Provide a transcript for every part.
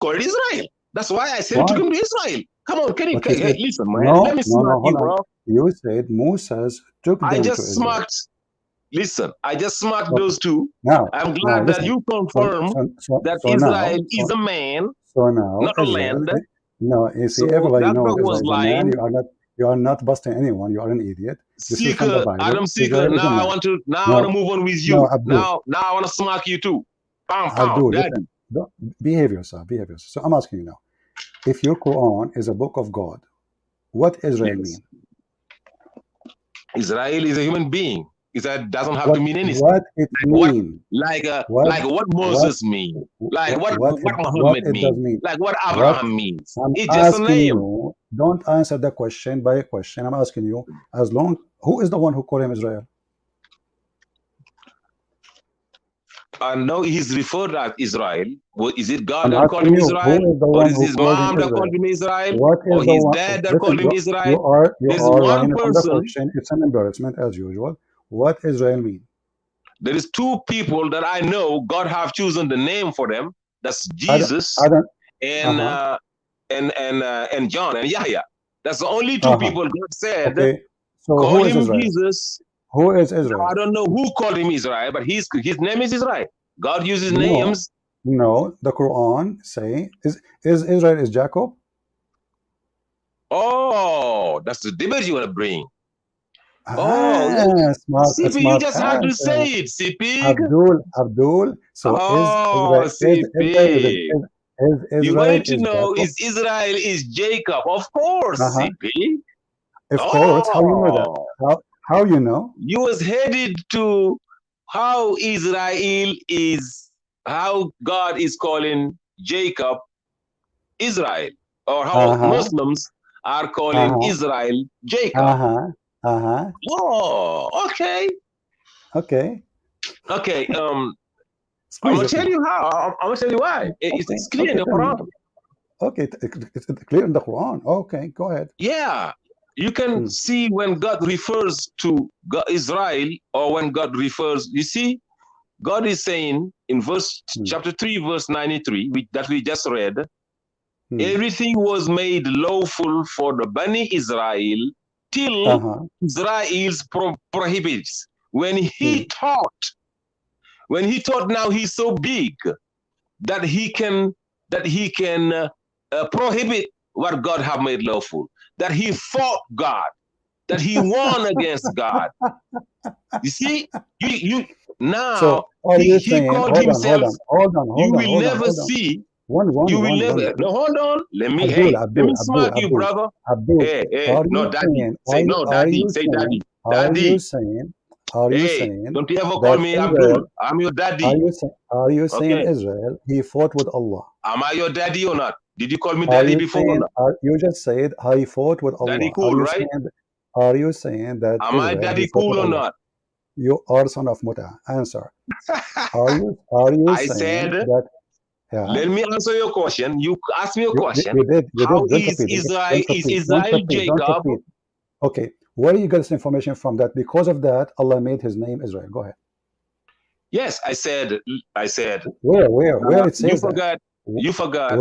called Israel. That's why I sent Why? him to Israel. Come on, But you hey, said, listen, man. no, Let me no, smack you, hold on. bro. You said Moses took I them to just Israel. smacked. Listen, I just smacked So those two. now, I'm now glad that listen. you So, confirm so, so, that so now, Israel is a man, so now not a Israel. land. No, you see, So everybody that knows dog Israel was is a man. lying. You are not busting anyone. You are an idiot. This is from the Seeker, Bible. Adam Seeker. Israel is a Now I man. want to No, move on with no, you. Abdul. Now I want to smack you too. Pound, pound, Abdul, listen. daddy. Don't, behave yourself. Behave yourself. So I'm asking you now. If your Quran is a book of God, what Israel Yes. mean? Israel is a human being. Israel doesn't have to What mean anything. what it mean? Like What what what Moses mean? Like what what Muhammad it does mean? mean? Like what What Abraham means. I'm It's just a asking name. you, don't answer the question by a question. I'm asking you, as long who is the one who called him Israel? I know he's referred as Israel. Well, is it God I'm that called asking him you, who Israel? is the Or one is who his called him mom that called Israel? him Israel? What Or is the his one? dad that Listen, called him Israel? you There's are one running from the person. question. It's an embarrassment as usual. What Israel mean? There is two people that I know God have chosen the name for them. That's I Jesus don't. and Uh-huh. uh, and John and Yahya. That's the only two Uh-huh. people God said Okay. So call who is him Israel? Jesus. Who is Now I Israel? don't know who called him Israel, but his name is Israel. God uses No, names. no. The Quran say is Israel is Jacob. Oh, that's the debate you want to bring. Oh, Ah, smart, a CP, you smart just have to answer. say it, CP. Abdul. So Oh, Is Israel CP. is You Israel wanted to is know Jacob? is Israel is Jacob? Of course, Uh-huh. CP. Of course. How you know that? Oh, How you know? you was headed to how Israel is, how God is calling Jacob Israel, or how Uh-huh. Muslims are calling Uh-huh. Israel Jacob. Uh-huh. Uh-huh. Oh, okay. Okay. Okay. I'm Squeeze gonna it tell now. you how. I'm gonna tell you why. Okay. It's clear in Okay. the Tell me. Quran. Okay. It's clear in the Quran. Okay. Go ahead. Yeah, you can Hmm. see when God refers to Israel, or when God refers. You see, God is saying in verse Hmm. chapter 3, verse 93, that we just read, Hmm. everything was made lawful for the Bani Israel till Uh-huh. Israel's prohibits. When Hmm. he thought now he's so big that he can prohibit what God have made lawful, that he fought God, that he won against God. You see, you now So are you he saying, called hold himself. on, hold on, You hold on, will hold on, never hold on. see. One, one, You will one, one, never. one. No, hold on. Abdul, Let me Abdul, Abdul, smack you, Abdul, brother. Abdul, Hey, are no, you daddy. saying, Say no, daddy. Say daddy. are you Daddy. saying, are you Hey, saying don't you ever call that me Israel, Abdul. I'm your daddy. are you saying Okay. Israel, he fought with Allah? Am I your daddy or not? Did you call me Are daddy you before or saying, not? you just said, he fought with Daddy Allah. cool, right? Are you saying that Am I Israel, he daddy fought cool with or Allah? not? You are son of Muta. Answer. Are you I saying said, that, yeah, let me answer your question. You ask me a question. you How did, don't repeat, okay? Don't Is repeat, Israel don't Jacob? repeat. Okay, where do you get this information from that because of that, Allah made his name Israel? Go ahead. Yes, I said, Where it you says that? forgot, you forgot.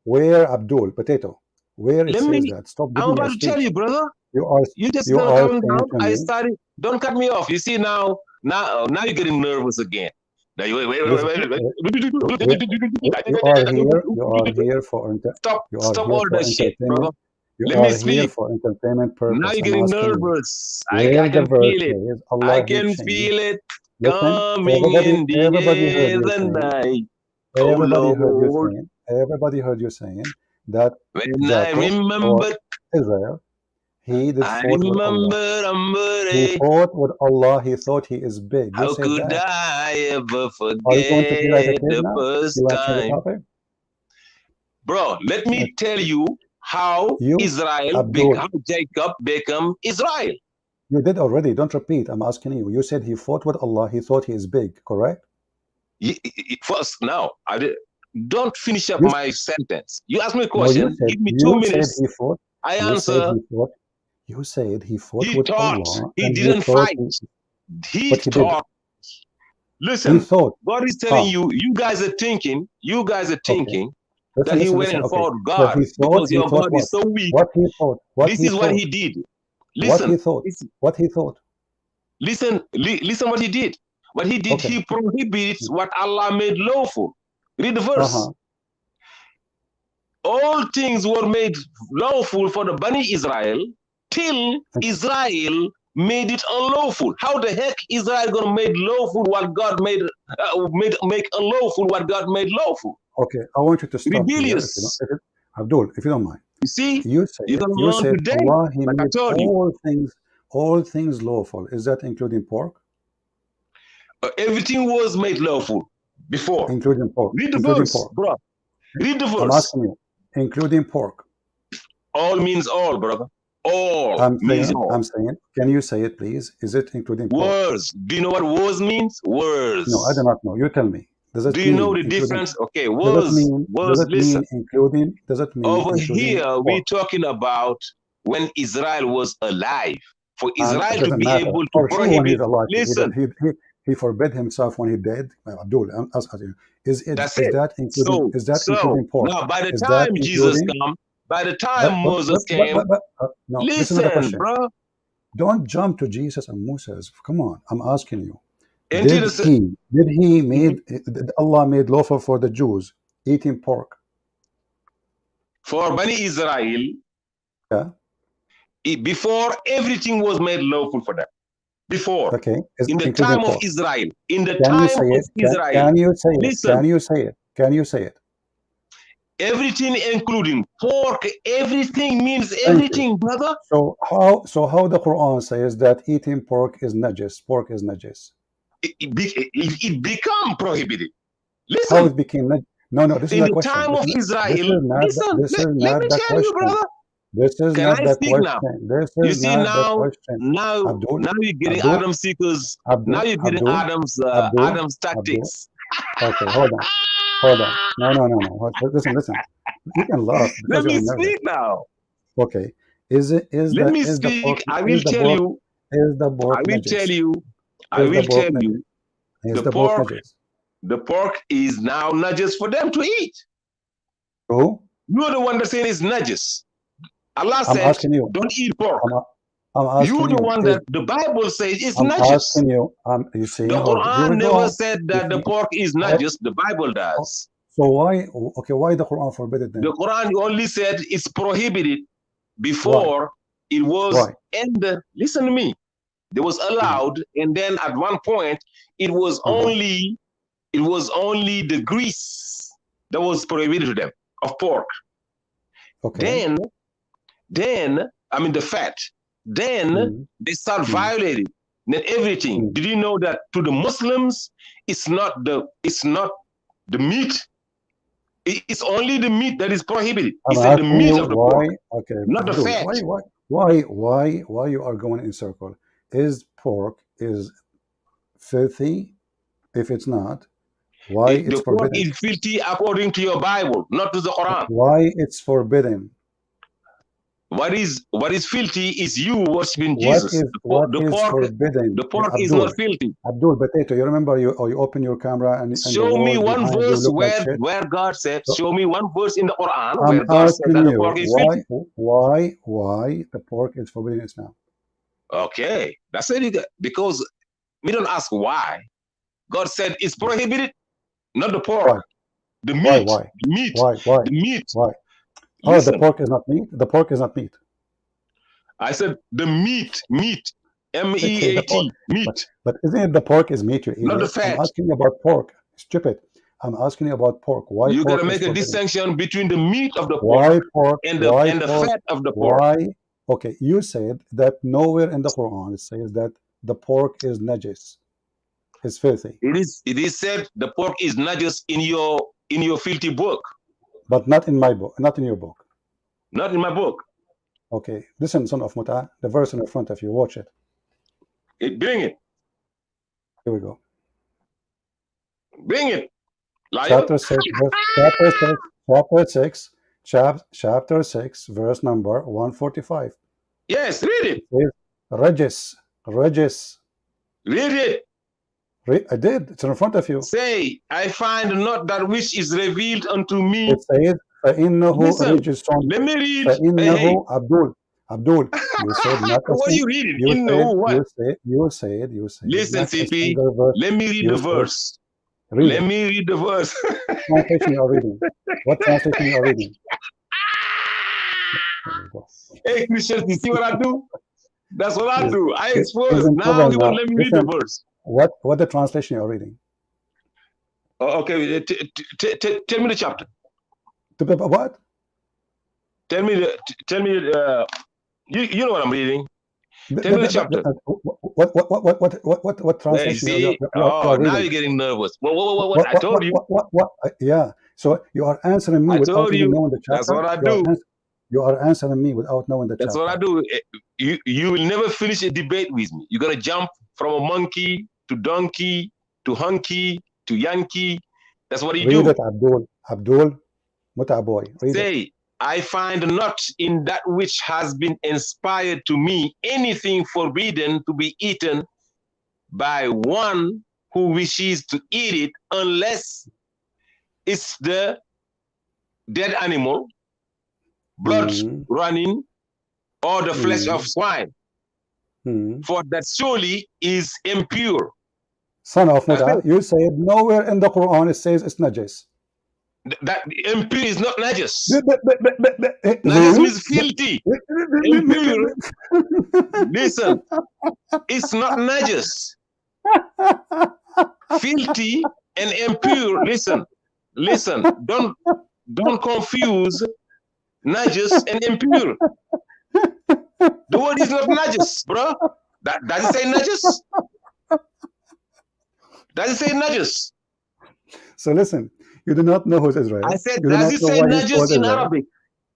Where Abdul, potato, where it Let says me, that? Stop I'm giving me a about to tell speech. you, brother. You are, You just you gonna are calm saying down. to I me, started, don't cut me off. You see now you're getting nervous again. Now listen, you are here for, Stop all that shit, brother. entertainment. You Let me are here speak. for entertainment Now purpose. you're I'm getting asking you, nervous. I where the can verse feel it. says I Allah he can changed. feel it Listen, coming in the everybody heard air you the saying, night. Oh Lord, everybody heard you saying that when I Jacob or remember, Israel, he did fought with Allah. He remember, fought with Allah. He thought he is big. You how said could that. I ever Are you going to be like a forget kid the now? You first want to change the time? topic? Bro, let me tell you how You, Abdul, how Jacob become Israel. you did already. Don't repeat. I'm asking you. You said he fought with Allah. He thought he is big. Correct? First, now, don't finish up You my sentence. You ask me a no. question, give me You said 2 minutes, he fought. I You said answer. he fought. You said he fought He with thought, Allah, he and he didn't thought fight. he, He but he did. thought. He Listen, thought. God is telling Ah, you, you guys are thinking, okay. that he went listen. and Okay, fought so God because he your thought God what? is so weak. What he thought? What This he is what thought? he did. What Listen, he thought? listen, What he thought? listen what he did. What he did, Okay. he prohibits what Allah made lawful. Read the verse. Uh-huh. All things were made lawful for the Bani Israel till Israel made it unlawful. How the heck Israel gonna make lawful what God make unlawful what God made lawful? Okay, I want you to stop here, if you don't, Rebellious. Abdul, if you don't mind. You see, You say you're it. gonna You learn said today, Allah, He like I made told you. all things lawful. Is that including pork? Everything was made lawful before. Including pork. Read the Including verse, pork. bro. Read the I'm verse. asking you, including pork. All means all, brother. All means all. I'm saying, can you say it, please? Is it including pork? Words. Do you know what words means? No, I do Words. not know. You tell me. Does Do it you know mean the including? difference? Okay, Does it words. mean? Does Words. it mean Listen. including? Does it mean Over including here, we're pork? talking about when Israel was alive. For And it Israel to doesn't be matter. able to For sure, when he's prohibit. alive, Listen. he forbid himself when he dead. Abdul, I'm asking you, That's is it. that including? Is that So including pork? now, by the Is that time Jesus including? come, by the time Moses came, No, this is not a listen, question. bro. Don't jump to Jesus and Moses. Come on, I'm asking you. Until the Did he made? Did Allah made lawful for the Jews eating pork? for Bani Israel, Yeah. before everything was made lawful for them. Before, Okay. Is in the including time of pork? Israel, in the Can you time say of it? Israel, Can you say it? listen, Can you say it? Can you say it? everything including pork, everything means Thank you. everything, brother. So how the Quran says that eating pork is najis? Pork is najis. It become prohibited. How Listen, it became najis? No. This is in the the question. time of This Israel, is not. listen, This is let not me the tell you, question. brother. This is Can not I the speak now? question. This You is see not the now, question. Abdul, now you're getting Abdul, Adam seekers. Now Abdul, you're getting Abdul, Abdul, Adam's Abdul. tactics. Okay, hold on. No. Listen. You can laugh Let because me you're nervous. speak now. Okay, is it Let me speak. I will tell you. is the I pork will tell najis? you. I Is the will pork tell najis? you. Is The the pork pork, najis? the pork is now not just for them to eat. Who? You're the one that's saying it's najis. Allah I'm said, asking you. don't eat pork. I'm, I'm You're asking the you. one that the Bible says it's I'm najis. asking you. You see, The hold. Here Quran we never go. said You that the see, pork is what? najis. The Bible does. So why? Okay, why the Quran forbid it The then? Quran only said it's prohibited Why? before it was Why? ended. Listen to me. It was allowed, and then at one point it was Uh-huh. only the grease that was prohibited to them of pork. Okay. Then I mean the fat. Then Mm. they start Mm. violating then everything. Mm. Did you know that to the Muslims, it's not the meat. It's only the meat that is prohibited. He I'm said the asking you meat of the pork, why. Okay, not the Abdul, fat. why you are going in circle? Is pork is filthy? If it's not, why it's The pork forbidden? is filthy according to your Bible, not to the Quran. Why it's forbidden? What is filthy is you worshiping Jesus. What is forbidden? The pork is Abdul, not filthy. Abdul Potato. You remember you open your camera and the Show me wall one behind you verse look like shit. where God said. So Show me one verse in the Quran I'm where God said asking that the you pork is filthy. why the pork is forbidden in Islam? Okay, that's it. Because we don't ask why. God said it's prohibited, not the pork, Why? the Why? meat, Why? the meat, Why? Why? the meat. Why? Oh, the Listen, pork is not meat. The pork is not meat. I said the meat, Okay, the pork. meat, meat, But isn't it the pork is meat, you not the idiot? I'm fat. asking you about pork. Stupid. I'm asking you about pork. Why You gotta pork is make a forbidden? distinction between the meat of the pork Why pork? and Why the pork? fat of the pork. Why? Okay, you said that nowhere in the Quran it says that the pork is najis. It's filthy. It is said the pork is not just in your filthy book, But not in my book, not in your book. not in my book. Okay, listen, son of Muta, the verse in front of you, watch it. Bring it, Here we go. bring it, liar. Chapter 6, chapter 6, verse number 145. Yes, read It it. says, Regis. Read it. I did. It's in front of you. Say, I find not that which is revealed unto me. It says, فإنه Listen, رجس. let me read. Hey, فإنه عبدول, you said not a what are sing. you reading? You In the said who? What? not Listen, a CP. single verse. Let me read You the said verse. read Let it. me read the verse. What translation you are reading? What translation you are reading? There we go. Hey, Christians, you see what I do? That's what I do. I He's expose. in Now trouble he won't now. let me read the Listen, verse. what the translation you are reading? Oh, okay, tell me the chapter. What? Tell me the. Tell me. You know what I'm reading. Tell me the chapter. What Hey, translation see? you Oh, are now reading? you're getting nervous. What? I told you. What? Yeah. So you are answering me I without told even you. knowing the That's chapter. what I do. You are answering me without knowing the That's what I chapter. do. You will never finish a debate with me. You're gonna jump from a monkey to donkey to hunky to Yankee. That's what you Read do. it, Abdul Mutaboy. Read it. Say, I find not in that which has been inspired to me anything forbidden to be eaten by one who wishes to eat it, unless it's the dead animal, blood running, or the flesh of swine. For that surely is impure. Son of Muta, you said nowhere in the Quran it says it's najis. That impure is not najis. Najis means filthy. Impure, listen, it's not najis. Filthy and impure, listen, don't confuse najis and impure. The word is not najis, bro. Does it say najis? Does it say najis? So listen, you do not know who's Israel. I said, you do does not it know say why he's called najis in Israel. Arabic?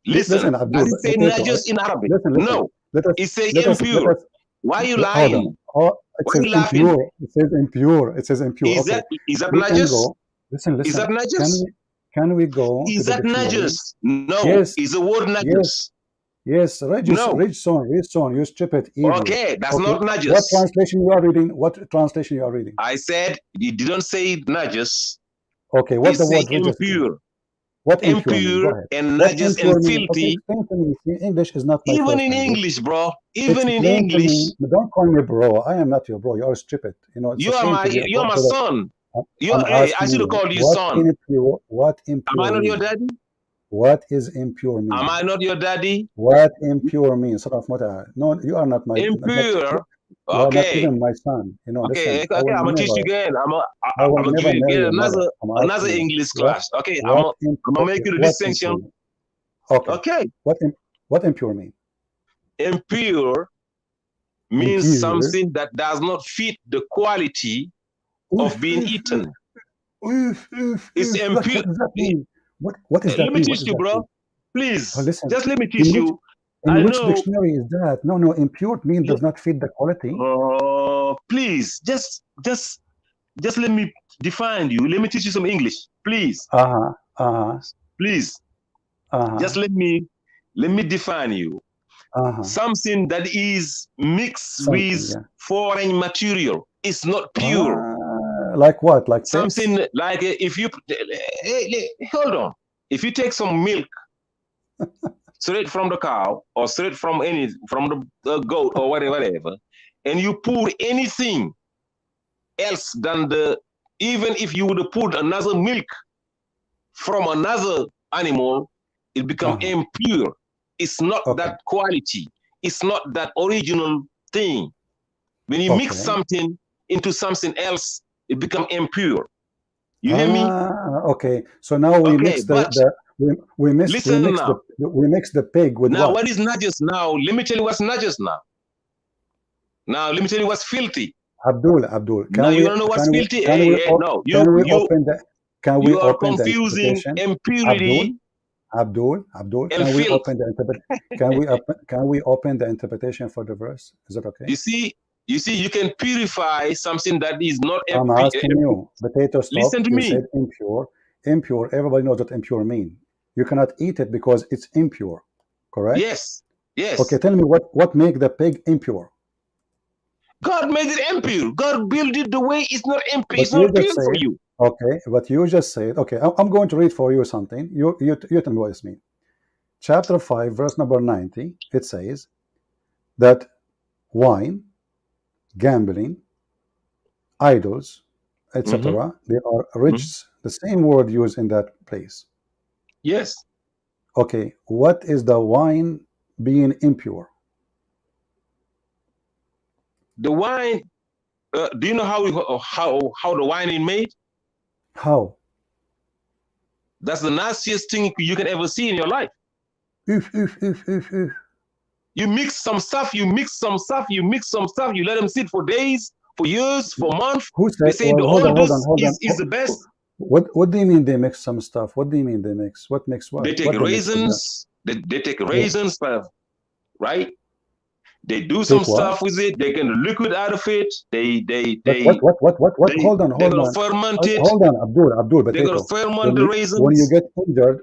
Listen, Abdul, does it say najis in Arabic? listen. No, it says impure. Why are you lying? It Why says are you laughing? impure. It says impure. It says impure. Is Okay. that We can najis? go. Listen. Is that najis? Can we go to Is the that dictionary? najis? No. Yes. Is the word najis? Yes. No. Rich son, you stupid idiot. Okay, that's not najis. What translation you are reading? What translation you are reading? I said you didn't say najis. Okay, what the word impure. What impure mean? Go ahead. And najis and filthy. Okay, explain to me. English is not my even first in language. English, bro. Even explain in English. To me. Don't call me bro. I am not your bro. You are stupid. You know, it's you a shame to be you're my son. Hey, I should have called you son. What impure Am I not mean? your daddy? What is impure mean? Am I not your daddy? What impure means? Son of Muta. No, you are not my impure. You are not even my son. You know, okay, listen. I'm gonna teach you again. I'm gonna give you another English class. Okay, I'm gonna make you the distinction. Okay. What impure mean? Impure means something that does not fit the quality of being eaten. It's impure. What does that mean? What is that? Let me teach you, bro. Please, listen, just let me teach you. In which dictionary is that? No, impure means does not fit the quality. Please, just let me define you. Let me teach you some English, please. Please, just let me define you. Something that is mixed with foreign material. It's not pure. Like what? Like something piss? Like if you hold on. If you take some milk straight from the cow or straight from the goat or whatever, and you pour anything else than even if you would put another milk from another animal, it becomes impure. It's not that quality. It's not that original thing. When you mix something into something else, it becomes impure. You hear me? Okay. So now we mix we mix the pig with now what is najis now? Let me tell you what's najis now. Now let me tell you what's filthy. Abdul, can you don't know what's filthy? No, you are confusing impurity. Abdul, can we open the interpretation for the verse? Is that okay? You see, you can purify something that is not. I'm asking you. Potato stock. Listen to me. Said impure. Impure. Everybody knows what impure mean. You cannot eat it because it's impure. Correct? Yes. Okay. Tell me what make the pig impure? God made it impure. God built it the way it's not impure. It's not pure for you. Okay, but you just said, okay, I'm going to read for you something. You tell me what this means. Chapter 5, verse number 90, it says that wine, gambling, idols, Mm-hmm. etc., they are Mm-hmm. rich. The same word used in that place. Yes. Okay, what is the wine being impure? The wine. Do you know how the wine is made? How? That's the nastiest thing you can ever see in your life. Oof, oof, oof, oof, oof. You mix some stuff, you mix some stuff, you mix some stuff, you let them sit for days, for years, for months. Who They said? say Well, the hold on, hold on, oldest hold on. is the best. What do you mean they mix some stuff? What do you mean they mix? What mix what? They take What they mix with that? raisins, they take raisins, right? They do some Take what? stuff with it. They get the liquid out of it. What? They're Hold gonna on. ferment it. Hold on, Abdul, They're gonna potato. ferment the raisins.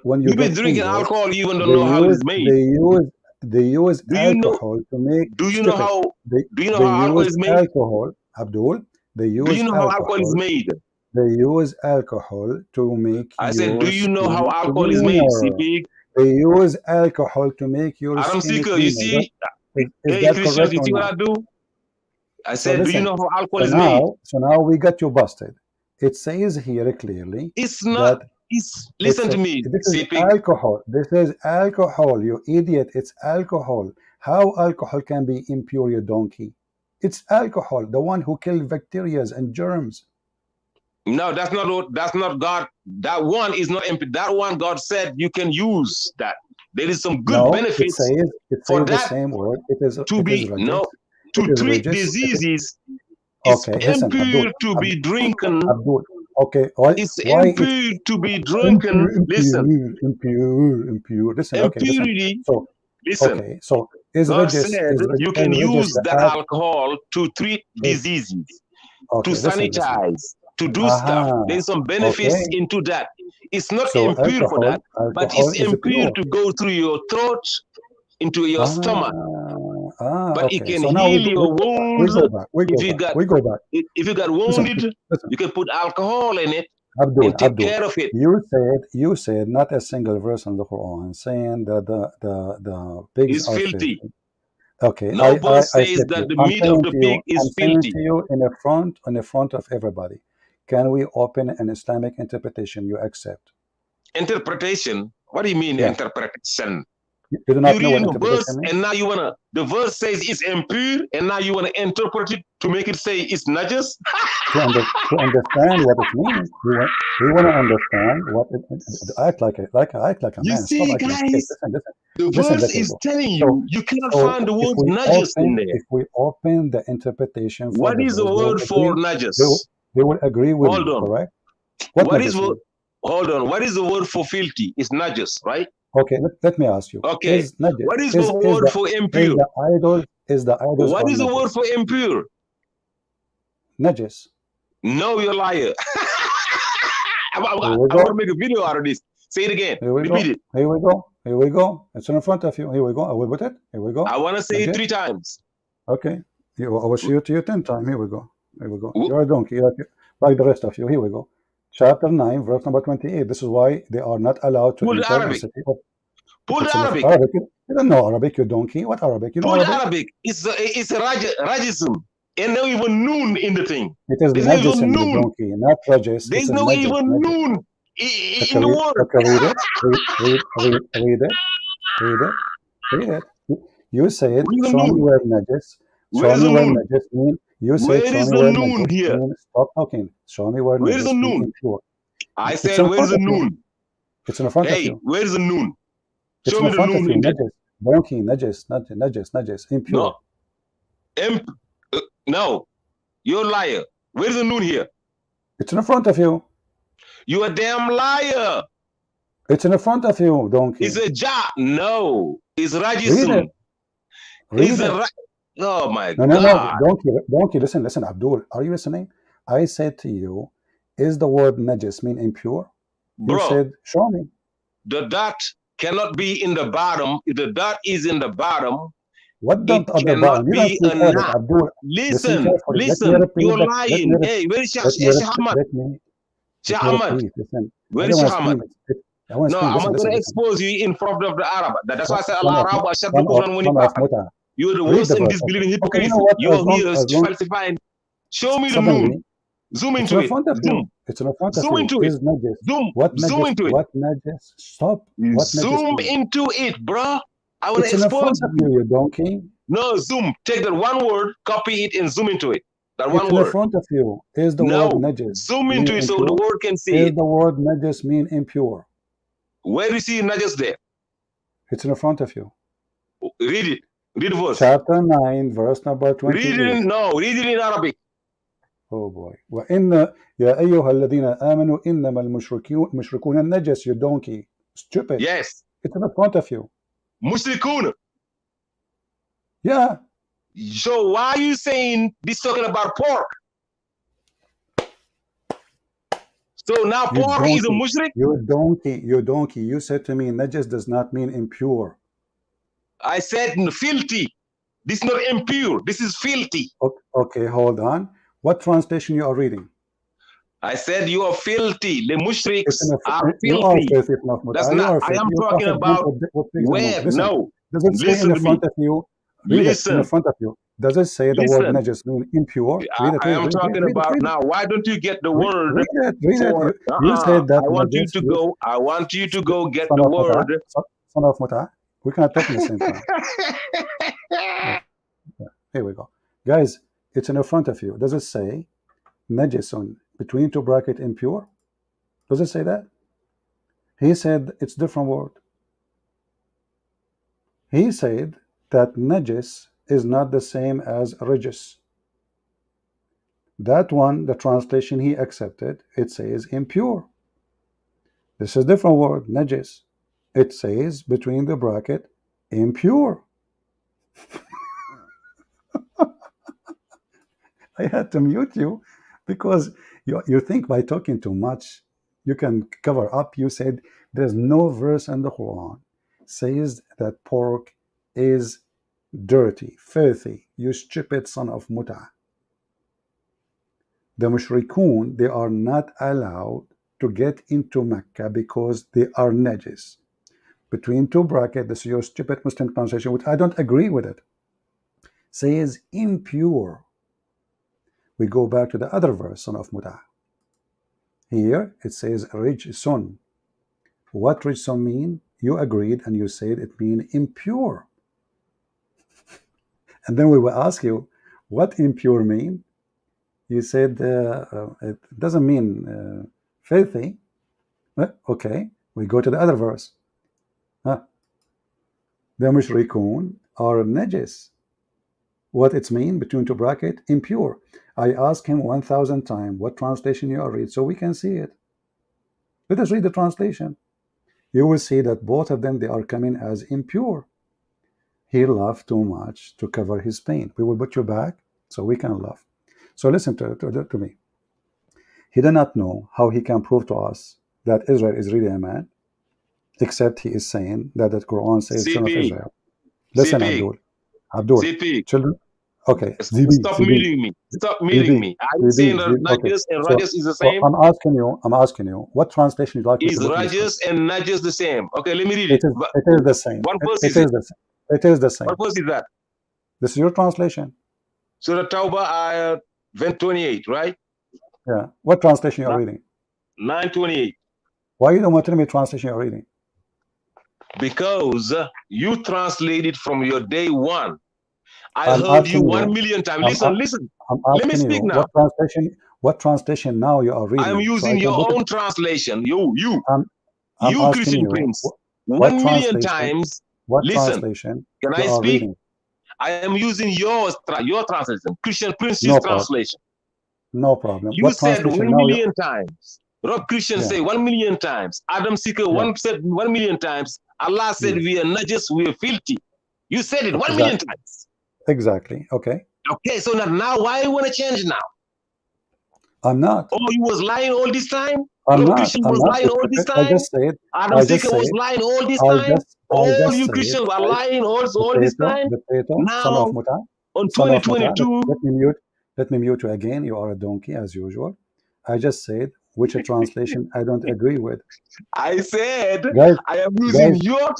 When you You be get drinking injured, alcohol, you even don't they know how use it's made. they use they use Do you know? alcohol to make Do you know stupid. how? They Do you know they how alcohol use is made? alcohol, Abdul. They Do you use know how alcohol is alcohol. made? They use alcohol to make I said, do your you know how skin alcohol is made, cleaner. CP? They use alcohol to make your Adam skin Seeker, you cleaner. see? Is Hey, that Christians, correct you or see what not? I do? I So said, do you listen. know how alcohol is made? So now we got you busted. It says here clearly It's not, that listen to me, this is CP. alcohol. This is alcohol, you idiot. It's alcohol. How alcohol can be impure, you donkey? It's alcohol, the one who kills bacteria and germs. No, that's not God. That one is not empty. That one, God said you can use that. There is some good No, benefits it for says the that same word. to It is be, no, regis. It to is treat regis. diseases. It's Okay, listen, impure to be drinking. Abdul. Okay, It's why it's impure to be drunken. Listen, impure. Listen, okay, listen. impurity. So, Listen, okay, so is God said you can regis use the that have? alcohol to treat Is diseases, to okay. Listen. sanitize, to do stuff. Aha. There's some benefits Okay. into that. It's not So impure for that, but alcohol it's is impure pure. to go through your throat, into your stomach. But it Okay. can So now heal your we wounds. go back. If you got We go back. if you got Listen, wounded, listen. you can put alcohol in it Abdul, and take care of it. you said not a single verse in the Quran saying that the pigs It's are filthy. filthy. Okay, No verse I says said to that you, the meat of the pig I'm is saying filthy. to you in the front of everybody. Can we open an Islamic interpretation you accept? Interpretation. What do you mean Yeah. interpretation? You do You not know what reading a interpretation verse means? and now you wanna the verse says it's impure and now you wanna interpret it to make it say it's najas. To understand what it means. We want to understand what act like a You man. Stop see, acting like a kid. guys, the Listen, verse is potato. telling So you you cannot find the word najas in there. if we open the interpretation for What the is the verse, word for they najas? will, they will agree with Hold me, on. correct? What What is najas what? mean? Hold on. What is the word for filthy? It's najas, right? Okay, let me ask you. Okay. Is najas What is the word for impure? is the idols What or is the word najas? for impure? Najas. No, you're a liar. Here we I want to go. make a video out of this. Say it again. Here we Repeat go. it. Here we go. It's in front of you. Here we go. I will put it. Here we I go. want to say it Najas. 3 times. Okay. I will show it to you 10 times. Here we go. Here we go. You're a donkey like the rest of you. Here we go. Chapter 9, verse number 28. This is why they are not allowed to Pull the enter the Arabic. city of. Pull the It's in the Arabic. Arabic. You don't know Arabic, you donkey. What Arabic? You know Pull the Arabic? Arabic. It's a rajism. And no even noon in the thing. It is There's no najism, even you noon. donkey, not rajis. It There's is no najis. even Najis. noon Okay, in the word. read it. Read it. Read it. Read it. You said, Where's the show me noon? where najis. Show Where's me the where noon? najis mean. You said, Where show is me the where noon najis here? mean. Stop talking. Show me where Where's the najis mean noon? impure. I It's said, in where's front the of you. noon? It's in front of Hey, you. where's the noon? It's Show in me the front of noon you. in there. Najis. Donkey, najis, No. impure. No. You're a liar. Where's the noon here? It's in front of you. You're a damn liar. It's in front of you, It's donkey. a job. No. It's Read rajism. it. Read It's a it. oh my No. God. Donkey, listen, Abdul. Are you listening? I said to you, is the word najis mean impure? You Bro, said, show me. the dot cannot be in the bottom. If the dot is in the bottom, What it dump at the cannot bottom? You don't be speak a Arabic, knot. Abdul. Listen Listen, carefully. listen. You're lying. Hey, where is Let me Ahmad? let me Sheikh not a Ahmad. priest. Listen, I Where is don't Sheikh want to Ahmad? scream. I want to No, scream. I'm Listen, not going listen, to listen. expose you in front of the Arab. That's why I said Son of Al-Arab son of Ashaddukum son of Nifaq. Muta. You're the Read worst the in verse. disbelieving Okay, you know hypocrisy. what? You're here As long falsifying. Show me the suddenly moon. Zoom it's into in it. front of you. Zoom. It's in front of Zoom you. into it. Is najis. Zoom. What Zoom najis? into it. What najis? Stop. What najis Zoom mean? into it, bro. I want to It's in expose front of you. you, you donkey. No, zoom. Take that one word, copy it, and zoom into it. That It's one in word. front of you. Is the word No. najis Zoom mean into it so the impure? word can see Is it. the word najis mean impure? Where do you see najis there? It's in front of you. Read it. Read the verse. Chapter 9, verse number 28. Read it in Arabic. Oh boy. وإن يا أيها الذين آمنوا إنما المشركون النجس, you donkey. Stupid. Yes. It's in front of you. Mushrikun. Yeah. So why are you saying this talking about pork? So now pork is a mushrik? You donkey. You said to me najis does not mean impure. I said filthy. This is not impure. This is filthy. Okay, hold on. What translation you are reading? I said you are filthy. The mushriks are filthy. You are filthy. That's not. I am talking about where. Listen, No. does it say in the front of you? Read it in the front of you. Does it say the word najis mean impure? Read it. I am talking about now. Why don't you get the word? Read it. You said that. I want you to go. I want you to go get the word. Son of Muta. We cannot talk at the same time. Here we go, guys. It's in front of you. Does it say najis on between two bracket impure? Does it say that? He said it's different word. He said that najis is not the same as rijis. That one, the translation he accepted, it says impure. This is different word, najis. It says between the bracket impure. I had to mute you because you think by talking too much you can cover up. You said there's no verse in the Quran says that pork is dirty, filthy, you stupid son of Muta. The mushrikun, they are not allowed to get into Mecca because they are najis. Between two brackets, this is your stupid Muslim translation, which I don't agree with it, says impure. We go back to the other verse, son of Muta. Here it says rijsun. What rijsun mean? You agreed and you said it mean impure. And then we will ask you, what impure mean? You said it doesn't mean filthy. Okay, we go to the other verse. The mushrikun are najis. What it's mean between two bracket? Impure. I asked him 1,000 times what translation you are read so we can see it. Let us read the translation. You will see that both of them, they are coming as impure. He laughed too much to cover his pain. We will put you back so we can laugh. So listen to me. He did not know how he can prove to us that Israel is really a man, except he is saying that the Quran says children of Israel. Listen, Abdul, children. Okay, Stop muting me. Stop muting me. I'm saying that najis and rajas is the same. I'm asking you, what translation you like me to put? Is rajas and najis the same? Okay, let me read it. It is the same. What verse is it? It is the same. What verse is that? This is your translation. Surah Tawbah, 28, right? Yeah. What translation you are reading? 928. Why you don't want to tell me translation you are reading? Because you translated from your day one. I heard you 1 million times. Listen. Let me speak now. What translation now you are reading? I'm using your own translation. You Christian Prince. 1 million times. What listen. Translation can I speak? Reading? I am using your translation, Christian Prince's translation. No problem. You said 1 million times. Rob Christian say 1 million times. Adam Seeker said 1 million times. Allah said we are najis, we are filthy. You said it 1 million times. Exactly. Okay. Okay, so now why you want to change now? I'm not. Oh, you was lying all this time? I'm not. Christian was lying all this time? I just said. Adam Seeker was lying all this time? All you Christians are lying all this time? Now, on 2022. Let me mute you again. You are a donkey as usual. I just said which translation I don't agree with. I said Guys, I am using guys, your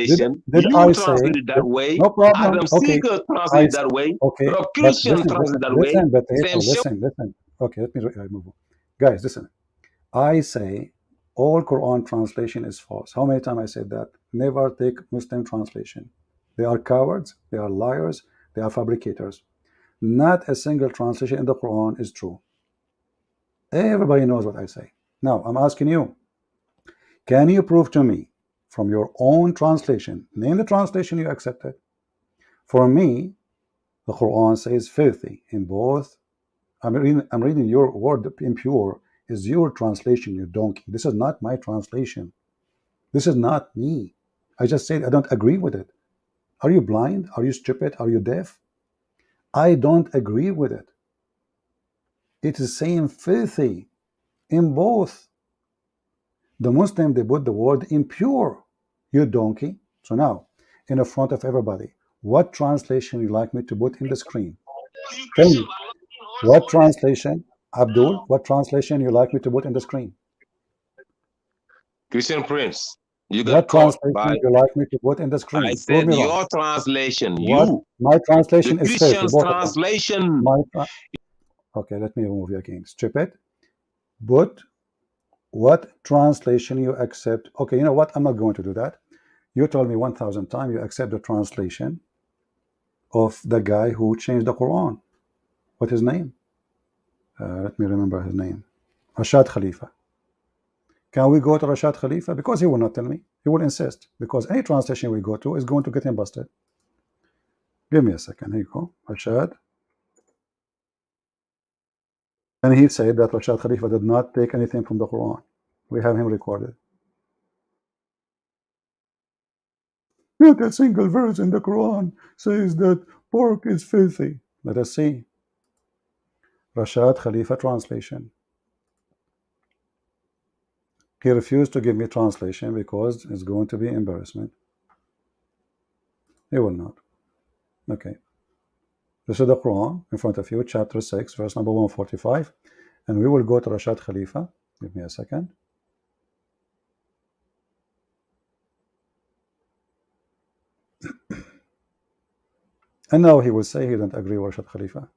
did, translation. did You I say, translate it that way. no problem, Adam okay, Seeger translated that way. okay, Rob but Christian listen, translated that way. listen, Sam potato, Show. listen. Okay, let me move on. Guys, listen. I say all Quran translation is false. How many times I said that? Never take Muslim translation. They are cowards, they are liars, they are fabricators. Not a single translation in the Quran is true. Everybody knows what I say. Now, I'm asking you, can you prove to me from your own translation, name the translation you accepted? For me, the Quran says filthy in both. I'm reading your word impure is your translation, you donkey. This is not my translation. This is not me. I just said I don't agree with it. Are you blind? Are you stupid? Are you deaf? I don't agree with it. It is saying filthy in both. The Muslim, they put the word impure, you donkey. So now, in the front of everybody, what translation you like me to put in the screen? Tell me, what translation, Abdul, what translation you like me to put in the screen? Christian Prince, you got What caught translation by, you like me to put in the I screen? Prove said me wrong. your translation, What? you, My the translation is filthy, Christian's both of them. translation. Okay, let me remove you again. Stupid. But what translation you accept? Okay, you know what? I'm not going to do that. You told me 1,000 times you accept the translation of the guy who changed the Quran. What his name? Let me remember his name. Rashad Khalifa. Can we go to Rashad Khalifa? Because he will not tell me. He will insist. Because any translation we go to is going to get him busted. Give me a second. Here you go. Rashad. And he said that Rashad Khalifa did not take anything from the Quran. We have him recorded. Not a single verse in the Quran says that pork is filthy. Let us see. Rashad Khalifa translation. He refused to give me translation because it's going to be embarrassment. He will not. Okay. This is the Quran in front of you, chapter 6, verse number 145. And we will go to Rashad Khalifa. Give me a second. And now he will say he doesn't agree with Rashad Khalifa.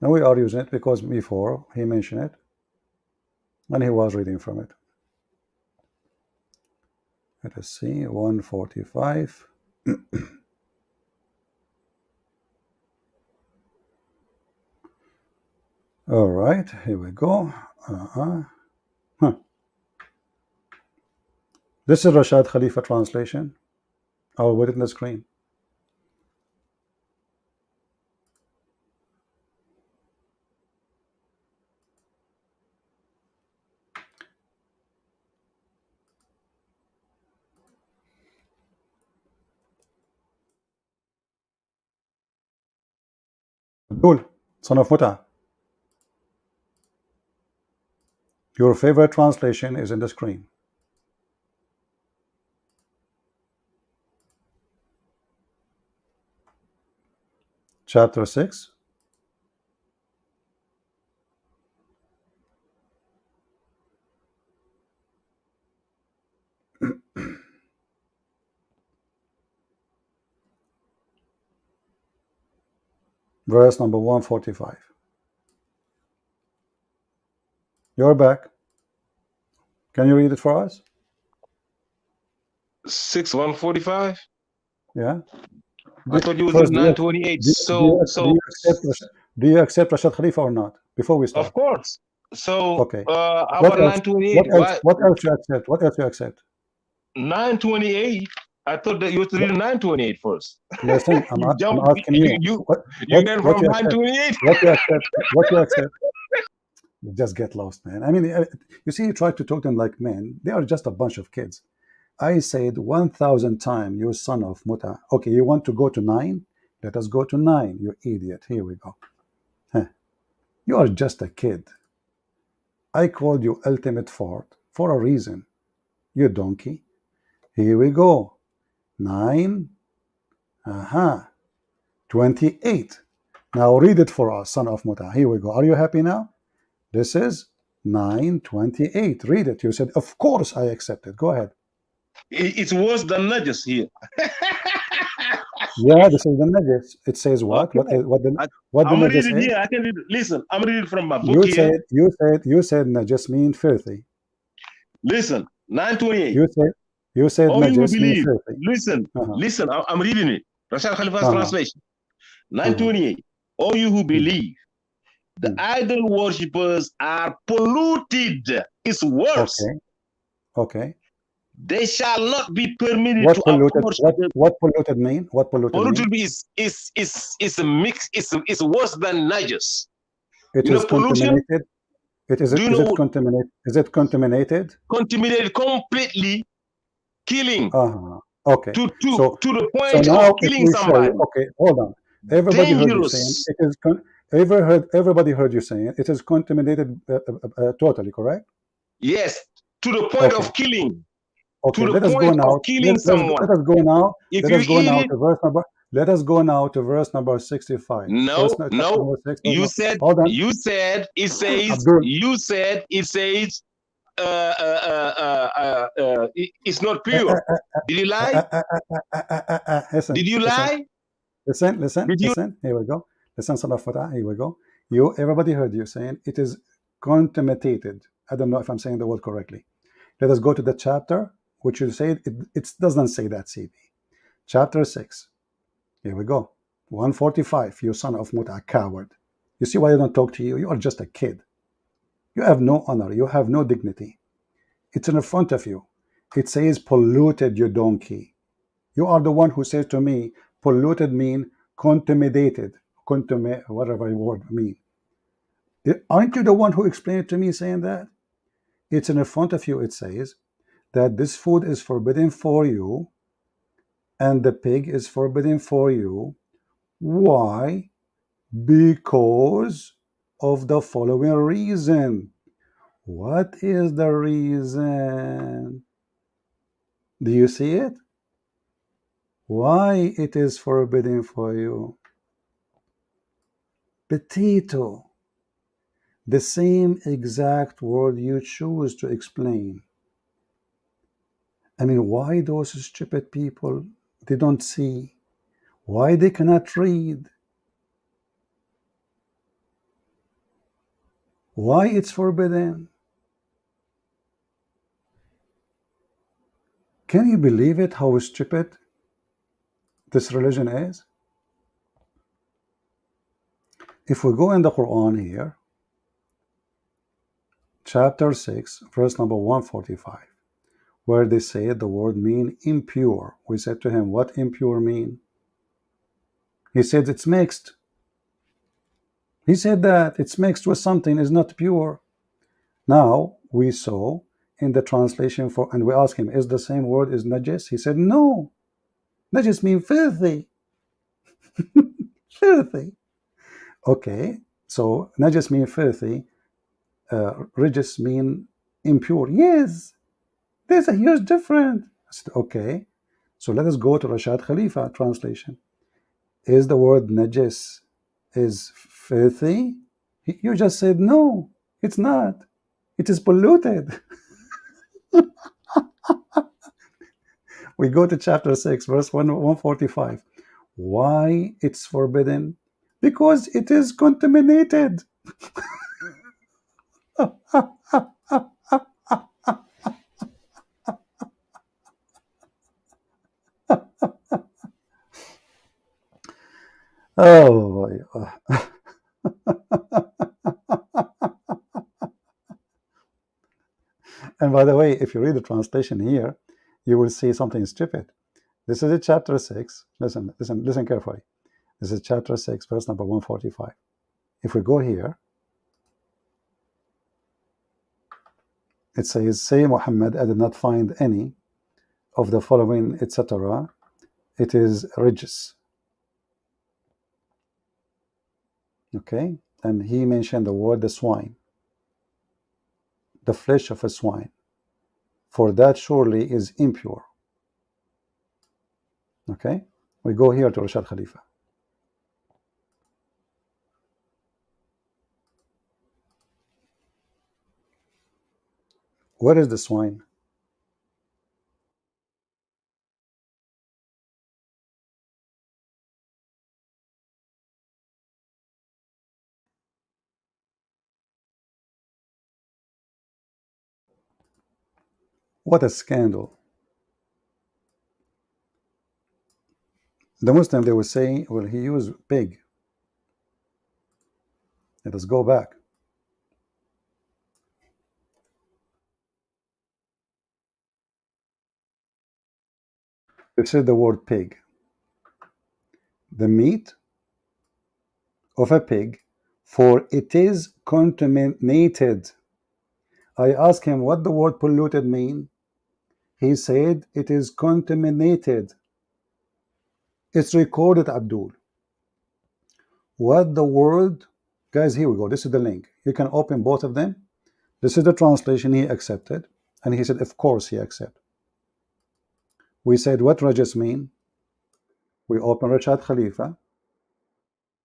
Now we are using it because before he mentioned it and he was reading from it. Let us see, 145. All right, here we go. This is Rashad Khalifa translation. I will put it in the screen. Abdul, son of Muta, your favorite translation is in the screen. Chapter 6. Verse number 145. You're back. Can you read it for us? 6145? Yeah. I thought you was First, reading 928. do you accept Rashad Khalifa or not? Before we Of start. course. So Okay. how What about else? 928? Why What else you accept? What else you accept? 928? I thought that you was reading 928 first. Listen, You I'm jumped. asking you. You went What from you accept? 928. What you accept? What you accept? You just get lost, man. I mean, you see, you try to talk to them like men. They are just a bunch of kids. I said 1,000 times, you son of Muta. Okay, you want to go to 9? Let us go to 9, you idiot. Here we go. Huh. You are just a kid. I called you ultimate fart for a reason. You donkey. Here we go. 9. Aha. 28. Now read it for us, son of Muta. Here we go. Are you happy now? This is 9:28. Read it. You said, of course I accept it. Go ahead. It's worse than Najis here. Yeah, this is the Najis. It says what? Okay. What the I'm Najis reading is? here. I can read it. Listen, I'm reading from my book here. You said Najis mean filthy. Listen, 928. You said All you who Najis mean believe. filthy. Listen, I'm reading it. Rashad Khalifa's Uh-huh. translation. 928. All you who believe, the idol worshippers are polluted. It's worse. Okay. They shall not be permitted What to polluted? approach What polluted mean? What polluted mean? polluted is a mix. It's worse than Najis. It You know is pollution? contaminated. Is Do you it know contaminated? Is it contaminated? contaminated completely, killing Okay. to So the point now of if killing we show somebody. you, okay, hold on. Everybody heard you saying Dangerous. it is. Everybody heard you saying it is contaminated totally, correct? Yes, to the point of killing. Okay, To the let us go point of now. killing someone. Let us go now. If Let you us go eat now it, to verse number. Let us go now to verse number 65. no. Chapter number 6. You said Hold on. it says Abdul. It's not pure. Did you lie? Listen. Did you lie? Listen. Here we go. Listen, son of Fatah. Here we go. Everybody heard you saying it is contaminated. I don't know if I'm saying the word correctly. Let us go to the chapter, which you say it doesn't say that, CB. Chapter 6. Here we go. 145. You son of Muta, coward. You see why I don't talk to you? You are just a kid. You have no honor. You have no dignity. It's in front of you. It says polluted, you donkey. You are the one who says to me, polluted mean contaminated. Whatever word mean. Aren't you the one who explained it to me saying that? It's in front of you. It says that this food is forbidden for you and the pig is forbidden for you. Why? Because of the following reason. What is the reason? Do you see it? Why it is forbidden for you? Potato. The same exact word you choose to explain. I mean, why those stupid people, they don't see? Why they cannot read? Why it's forbidden? Can you believe it, how stupid this religion is? If we go in the Quran here, chapter 6, verse number 145, where they say the word mean impure. We said to him, what impure mean? He said it's mixed. He said that it's mixed with something, is not pure. Now we saw in the translation for, and we asked him, is the same word as najis? He said no. Najis mean filthy. Filthy. Okay, so najis mean filthy. Regis mean impure. Yes, there's a huge difference. I said, okay, so let us go to Rashad Khalifa translation. Is the word najis is filthy? You just said no, it's not. It is polluted. We go to chapter 6, verse 145. Why it's forbidden? Because it is contaminated. Oh boy. And by the way, if you read the translation here, you will see something stupid. This is a chapter 6. Listen carefully. This is chapter 6, verse number 145. If we go here, it says, say Muhammad, I did not find any of the following, etc. It is rijs. Okay? And he mentioned the word the swine, the flesh of a swine. For that surely is impure. Okay? We go here to Rashad Khalifa. Where is the swine? What a scandal. The Muslim, they will say, well, he used pig. Let us go back. This is the word pig. The meat of a pig, for it is contaminated. I asked him what the word polluted mean. He said it is contaminated. It's recorded, Abdul. What the word, guys, here we go. This is the link. You can open both of them. This is the translation he accepted. And he said, of course he accepted. We said, what rajas mean? We open Rashad Khalifa.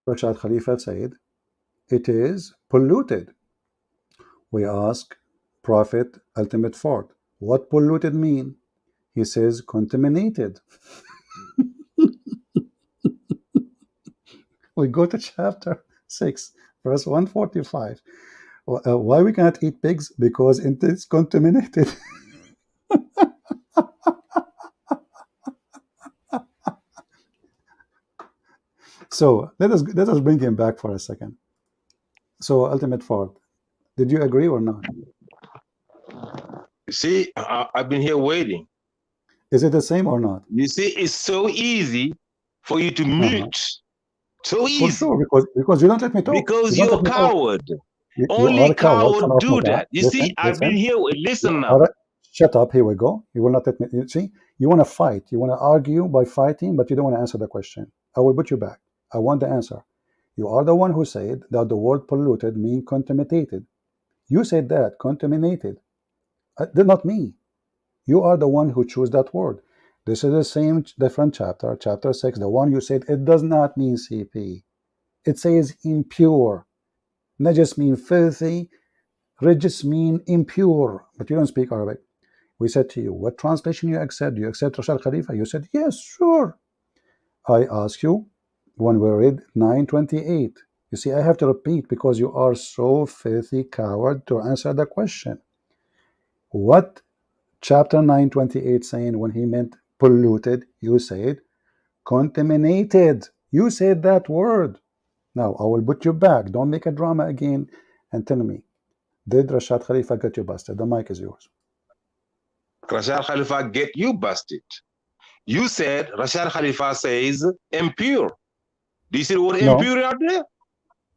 Rashad Khalifa said, it is polluted. We ask Prophet Ultimate Ford, what polluted mean? He says contaminated. We go to chapter 6, verse 145. Why we cannot eat pigs? Because it is contaminated. So let us bring him back for a second. So Ultimate Ford, did you agree or not? See, I've been here waiting. Is it the same or not? You see, it's so easy for you to mute. So For easy. sure, because you don't let me talk. Because You don't you're a let me talk. coward. You are Only a coward, son coward of do Mata. that. You see, I've been here. Listen You now. are shut up. Here we go. You will not let me. You see, you want to fight. You want to argue by fighting, but you don't want to answer the question. I will put you back. I want the answer. You are the one who said that the word polluted means contaminated. You said that, contaminated. Not me. You are the one who chose that word. This is the same different chapter, chapter 6, the one you said it does not mean CP. It says impure. Najis mean filthy. Regis mean impure. But you don't speak Arabic. We said to you, what translation you accept? Do you accept Rashad Khalifa? You said, yes, sure. I ask you, when we read 928, you see, I have to repeat because you are so filthy coward to answer the question. What chapter 928 saying when he meant polluted? You said contaminated. You said that word. Now, I will put you back. Don't make a drama again and tell me, did Rashad Khalifa get you busted? The mic is yours. Rashad Khalifa get you busted. You said Rashad Khalifa says impure. Do you see the word impure out there?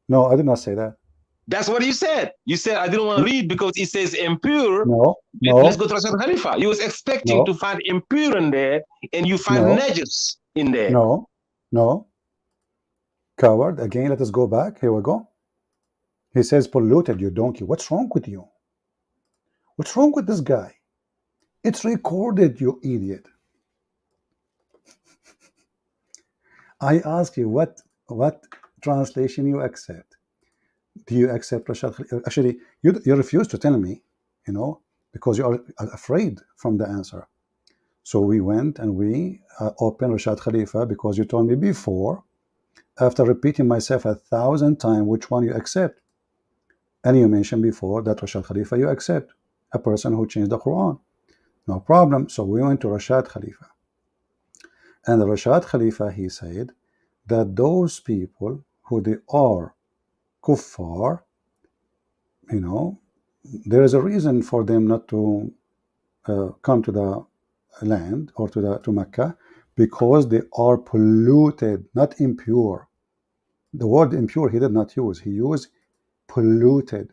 No, I did not say that. That's what you said. You said I didn't want to read because it says impure. No, Let's no, go to Rashad Khalifa. You was expecting no, to find impure in there, and you find no, najis in there. no, no. Coward. Again, let us go back. Here we go. He says polluted, you donkey. What's wrong with you? What's wrong with this guy? It's recorded, you idiot. I ask you what translation you accept. Do you accept Rashad Khalifa? Actually, you refuse to tell me, because you are afraid from the answer. So we went and we opened Rashad Khalifa because you told me before, after repeating myself 1,000 times, which one you accept. And you mentioned before that Rashad Khalifa you accept, a person who changed the Quran. No problem. So we went to Rashad Khalifa. And the Rashad Khalifa, he said that those people who they are kuffar, there is a reason for them not to come to the land or to Mecca, because they are polluted, not impure. The word impure he did not use. He used polluted.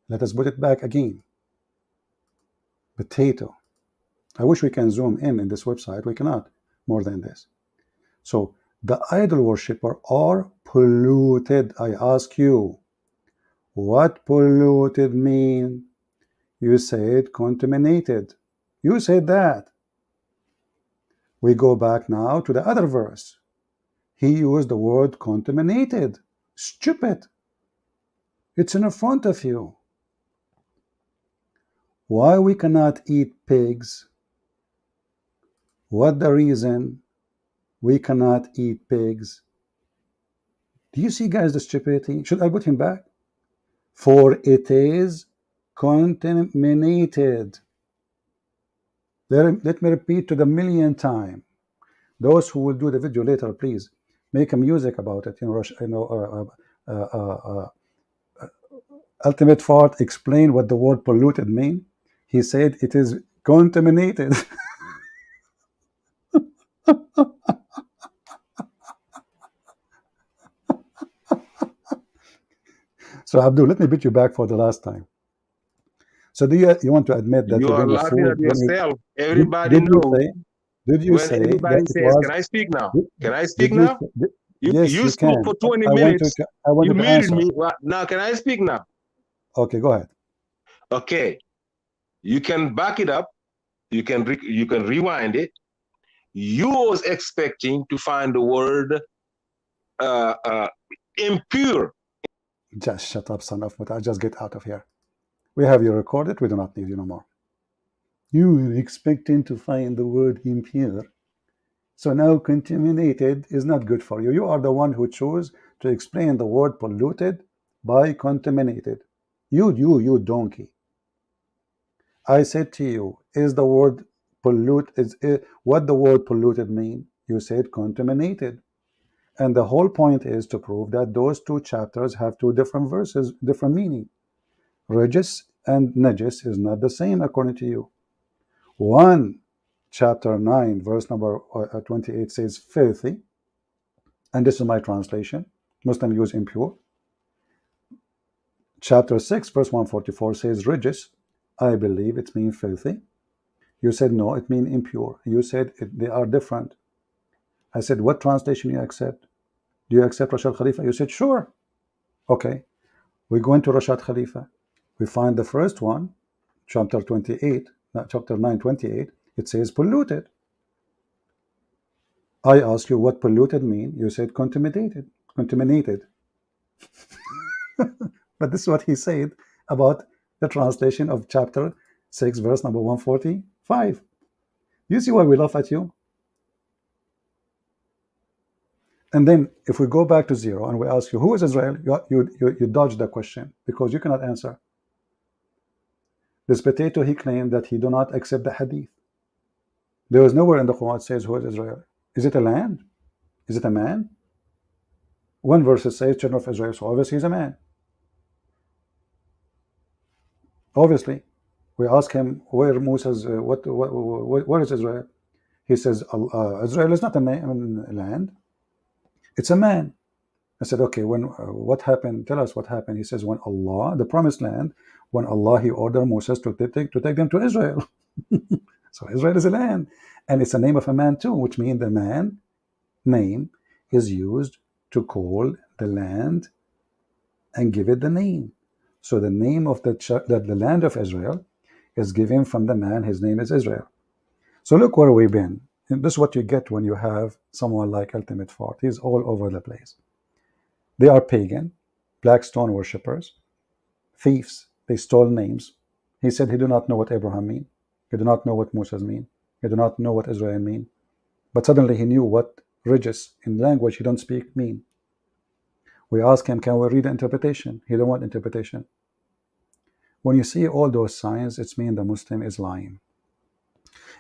Let us put it back again. Potato. I wish we can zoom in this website. We cannot more than this. So the idol worshipper are polluted. I ask you, what polluted mean? You said contaminated. You said that. We go back now to the other verse. He used the word contaminated. Stupid. It's in front of you. Why we cannot eat pigs? What the reason we cannot eat pigs? Do you see, guys, the stupidity? Should I put him back? For it is contaminated. Let me repeat to the millionth time. Those who will do the video later, please make a music about it. Ultimate Fart explained what the word polluted mean. He said it is contaminated. So Abdul, let me beat you back for the last time. So do you want to admit that You you're are being a laughing fool at when you yourself. Everybody did you knows say when that everybody it says, was "Can I speak now? did, Can I speak did you now?" did, You yes, you you spoke can. for 20 I want minutes. I want You you to muted answer. me. Well, now can I speak now? Okay, go ahead. Okay, you can back it up. You can rewind it. You was expecting to find the word uh, uh, impure. Just shut up, son of Muta. Just get out of here. We have you recorded. We do not need you no more. You were expecting to find the word impure. So now contaminated is not good for you. You are the one who chose to explain the word polluted by contaminated. You donkey. I said to you, is the word what the word polluted mean? You said contaminated. And the whole point is to prove that those two chapters have two different verses, different meaning. Regis and najis is not the same according to you. One, chapter 9, verse number 28 says filthy, and this is my translation. Muslim use impure. Chapter 6, verse 144 says regis. I believe it means filthy. You said no, it means impure. You said they are different. I said, what translation you accept? Do you accept Rashad Khalifa? You said, sure. Okay. We go into Rashad Khalifa. We find the first one, chapter 28, chapter 9, 28. It says polluted. I asked you what polluted mean. You said contaminated. Contaminated. But this is what he said about the translation of chapter 6, verse number 145. You see why we laugh at you? And then if we go back to zero and we ask you, who is Israel? You dodge the question because you cannot answer. This potato, he claimed that he do not accept the hadith. There is nowhere in the Quran that says who is Israel. Is it a land? Is it a man? One verse says children of Israel, so obviously he's a man. Obviously. We ask him where Moses, where is Israel? He says, Israel is not a land, it's a man. I said, okay, when what happened? Tell us what happened. He says, when Allah, the promised land, when Allah, he ordered Moses to take them to Israel. So Israel is a land, and it's a name of a man too, which means the man name is used to call the land and give it the name. So the name of the land of Israel is given from the man. His name is Israel. So look where we've been. And this is what you get when you have someone like Ultimate Fort. He's all over the place. They are pagan, black stone worshippers, thieves. They stole names. He said he do not know what Abraham mean. He do not know what Moses mean. He do not know what Israel mean. But suddenly he knew what regis in language he don't speak mean. We ask him, can we read the interpretation? He don't want interpretation. When you see all those signs, it's mean the Muslim is lying.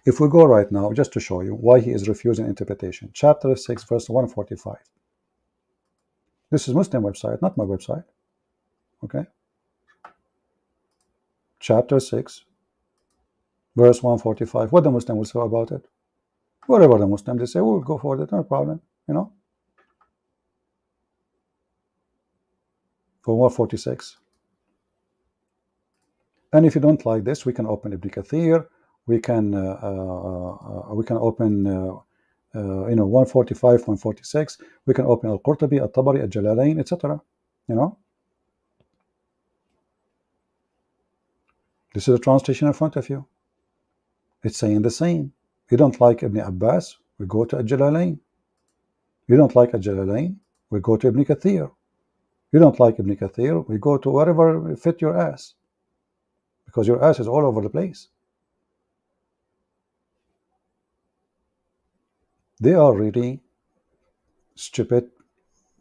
If we go right now, just to show you why he is refusing interpretation, chapter 6, verse 145. This is Muslim website, not my website. Okay. Chapter 6, verse 145. What the Muslim will say about it? Whatever the Muslim, they say, we'll go for it, no problem. For 146. And if you don't like this, we can open Ibn Kathir. We can open 145, 146. We can open Al-Qurtubi, Al-Tabari, Al-Jalalain, etc. This is a translation in front of you. It's saying the same. You don't like Ibn Abbas, we go to Al-Jalalain. You don't like Al-Jalalain, we go to Ibn Kathir. You don't like Ibn Kathir, we go to whatever fit your ass. because your ass is all over the place. They are really stupid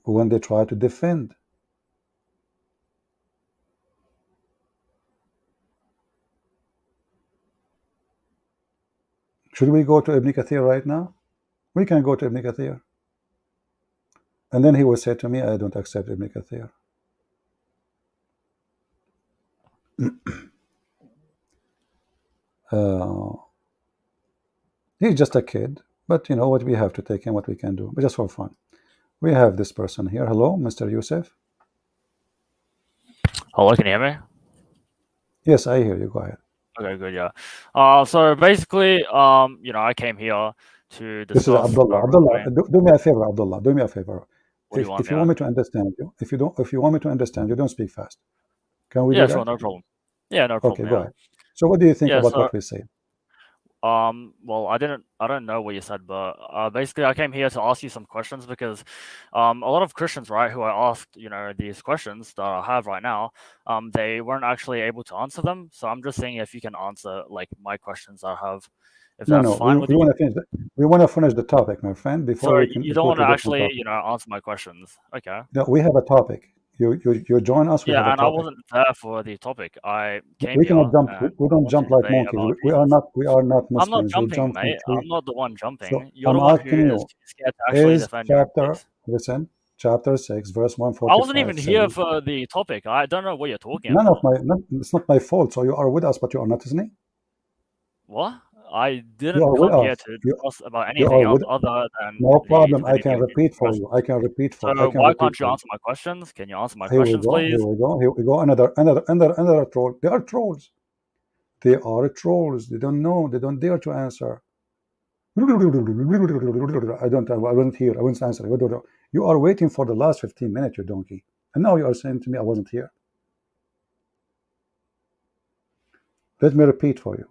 when they try to defend. Should we go to Ibn Kathir right now? We can go to Ibn Kathir. And then he will say to me, I don't accept Ibn Kathir. He's just a kid, but you know what, we have to take him what we can do, but just for fun. We have this person here. Hello, Mr. Yusuf. Hello, can you hear me? Yes, I hear you. Go ahead. Okay, good, yeah. So basically, you know, I came here to This is discuss. Abdullah. Abdullah, do me a favor, Abdullah. Do me a favor. What do you want, If you want me to understand you, if you want me to understand you, don't speak fast. Can we Yeah, do sure, that? no problem. Yeah, no problem. Okay, go ahead. So what do you think Yeah, about so what we say? well, I don't know what you said, but basically, I came here to ask you some questions because a lot of Christians, right, who I asked, you know, these questions that I have right now, they weren't actually able to answer them. So I'm just saying if you can answer like my questions I have, if that's fine with we you. want to finish. We want to finish the topic, my friend, before So we can you go don't want to to a different actually, topic. you know, answer my questions. Okay. No, we have a topic. You join us. We have Yeah, a and I topic. wasn't there for the topic. I came We here cannot jump. and We I don't want jump to like debate monkeys. about We are Jesus. not. We are not I'm not Muslims. We jumping, jump from mate. tree. I'm not the one jumping. So You're I'm the one asking who you: is scared to actually is defend your own chapter? beliefs. Listen, chapter 6, verse I 145. wasn't even here for the topic. I don't know what you're talking None of about. my. It's not my fault. So you are with us, but you are not listening. What? I You didn't are with come here us. to discuss about You anything are else with. other than No the problem. I Trinity can of Jesus repeat for Christ. you. I can repeat for. So I can why repeat can't you for you. answer my questions? Can you answer my Here we questions, go. please? Here we go. Here we go. Another troll. They are trolls. They are trolls. They don't know. They don't dare to answer. I wasn't here. I wasn't answering. You are waiting for the last 15 minutes, you donkey. And now you are saying to me I wasn't here. Let me repeat for you.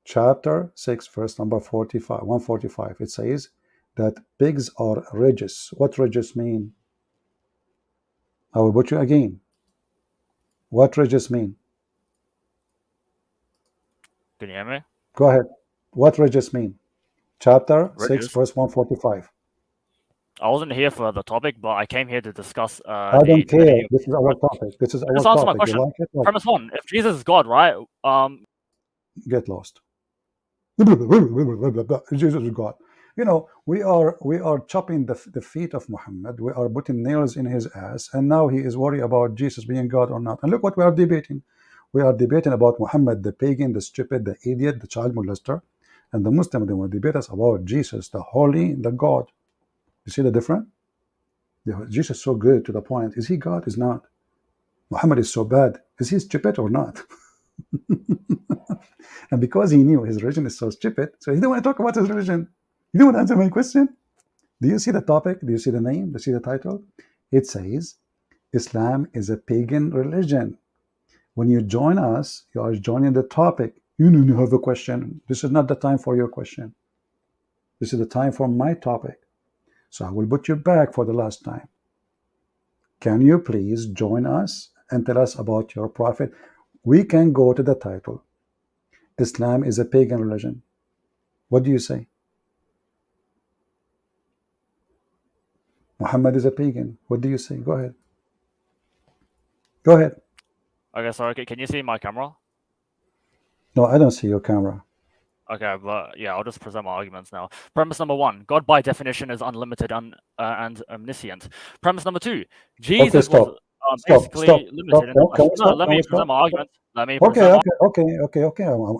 Chapter 6, verse number 45, 145. It says that pigs are religious. What religious mean? I will put you again. What religious mean? Can you hear me? Go ahead. What religious mean? Chapter 6, Religious? verse 145. I wasn't here for the topic, but I came here to discuss I the don't care. Trinity of This is Jesus our Christ. topic. This is our Just answer my topic. question. You like it? Like, Premise one: if Jesus is God, right? get lost. Jesus is God. You know, we are chopping the feet of Muhammad. We are putting nails in his ass, and now he is worried about Jesus being God or not. And look what we are debating. We are debating about Muhammad, the pagan, the stupid, the idiot, the child molester, and the Muslim. They will debate us about Jesus, the holy, the God. You see the difference? Jesus is so good to the point. Is he God? Is not. Muhammad is so bad. Is he stupid or not? And because he knew his religion is so stupid, so he didn't want to talk about his religion. He didn't want to answer my question. Do you see the topic? Do you see the name? Do you see the title? It says, Islam is a pagan religion. When you join us, you are joining the topic. You have a question. This is not the time for your question. This is the time for my topic. So I will put you back for the last time. Can you please join us and tell us about your prophet? We can go to the title. Islam is a pagan religion. What do you say? Muhammad is a pagan. What do you say? Go ahead. Go ahead. Okay, sorry. Can you see my camera? No, I don't see your camera. Okay, but yeah, I'll just present my arguments now. Premise number one: God by definition is unlimited and omniscient. Premise number two: Jesus was basically limited in the flesh. No, let me present my argument. Let me present Okay.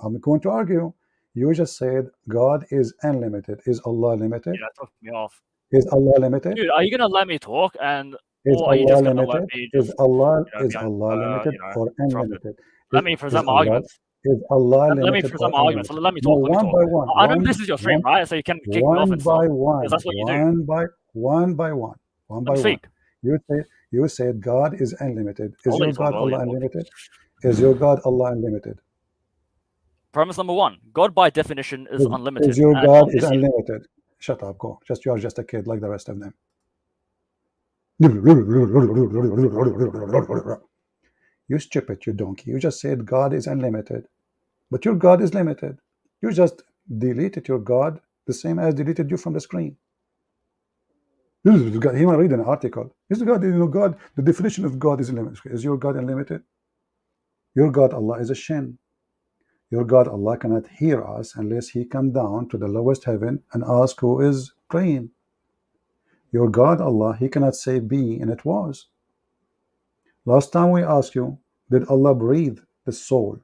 I'm going to argue. You just said God is unlimited. Is Allah limited? Yeah, took me off. Is Allah limited? Dude, are you gonna let me talk and Is or are you Allah just gonna let limited? me Is just Allah you limited know, or interrupted? unlimited? Let me Is present my Allah arguments. Let me limited present or my arguments. unlimited? Let me No, talk. Let me one talk. by one. I know this is your stream, right? So you can kick me off and stuff. Because that's what you do. One by one. Speak. You said God is unlimited. Is I'll let your you talk. God Allah unlimited? Is your God Allah unlimited? Premise number one: God by definition is unlimited. Is your and God is omniscient. unlimited? Shut up, go. You are just a kid like the rest of them. You stupid, you donkey. You just said God is unlimited. But your God is limited. You just deleted your God the same as deleted you from the screen. He might read an article. Is God, God, the definition of God is unlimited. Is your God unlimited? Your God, Allah, is a shin. Your God, Allah, cannot hear us unless He come down to the lowest heaven and ask who is praying. Your God, Allah, He cannot say be and it was. Last time we asked you, did Allah breathe the soul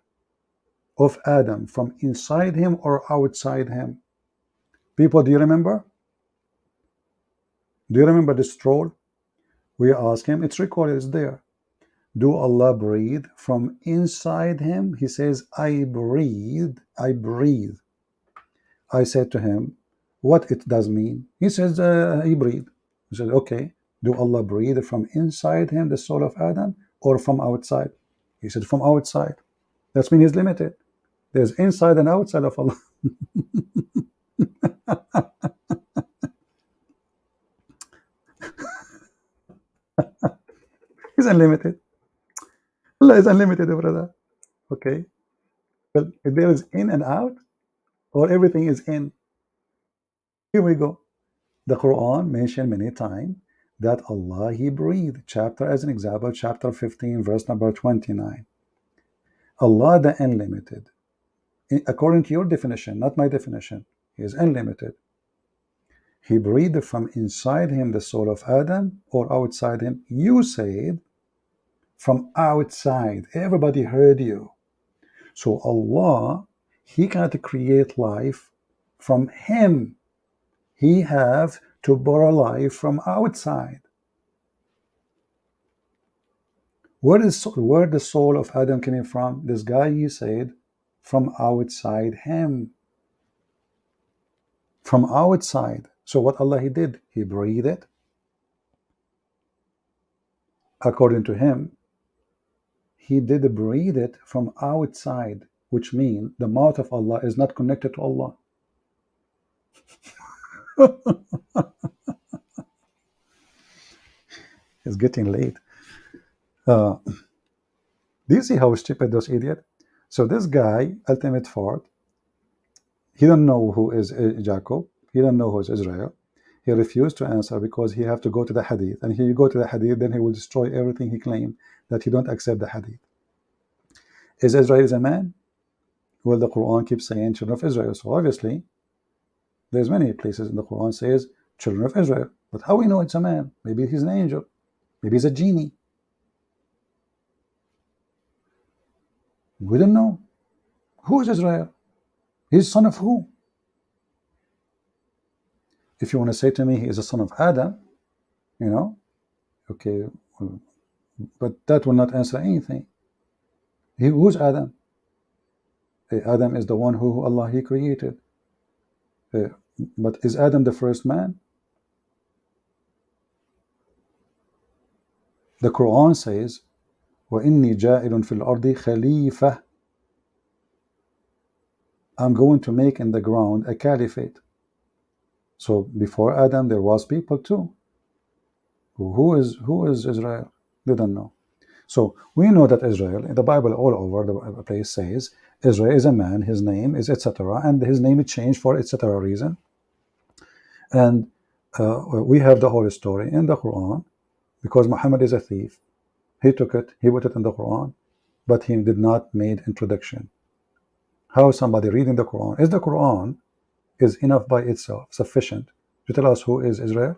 of Adam from inside him or outside him? People, do you remember? Do you remember this troll? We asked him, it's recorded, it's there. Do Allah breathe from inside him? He says, I breathe, I breathe. I said to him, what it does mean? He says, he breathe. He said, okay, do Allah breathe from inside him, the soul of Adam, or from outside? He said, from outside. That means he's limited. There's inside and outside of Allah. He's unlimited. Allah is unlimited, brother. Okay. Well, if there is in and out, or everything is in. Here we go. The Quran mentioned many times that Allah, He breathed. Chapter, as an example, chapter 15, verse number 29. Allah, the unlimited. According to your definition, not my definition, He is unlimited. He breathed from inside Him the soul of Adam, or outside Him. You said from outside. Everybody heard you. So Allah, He cannot create life from Him. He have to borrow life from outside. Where the soul of Adam coming from? This guy, he said, from outside him. From outside. So what Allah, He did? He breathed it. According to him, He did breathe it from outside, which means the mouth of Allah is not connected to Allah. It's getting late. Do you see how stupid those idiots? So this guy, ultimate fort, he don't know who is Jacob. He don't know who is Israel. He refused to answer because he have to go to the hadith. And if you go to the hadith, then he will destroy everything he claimed that he don't accept the hadith. Is Israel is a man? Well, the Quran keeps saying children of Israel. So obviously, there's many places in the Quran says children of Israel. But how we know it's a man? Maybe he's an angel. Maybe he's a genie. We don't know. Who is Israel? He's son of who? If you want to say to me he is a son of Adam, okay, but that will not answer anything. Who's Adam? Adam is the one who Allah, He created. But is Adam the first man? The Quran says, وَإِنِّي جَاعِلٌ فِي الْأَرْضِ خَلِيفَةً. I'm going to make in the ground a caliphate. So before Adam there was people too. Who is Israel? They don't know. So we know that Israel, in the Bible all over the place says Israel is a man, his name is etc. and his name is changed for etc. reason. And we have the whole story in the Quran because Muhammad is a thief. He took it, he put it in the Quran, but he did not make introduction. How somebody reading the Quran, is the Quran is enough by itself, sufficient to tell us who is Israel?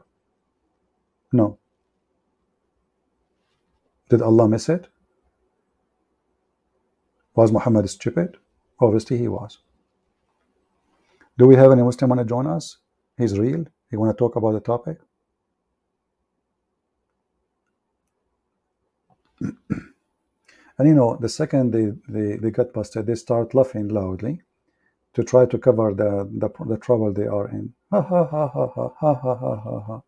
No. Did Allah miss it? Was Muhammad stupid? Obviously he was. Do we have any Muslim want to join us? He's real. He want to talk about the topic? And the second they got busted, they start laughing loudly to try to cover the trouble they are in. Ha ha ha ha ha ha ha ha ha ha.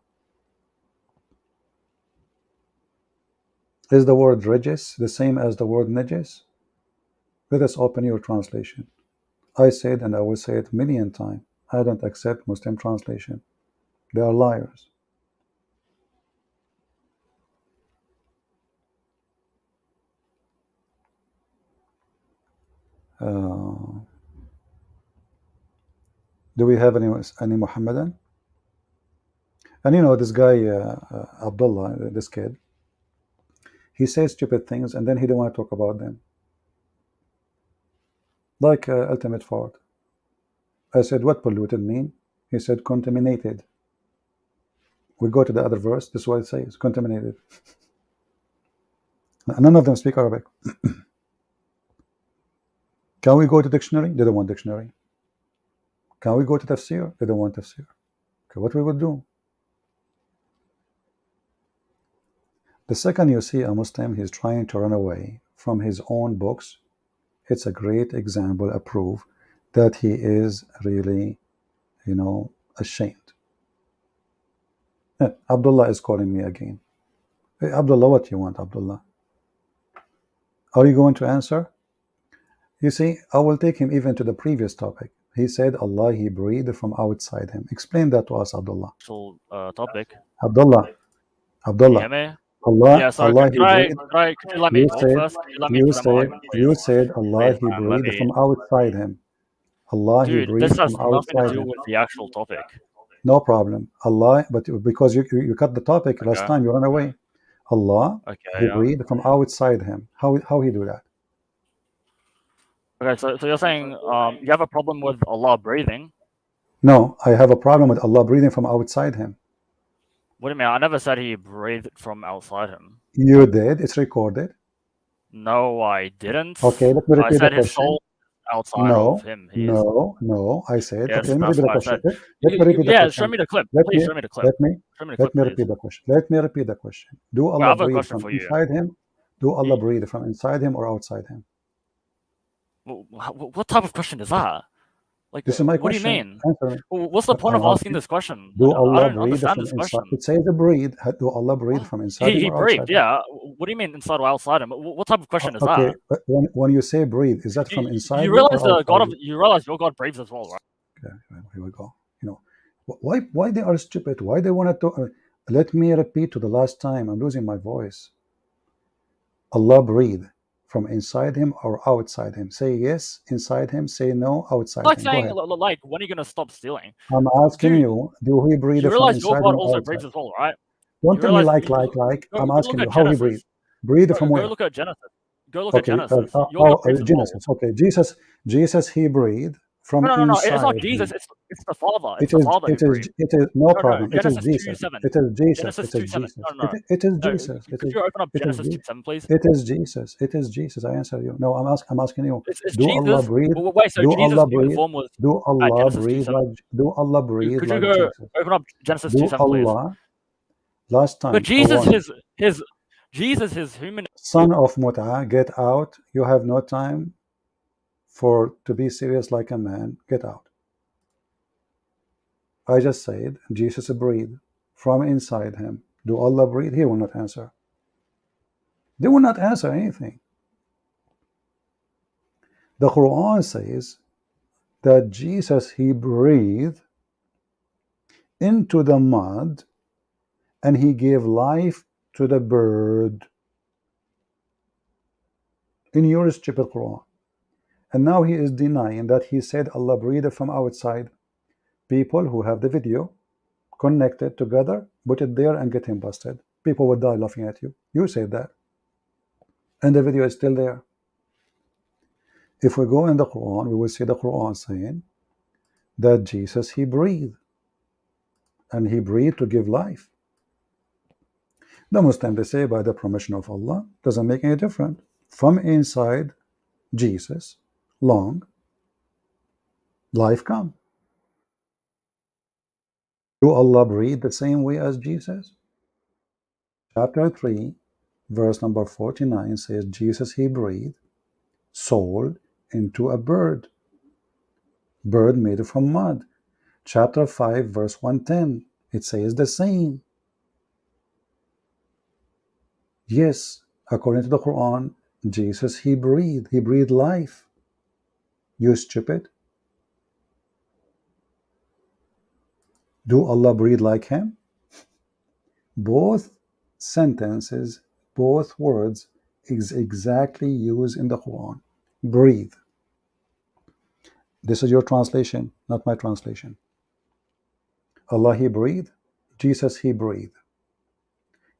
Is the word regis the same as the word najis? Let us open your translation. I said, and I will say it million times, I don't accept Muslim translation. They are liars. Do we have any Muhammadan? And you know, this guy, Abdullah, this kid, he says stupid things and then he don't want to talk about them. Like ultimate fault. I said, what polluted mean? He said, contaminated. We go to the other verse. This is what it says, contaminated. None of them speak Arabic. Can we go to dictionary? They don't want dictionary. Can we go to tafsir? They don't want tafsir. Okay, what we would do? The second you see a Muslim, he's trying to run away from his own books, it's a great example, a proof that he is really, you know, ashamed. Abdullah is calling me again. Hey, Abdullah, what you want, Abdullah? Are you going to answer? You see, I will take him even to the previous topic. He said Allah, he breathed from outside him. Explain that to us, Abdullah. Actual topic. Abdullah, Can you Abdullah. hear me? Allah, Yeah, sorry, Allah, he breathed. could you let me You talk said, first? Could you let me present my argument, you please? said Allah, Please, he man, let breathed me. from outside him. Allah, he Dude, breathed this has from nothing to outside do him. with the actual topic. No problem. Allah, but because you cut the topic last Okay. time, you run away. Allah, Okay, he yeah. breathed from outside him. How he do that? Okay, so you're saying you have a problem with Allah breathing? No, I have a problem with Allah breathing from outside him. What do you mean? I never said he breathed from outside him. You did. It's recorded. No, I didn't. Okay, let me I repeat the said his question. soul outside of him. He is. No. I said. Yes, Okay, let me that's repeat the what I said. question. Let me repeat the Yeah, question. show me the clip. Let Please me show me the clip. let me Show me the let clip, me please. repeat the question. Let me repeat the question. Do Wait, I Allah have a breathe question from for you. inside him? Do Allah breathe from inside him or outside him? What type of question is that? Like, This is my what do you question. mean? Answer me. What's the point I'm of asking asking. this question? Do I Allah don't breathe understand from this inside? question. It says the breathe. Do Allah breathe What? from inside him He or breathed, outside him? yeah. What do you mean inside or outside him? What type of question is Okay, that? but when you say breathe, is that from inside You him realize or outside him? you realize your God breathes as well, right? Okay, here we go. You know, why they are stupid? Why they want to? Let me repeat to the last time. I'm losing my voice. Allah breathe from inside him or outside him. Say yes, inside him. Say no, outside Like him. Go saying, ahead. like, when are you gonna stop stealing? I'm asking Dude, you, do he breathe you from realize your inside God him or also outside? breathes as well, right? Don't You tell me realize like. go I'm look asking you at how he breathe. Genesis. Breathe from Go where? look at Genesis. Go look at Okay, Genesis. Your God breathes as well. Genesis. Okay, Jesus, he breathed from No. It's not inside Jesus. him. It's the Father. It's It the is, Father who it is, breathed. it is no No. problem. It is Genesis Jesus. 2:7. It is Jesus. Genesis It is 2:7. Jesus. No. It is No. Jesus. Could you open up Genesis 2:7, please? It is Jesus. It is Jesus. I answer you. No, I'm asking you. It's Do Allah Jesus. breathe? Wait, so Do Jesus' Allah human breathe? form was Do at Allah Genesis breathe 2:7. like? Do Allah breathe Could you like go Jesus? open up Genesis Do 2:7, please? Allah? Last But time, I warn you. his human. Son of Mut'a, get out. You have no time to be serious like a man. Get out. I just said Jesus breathed from inside him. Do Allah breathe? He will not answer. They will not answer anything. The Quran says that Jesus, he breathed into the mud and he gave life to the bird. In your stupid Quran. And now he is denying that he said Allah breathed from outside. People who have the video connected together, put it there and get him busted. People would die laughing at you. You said that. And the video is still there. If we go in the Quran, we will see the Quran saying that Jesus, he breathed. And he breathed to give life. The Muslims, they say by the permission of Allah, doesn't make any difference. From inside Jesus, long, life come. Do Allah breathe the same way as Jesus? Chapter 3, verse number 49 says, Jesus, he breathed soul into a bird made from mud. Chapter 5, verse 110, it says the same. Yes, according to the Quran, Jesus, he breathed life. You stupid. Do Allah breathe like him? Both sentences, both words is exactly used in the Quran. Breathe. This is your translation, not my translation. Allah, He breathed. Jesus, He breathed.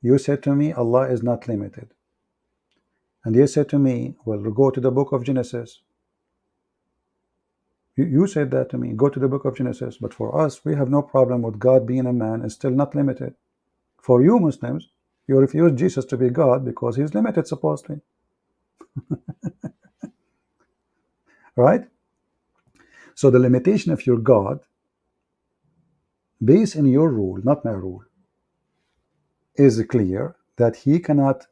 You said to me, Allah is not limited. And you said to me, well, go to the book of Genesis. You said that to me, go to the book of Genesis. But for us, we have no problem with God being a man and still not limited. For you Muslims, you refuse Jesus to be God because He's limited, supposedly. Right? So the limitation of your God, based in your rule, not my rule, is clear that He cannot,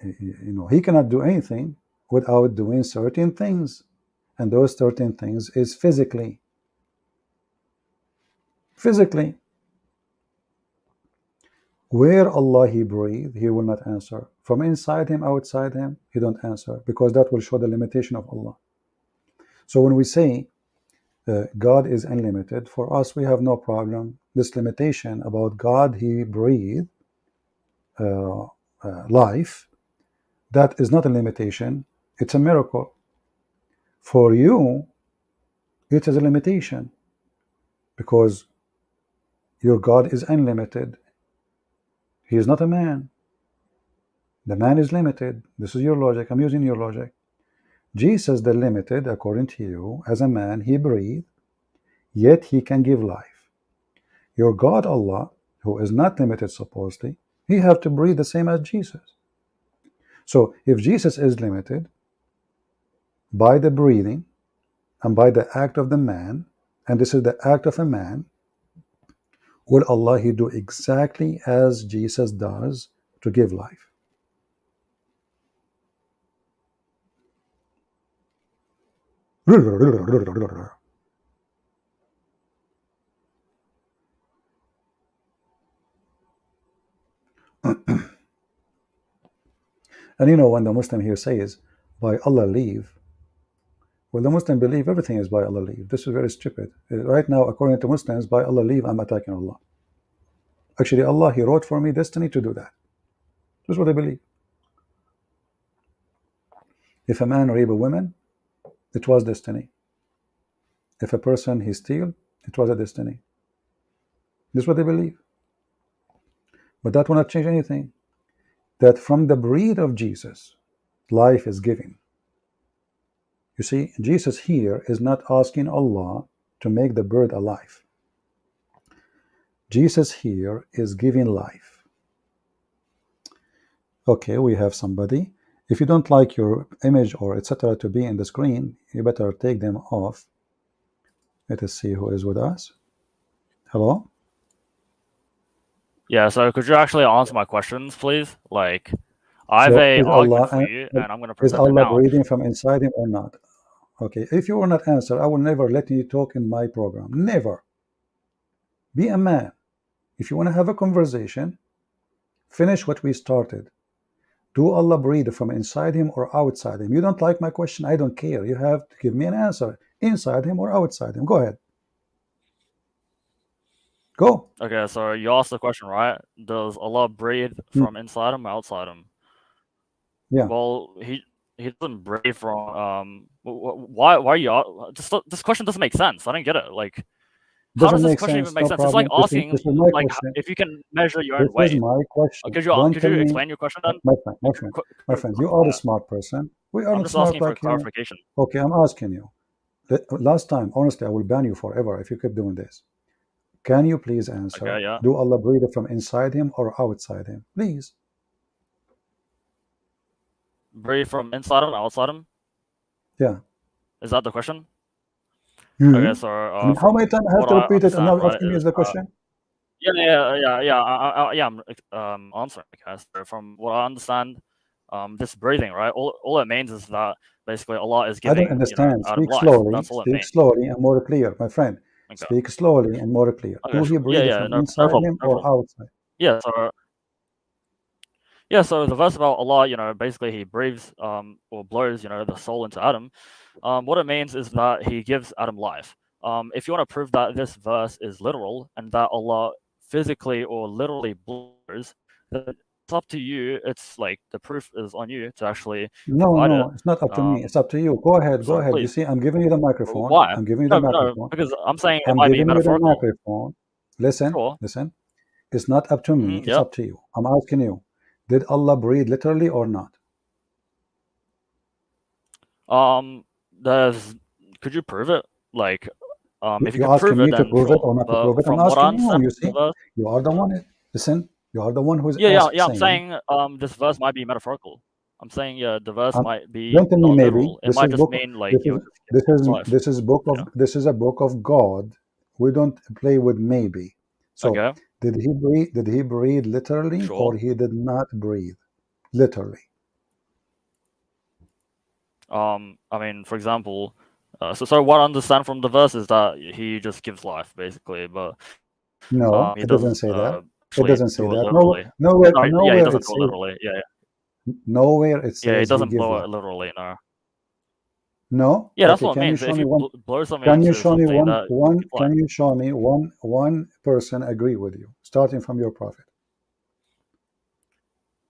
He cannot do anything without doing certain things. And those certain things is physically. Physically. Where Allah He breathe, He will not answer. From inside Him, outside Him, He don't answer, because that will show the limitation of Allah. So when we say God is unlimited, for us we have no problem. This limitation about God He breathe life, that is not a limitation, it's a miracle. For you, it is a limitation, because your God is unlimited. He is not a man. The man is limited. This is your logic. I'm using your logic. Jesus, the limited, according to you, as a man, He breathed, yet He can give life. Your God, Allah, who is not limited, supposedly, He have to breathe the same as Jesus. So if Jesus is limited by the breathing and by the act of the man, and this is the act of a man, will Allah He do exactly as Jesus does to give life? And when the Muslim here says, by Allah leave, well, the Muslim believe everything is by Allah leave. This is very stupid. Right now, according to Muslims, by Allah leave, I'm attacking Allah. Actually, Allah, He wrote for me destiny to do that. This is what I believe. If a man rape a woman, it was destiny. If a person he steal, it was a destiny. This is what they believe. But that will not change anything. That from the breed of Jesus, life is given. You see, Jesus here is not asking Allah to make the bird alive. Jesus here is giving life. Okay, we have somebody. If you don't like your image or etc. to be in the screen, you better take them off. Let us see who is with us. Hello? Yeah, so could you actually answer my questions, please? Like, I have a argument for you, and I'm going to Is present it Allah now. breathing from inside Him or not? Okay, if you will not answer, I will never let you talk in my program. Never. Be a man. If you want to have a conversation, finish what we started. Do Allah breathe from inside Him or outside Him? You don't like my question, I don't care. You have to give me an answer. Inside Him or outside Him? Go ahead. Go. Okay, so you asked the question, right? Does Allah breathe from inside Him or outside Him? Yeah. Well, He doesn't breathe from. Why are you? This question doesn't make sense. I don't get it. Like, how does this question even make sense? It's like asking, like, if you can measure your own weight. This is my question. Could you explain your question then? My friend, you are a smart person. We are I'm not just smart asking for like you. clarification. Okay, I'm asking you. Last time, honestly, I will ban you forever if you keep doing this. Can you please answer? Okay, yeah. Do Allah breathe from inside Him or outside Him? Please. Breathe from inside Him, outside Him? Yeah. Is that the question? Okay, so how many times I have to repeat it and now asking me is the question? Yeah. I'm answering. Okay, so from what I understand, this breathing, right? All it means is that basically Allah is giving. I don't understand. Speak life. slowly. That's all it means. Speak slowly and more clear, my friend. Okay. Speak slowly and more clear. Okay, Do He breathe from inside Him or outside? So the verse about Allah, basically He breathes or blows, the soul into Adam. What it means is that He gives Adam life. If you want to prove that this verse is literal and that Allah physically or literally blows, then up to you. It's like the proof is on you to actually No, provide it. no, it's not up to me. It's up to you. Go ahead, go So ahead. You please, see, I'm giving you the microphone. why? I'm giving you the No, microphone. because I'm saying it I'm might be giving you the metaphorical. microphone. Listen, Sure. listen. It's not up to me. It's Yep. up to you. I'm asking you, did Allah breathe literally or not? There's. Could you prove it? Like, if you You're could prove asking it, me to then prove it sure. or not to But prove it? I'm from what I asking you. understand You from see, the verse, you are the one. Listen, you are the one who's yeah, I'm saying. saying this verse might be metaphorical. I'm saying the verse Um, might be don't tell me not maybe. literal. It This might is just book. mean like This he is was just giving his life. this is book of Yeah. this is a book of God. We don't play with maybe. So Okay. did he breathe? Did he breathe literally Sure. or he did not breathe literally? I mean, for example, so what I understand from the verse is that he just gives life, basically, but No, he it doesn't doesn't say that. It actually doesn't say do it that. literally. Nowhere, No, yeah, he nowhere doesn't it do it says. literally. Yeah, Nowhere it yeah, he says he doesn't give blow life. it literally. No. No. Yeah, that's Okay. what it Can you means. show If me you one? blow something Can you into show me something, that gives life. Can you show me one person agree with you, starting from your prophet?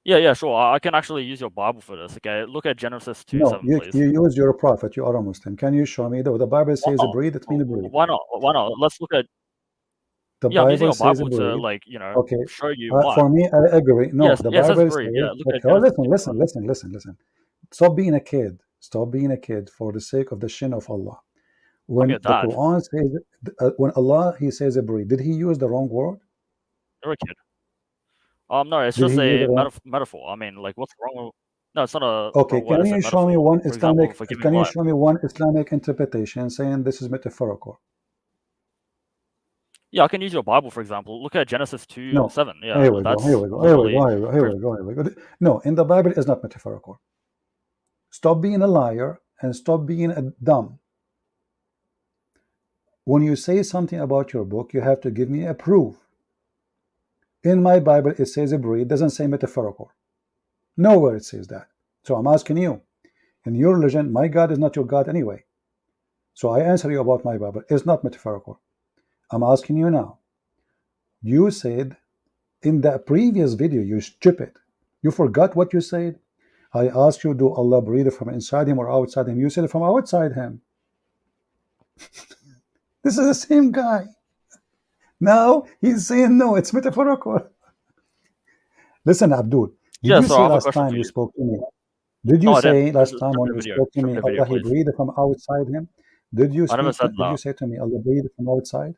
Yeah, sure. I can actually use your Bible for this. Okay, look at Genesis 2:7, No, please. you use your prophet. You are a Muslim. Can you show me though? The Bible Why says not? breed. It means breed. Why not? Why not? Let's look at. The Yeah, I'm using Bible your says Bible to breed. like Okay. show you why. For me, I agree. No, Yes, the yeah, it says Bible breed. says. Yeah, look at Okay. Oh, Genesis listen. Stop being a kid. Stop being a kid for the sake of the shin of Allah. I'm When your the dad. Quran says, when Allah he says a breed, did he use the wrong word? You're a kid. No, it's Did just he use a the wrong? metaphor. I mean, like, what's wrong with? No, it's not a Okay, wrong word. can It's a you show me metaphor. one For example, Islamic? for giving Can you life. show me one Islamic interpretation saying this is metaphorical? Yeah, I can use your Bible, for example. Look at Genesis 2:7. No. Yeah, Here we that's go. literally. No, in the Bible is not metaphorical. Stop being a liar and stop being a dumb. When you say something about your book, you have to give me a proof. In my Bible, it says a breed, doesn't say metaphorical. Nowhere it says that. So I'm asking you, in your religion, my God is not your God anyway. So I answer you about my Bible. It's not metaphorical. I'm asking you now. You said in the previous video, you stupid. You forgot what you said. I asked you, do Allah breathe from inside him or outside him? You said from outside him. This is the same guy. Now he's saying no, it's metaphorical. Listen, Abdul, did Yeah, you so say I have a last question time for you you. spoke to me? Did No, you I didn't. say last time Show when me a you video. spoke to Show me, me a video, Allah he please. breathed from outside him? Did you I never said Did you that. say to me, Allah breathed from outside?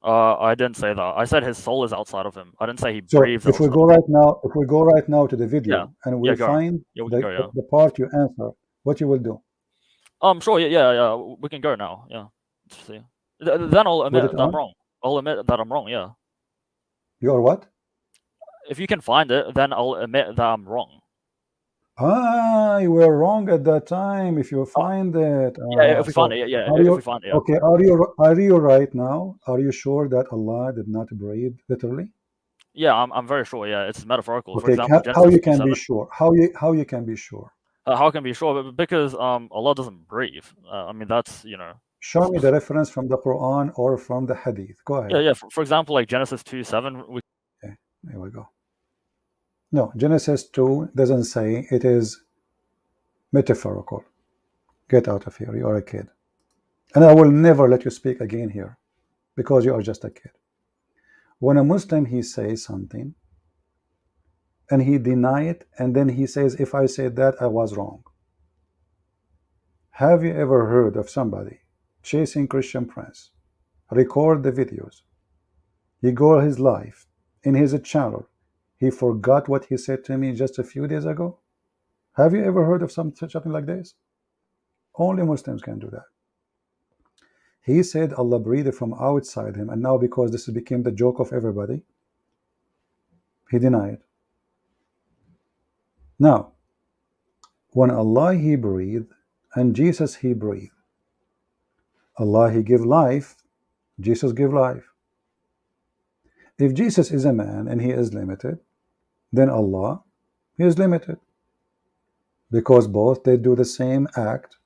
I didn't say that. I said his soul is outside of him. I didn't say he So breathes if we outside go of him. right now to the Yeah, video and yeah, we go. find Yeah, we can go. Yeah. the part you answer, what you will do? Sure. Yeah. We can go now. Yeah. Let's see. Then I'll Put admit it that I'm on. wrong. I'll admit that I'm wrong. Yeah. You are what? If you can find it, then I'll admit that I'm wrong. You were wrong at that time. If you find it, Yeah, if we find it, yeah, if we find it, yeah. okay? Are you right now? Are you sure that Allah did not breathe literally? Yeah, I'm very sure. Yeah, it's metaphorical. For Okay, example, how Genesis you can 2:7. be sure? How you can be sure? How can be sure? Because Allah doesn't breathe. I mean, that's Show me the reference from the Quran or from the Hadith. Go ahead. Yeah. For example, like Genesis 2:7. Okay, there we go. No, Genesis 2 doesn't say it is metaphorical. Get out of here. You are a kid. And I will never let you speak again here because you are just a kid. When a Muslim, he says something and he deny it, and then he says, if I said that, I was wrong. Have you ever heard of somebody chasing Christian Prince, record the videos, he go his life in his channel, he forgot what he said to me just a few days ago? Have you ever heard of something like this? Only Muslims can do that. He said Allah breathed from outside him, and now because this became the joke of everybody, he denied. Now, when Allah he breathed and Jesus he breathed, Allah he give life, Jesus give life. If Jesus is a man and he is limited, then Allah he is limited, because both they do the same act,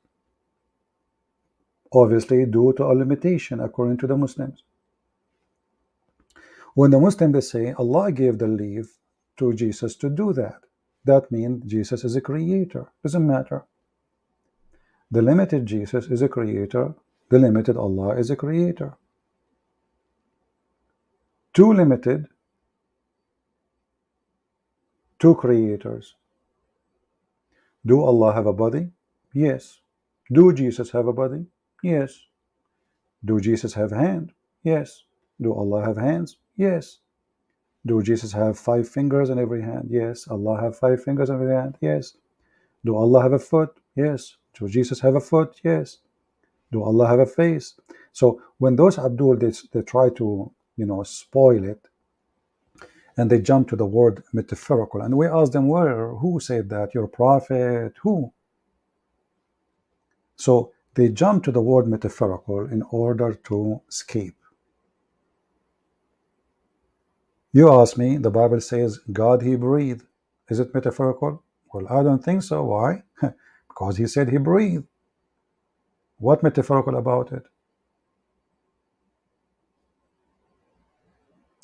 obviously due to a limitation according to the Muslims. When the Muslims they say Allah gave the leave to Jesus to do that. That means Jesus is a creator. Doesn't matter. The limited Jesus is a creator. The limited Allah is a creator. Two limited, two creators. Do Allah have a body? Yes. Do Jesus have a body? Yes. Do Jesus have hand? Yes. Do Allah have hands? Yes. Do Jesus have 5 fingers in every hand? Yes. Allah have 5 fingers in every hand? Yes. Do Allah have a foot? Yes. Do Jesus have a foot? Yes. Do Allah have a face? So when those Abdul, they try to, spoil it, and they jump to the word metaphorical, and we ask them, who said that? Your prophet? Who? So they jump to the word metaphorical in order to escape. You ask me, the Bible says God, he breathed. Is it metaphorical? Well, I don't think so. Why? Because he said he breathed. What metaphorical about it?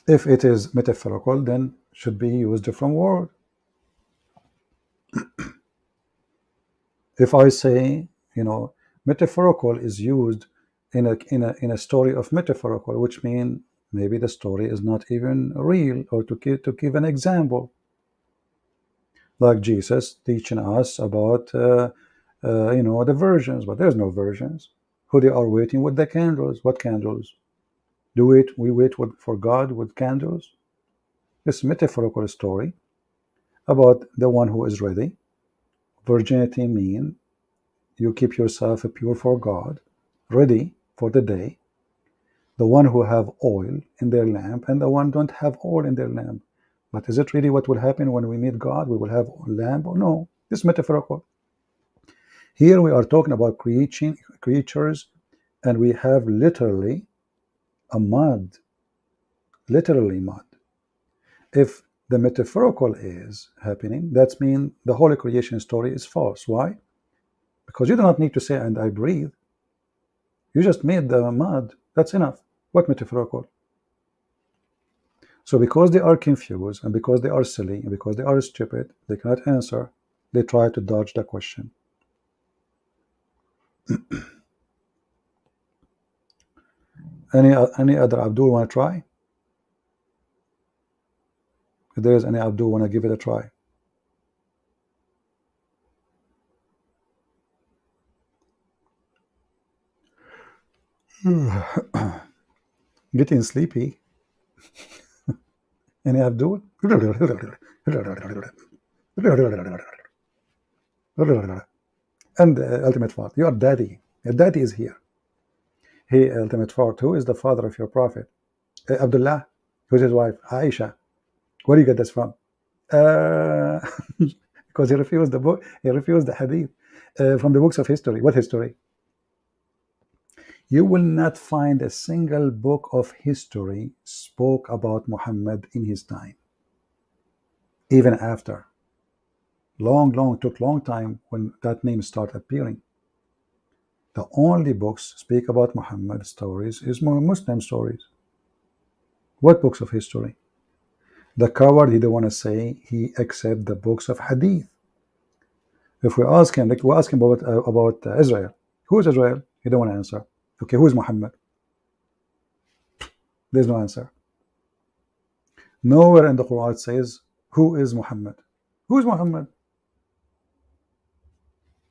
If it is metaphorical, then should be used different word. If I say, metaphorical is used in a story of metaphorical, which means maybe the story is not even real, or to give an example, like Jesus teaching us about the virgins, but there's no virgins. Who they are waiting with the candles? What candles? We wait for God with candles? This metaphorical story about the one who is ready. Virginity means you keep yourself pure for God, ready for the day. The one who have oil in their lamp and the one don't have oil in their lamp. But is it really what will happen when we meet God? We will have lamp or no? This is metaphorical. Here we are talking about creatures, and we have literally a mud. Literally mud. If the metaphorical is happening, that means the whole creation story is false. Why? Because you do not need to say, and I breathe. You just made the mud. That's enough. What metaphorical? So because they are confused, and because they are silly, and because they are stupid, they cannot answer. They try to dodge the question. Any other Abdul want to try? If there is any Abdul want to give it a try? Getting sleepy. Any Abdul? And ultimate fault. Your daddy. Your daddy is here. Hey, ultimate fault. Who is the father of your prophet? Abdullah. Who's his wife? Aisha. Where do you get this from? Because he refused the book. He refused the hadith from the books of history. What history? You will not find a single book of history spoke about Muhammad in his time. Even after. Took long time when that name started appearing. The only books speak about Muhammad stories is more Muslim stories. What books of history? The coward, he don't want to say he accept the books of hadith. If we ask him, like we ask him about Israel, who is Israel? He don't want to answer. Okay, who is Muhammad? There's no answer. Nowhere in the Quran it says who is Muhammad. Who is Muhammad?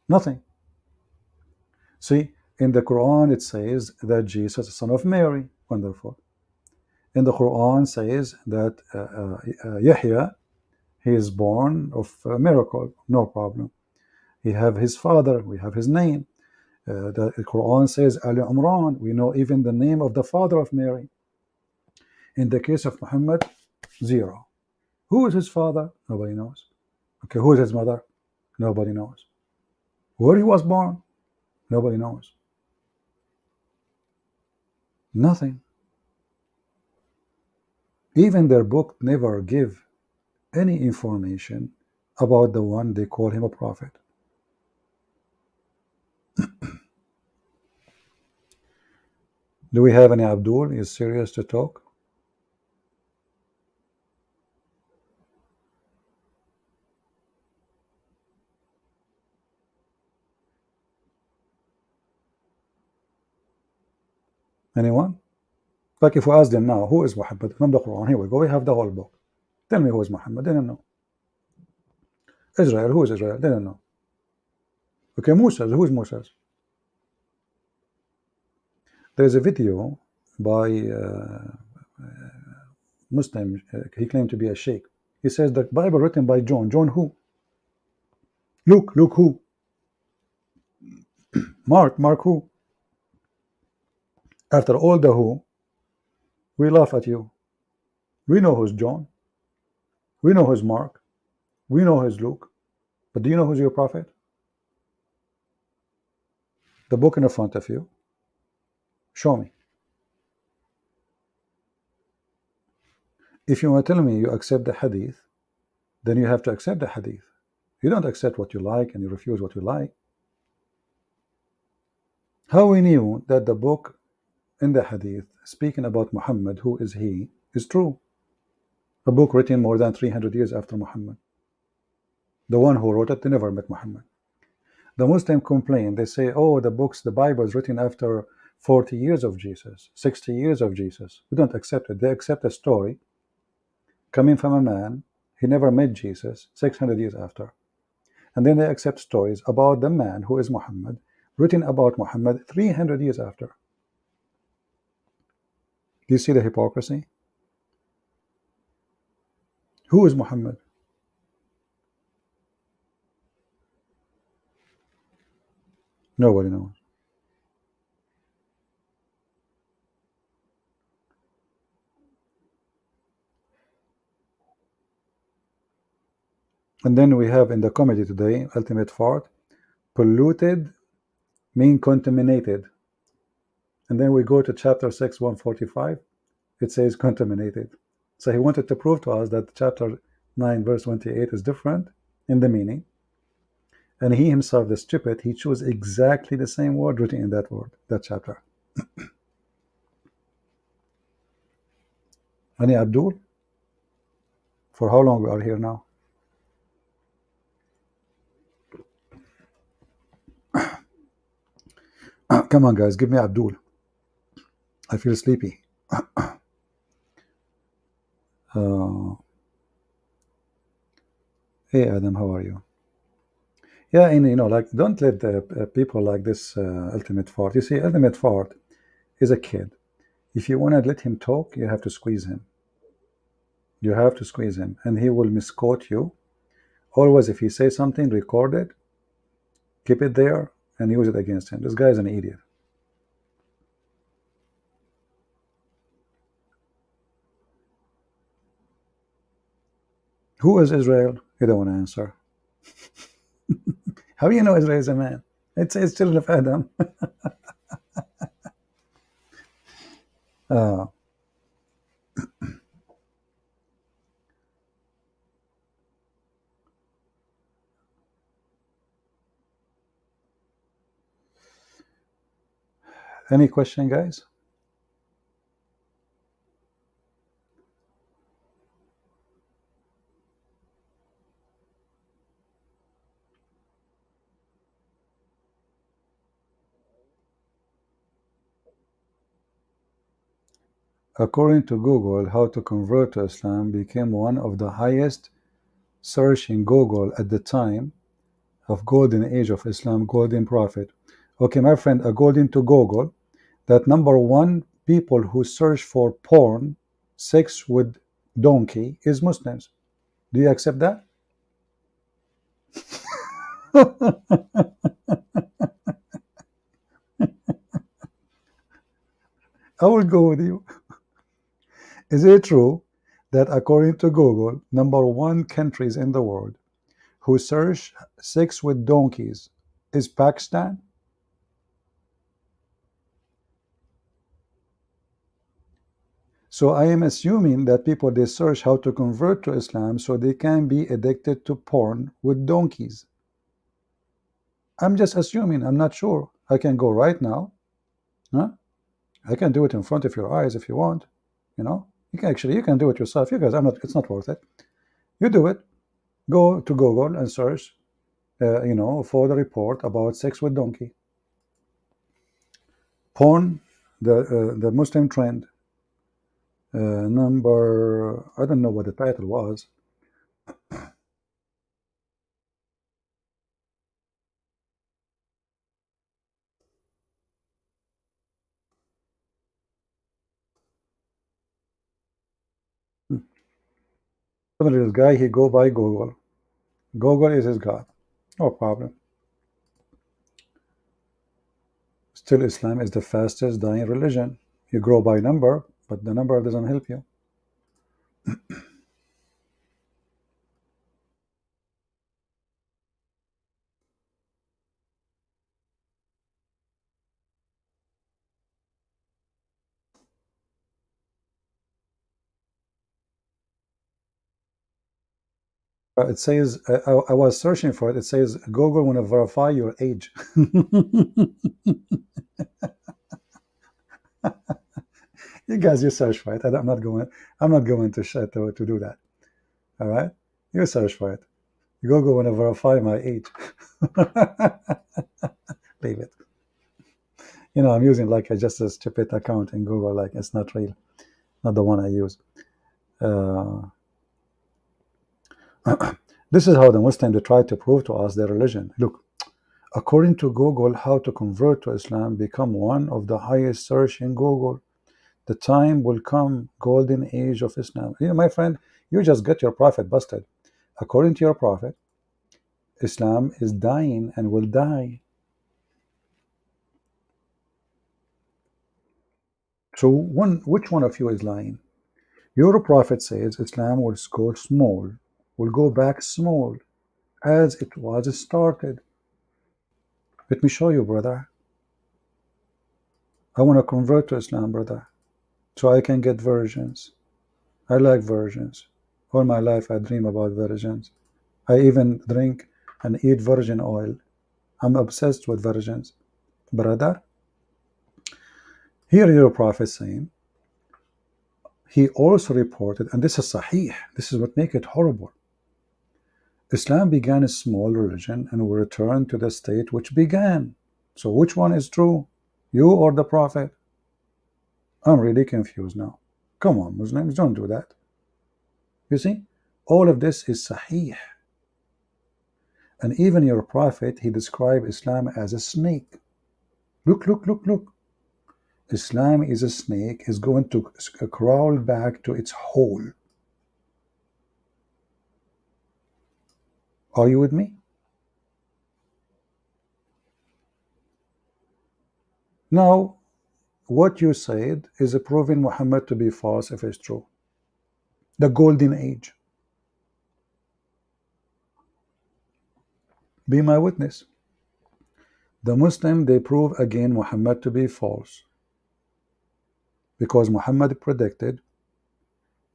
Nothing. See, in the Quran it says that Jesus is son of Mary. Wonderful. In the Quran says that Yahya, he is born of a miracle. No problem. He have his father. We have his name. The Quran says Ali Imran. We know even the name of the father of Mary. In the case of Muhammad, zero. Who is his father? Nobody knows. Okay, who is his mother? Nobody knows. Where he was born? Nobody knows. Nothing. Even their book never give any information about the one they call him a prophet. Do we have any Abdul? Is serious to talk? Anyone? Like if we ask them now, who is Muhammad? From the Quran, here we go, we have the whole book. Tell me who is Muhammad. They don't know. Israel, who is Israel? They don't know. Okay, Musa, who is Musa? There is a video by Muslim, he claimed to be a sheikh. He says the Bible written by John. John who? Luke who? Mark who? After all the who, we laugh at you. We know who's John. We know who's Mark. We know who's Luke. But do you know who's your prophet? The book in front of you. Show me. If you want to tell me you accept the hadith, then you have to accept the hadith. You don't accept what you like and you refuse what you like. How we knew that the book in the hadith speaking about Muhammad, who is he, is true? A book written more than 300 years after Muhammad. The one who wrote it, they never met Muhammad. The Muslim complain, they say, oh, the Bible is written after 40 years of Jesus, 60 years of Jesus. We don't accept it. They accept a story coming from a man, he never met Jesus, 600 years after. And then they accept stories about the man who is Muhammad, written about Muhammad 300 years after. Do you see the hypocrisy? Who is Muhammad? Nobody knows. And then we have in the comedy today, ultimate fart, polluted mean contaminated. And then we go to chapter 6, 145, it says contaminated. So he wanted to prove to us that chapter 9, verse 28 is different in the meaning. And he himself, the stupid, he chose exactly the same word written in that word, that chapter. Any Abdul? For how long we are here now? Come on, guys, give me Abdul. I feel sleepy. Hey, Adam, how are you? Yeah, and like, don't let the people like this ultimate fart. You see, ultimate fart is a kid. If you want to let him talk, you have to squeeze him. You have to squeeze him, and he will misquote you. Always, if he says something, record it, keep it there, and use it against him. This guy is an idiot. Who is Israel? You don't want to answer. How do you know Israel is a man? It's children of Adam. Any question, guys? According to Google, how to convert to Islam became one of the highest search in Google at the time of golden age of Islam, golden prophet. Okay, my friend, according to Google, that number one people who search for porn, sex with donkey, is Muslims. Do you accept that? I will go with you. Is it true that according to Google, number one countries in the world who search sex with donkeys is Pakistan? So I am assuming that people, they search how to convert to Islam so they can be addicted to porn with donkeys. I'm just assuming. I'm not sure. I can go right now. Huh? I can do it in front of your eyes if you want. You can do it yourself. You guys, it's not worth it. You do it. Go to Google and search, for the report about sex with donkey. Porn the Muslim trend, number, I don't know what the title was. This guy, he go by Google. Google is his God. No problem. Still, Islam is the fastest dying religion. You grow by number, but the number doesn't help you. It says, I was searching for it. It says Google want to verify your age. You guys, you search for it. I'm not going to do that. All right, you search for it. Google want to verify my age. Leave it. You know, I'm using like just a stupid account in Google. Like it's not real, not the one I use. This is how the Muslims try to prove to us their religion. Look, according to Google, how to convert to Islam become one of the highest search in Google. The time will come, golden age of Islam. You know, my friend, you just get your prophet busted. According to your prophet, Islam is dying and will die. So which one of you is lying? Your prophet says Islam will go small, will go back small, as it was started. Let me show you, brother. I want to convert to Islam, brother, so I can get virgins. I like virgins. All my life I dream about virgins. I even drink and eat virgin oil. I'm obsessed with virgins. Brother, here your prophet saying, he also reported, and this is Sahih, this is what makes it horrible. Islam began a small religion and will return to the state which began. So which one is true? You or the prophet? I'm really confused now. Come on, Muslims, don't do that. You see, all of this is Sahih. And even your prophet, he described Islam as a snake. Look, look, look, look. Islam is a snake, is going to crawl back to its hole. Are you with me? Now, what you said is proving Muhammad to be false if it's true. The golden age. Be my witness. The Muslim, they prove again Muhammad to be false, because Muhammad predicted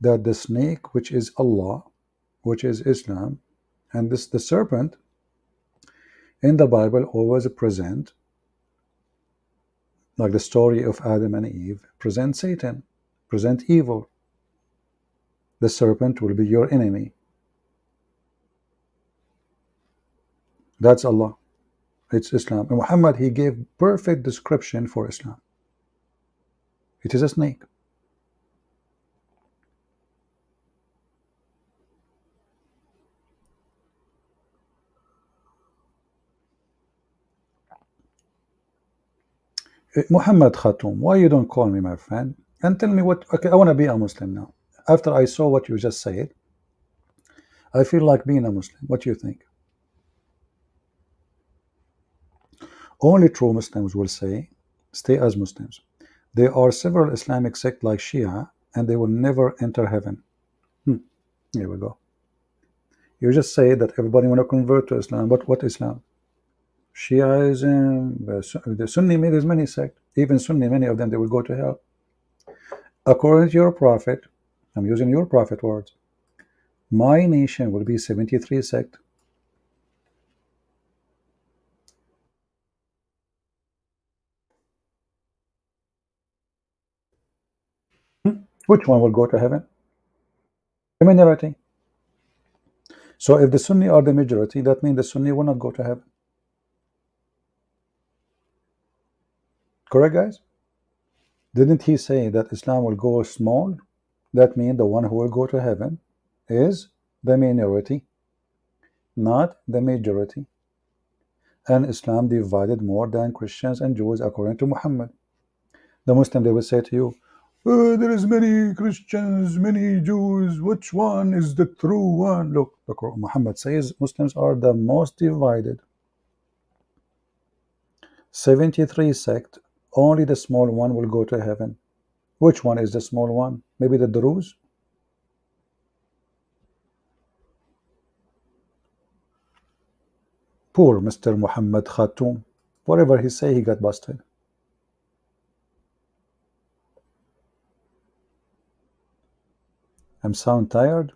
that the snake, which is Allah, which is Islam, and the serpent in the Bible always present, like the story of Adam and Eve, present Satan, present evil. The serpent will be your enemy. That's Allah. It's Islam. And Muhammad, he gave perfect description for Islam. It is a snake. Muhammad Khatum, why you don't call me my friend and tell me what? Okay, I want to be a Muslim now. After I saw what you just said, I feel like being a Muslim. What do you think? Only true Muslims will say, stay as Muslims. There are several Islamic sects like Shia, and they will never enter heaven. Here we go. You just say that everybody want to convert to Islam, but what Islam? Shiaism, the Sunni, there's many sects. Even Sunni, many of them, they will go to hell. According to your prophet, I'm using your prophet words, my nation will be 73 sect. Which one will go to heaven? The minority. So if the Sunni are the majority, that means the Sunni will not go to heaven. Correct, guys? Didn't he say that Islam will go small? That means the one who will go to heaven is the minority, not the majority. And Islam divided more than Christians and Jews according to Muhammad. The Muslim, they will say to you, there is many Christians, many Jews, which one is the true one? Look, Muhammad says Muslims are the most divided. 73 sect, only the small one will go to heaven. Which one is the small one? Maybe the Druze? Poor Mr. Muhammad Khatum. Whatever he say, he got busted. I'm sound tired.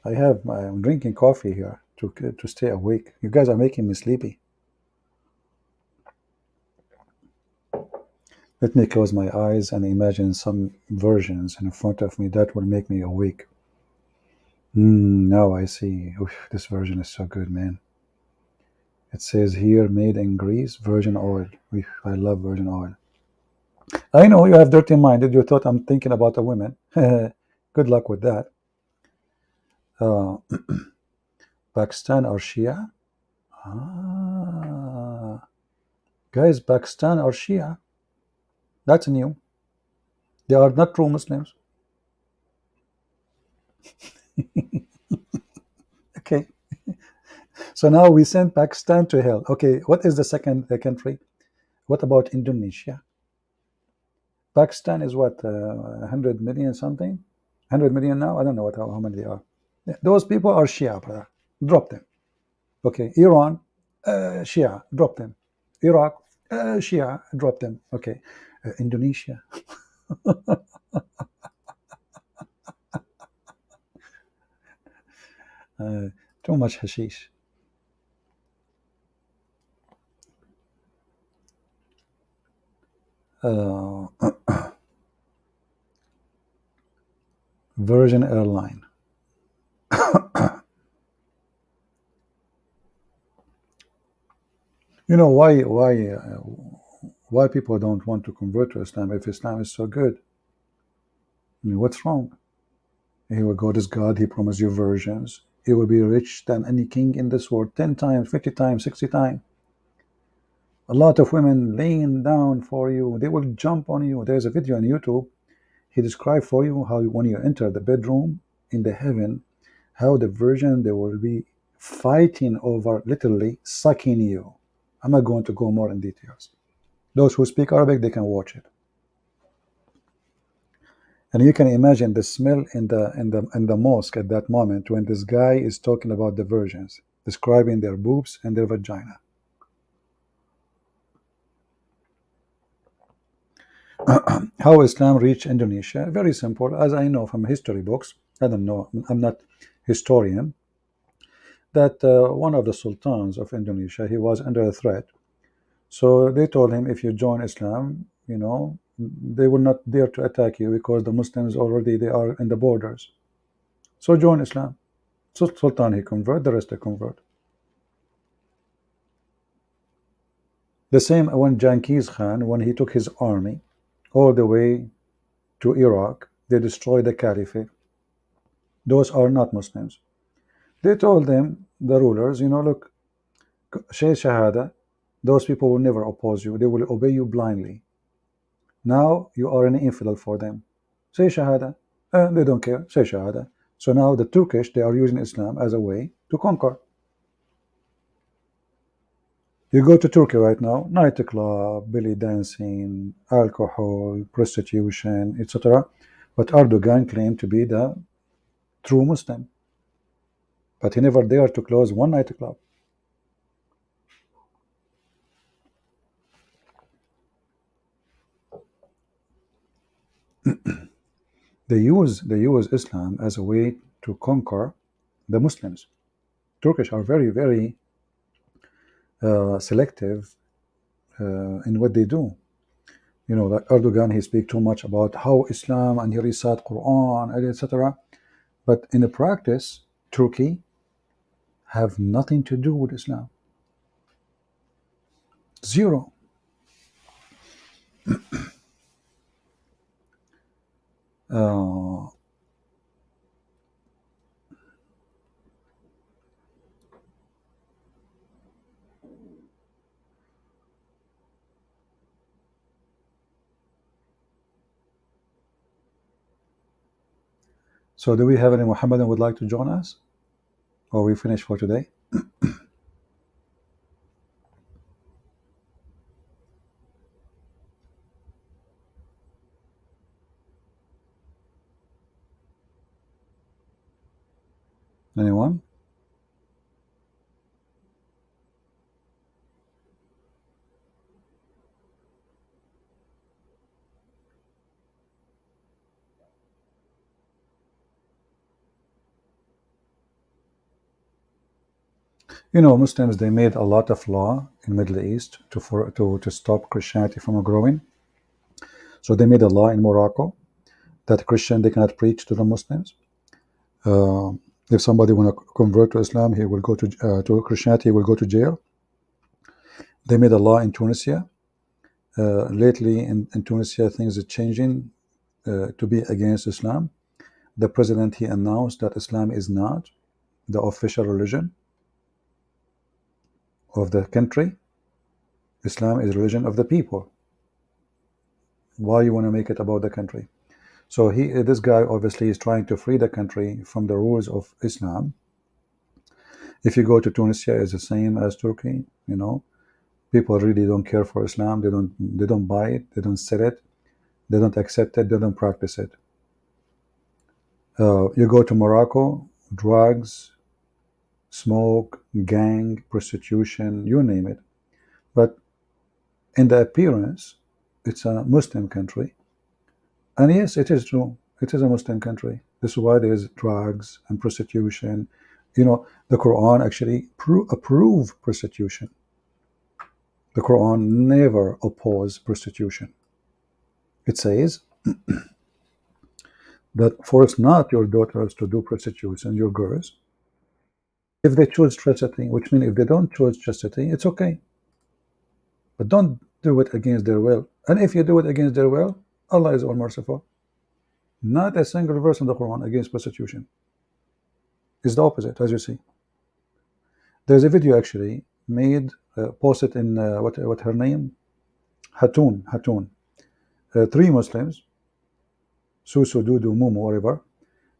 I'm drinking coffee here to stay awake. You guys are making me sleepy. Let me close my eyes and imagine some versions in front of me that will make me awake. Now I see. Oof, this version is so good, man. It says here, made in Greece, virgin oil. Oof, I love virgin oil. I know you have dirty minded. You thought I'm thinking about the women. Good luck with that. Pakistan or Shia? Guys, Pakistan or Shia? That's new. They are not true Muslims. Okay. So now we send Pakistan to hell. Okay, what is the second country? What about Indonesia? Pakistan is what, 100 million something? 100 million now? I don't know how many they are. Those people are Shia, brother. Drop them. Okay, Iran, Shia, drop them. Iraq, Shia, drop them. Okay, Indonesia. Too much hashish. Virgin Airline. You know why people don't want to convert to Islam if Islam is so good? I mean, what's wrong? Here God is God. He promised you virgins. You will be rich than any king in this world, 10 times, 50 times, 60 times. A lot of women laying down for you. They will jump on you. There's a video on YouTube. He described for you how when you enter the bedroom in the heaven, how the virgin, they will be fighting over, literally sucking you. I'm not going to go more in details. Those who speak Arabic, they can watch it. And you can imagine the smell in the mosque at that moment when this guy is talking about the virgins, describing their boobs and their vagina. How Islam reached Indonesia? Very simple. As I know from history books, I don't know, I'm not historian, that one of the sultans of Indonesia, he was under a threat. So they told him, if you join Islam, you know, they will not dare to attack you because the Muslims already, they are in the borders. So join Islam. So Sultan, he convert, the rest they convert. The same when Genghis Khan, when he took his army all the way to Iraq, they destroyed the caliphate. Those are not Muslims. They told them, the rulers, you know, look, say Shahada, those people will never oppose you. They will obey you blindly. Now you are an infidel for them. Say Shahada. They don't care. Say Shahada. So now the Turkish, they are using Islam as a way to conquer. You go to Turkey right now, nightclub, belly dancing, alcohol, prostitution, etc. But Erdogan claimed to be the true Muslim. But he never dared to close one nightclub. They use Islam as a way to conquer the Muslims. Turkish are very, very selective in what they do. You know, like Erdogan, he speaks too much about how Islam and he recite Quran, etc. But in the practice, Turkey have nothing to do with Islam. Zero. So do we have any Muhammadan would like to join us? Or we finish for today? Anyone? You know, Muslims, they made a lot of law in Middle East to stop Christianity from growing. So they made a law in Morocco that Christian, they cannot preach to the Muslims. If somebody want to convert to Islam, he will go to Christianity, he will go to jail. They made a law in Tunisia. Lately in Tunisia, things are changing to be against Islam. The president, he announced that Islam is not the official religion of the country. Islam is religion of the people. Why you want to make it about the country? So this guy obviously is trying to free the country from the rules of Islam. If you go to Tunisia, it's the same as Turkey. You know, people really don't care for Islam. They don't buy it. They don't sell it. They don't accept it. They don't practice it. You go to Morocco, drugs, smoke, gang, prostitution, you name it. But in the appearance, it's a Muslim country. And yes, it is true. It is a Muslim country. This is why there is drugs and prostitution. You know, the Quran actually approve prostitution. The Quran never opposes prostitution. It says that force not your daughters to do prostitution, your girls, if they choose chastity, which means if they don't choose chastity, it's okay. But don't do it against their will. And if you do it against their will, Allah is all merciful. Not a single verse in the Quran against prostitution. It's the opposite, as you see. There's a video actually made, posted in what her name, Hatun. Three Muslims, Susu, Dudu, Mumu, whatever.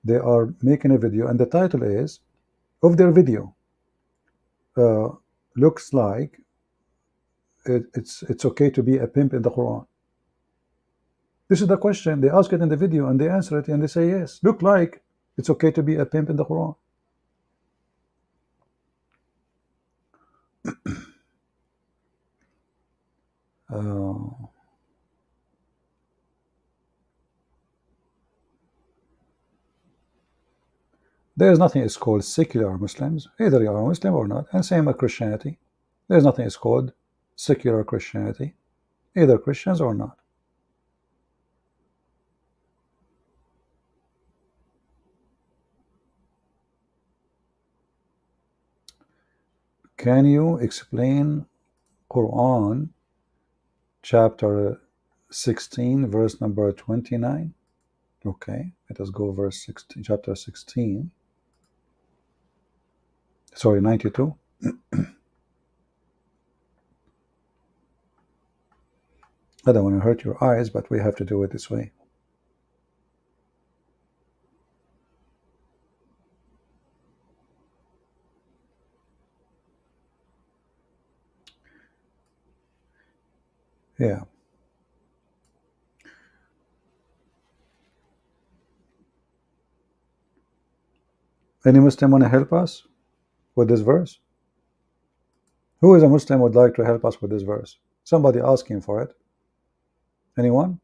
They are making a video, and the title is of their video. Looks like it's okay to be a pimp in the Quran. This is the question. They ask it in the video, and they answer it, and they say yes. Look like it's okay to be a pimp in the Quran. There is nothing is called secular Muslims. Either you are a Muslim or not, and same with Christianity. There is nothing is called secular Christianity. Either Christians or not. Can you explain Quran chapter 16 verse number 29? Okay, let us go verse 16, chapter 16. Sorry, 92. I don't want to hurt your eyes, but we have to do it this way. Yeah. Any Muslim want to help us with this verse? Who is a Muslim would like to help us with this verse? Somebody asking for it. Anyone?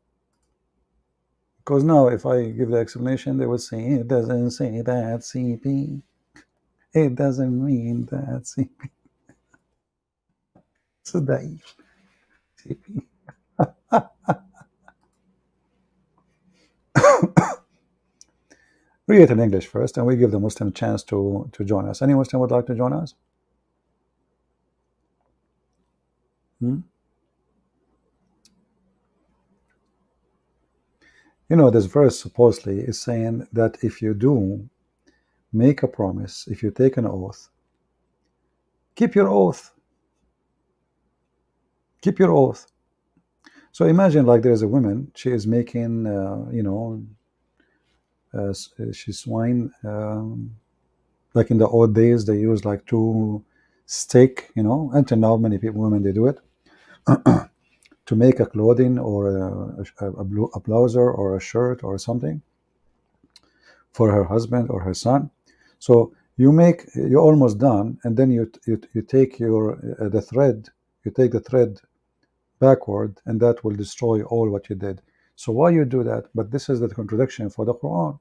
Because now if I give the explanation, they will say, it doesn't say that CP. It doesn't mean that CP. So that CP. Read it in English first, and we give the Muslim a chance to join us. Any Muslim would like to join us? You know, this verse supposedly is saying that if you do make a promise, if you take an oath, keep your oath. Keep your oath. So imagine like there is a woman, she is making, you know, she's swine. Like in the old days, they used like two stick, you know. Until now, many people, women, they do it to make a clothing or a blouse or a shirt or something for her husband or her son. So you're almost done, and then you take your the thread, you take the thread backward, and that will destroy all what you did. So why you do that? But this is the contradiction for the Quran,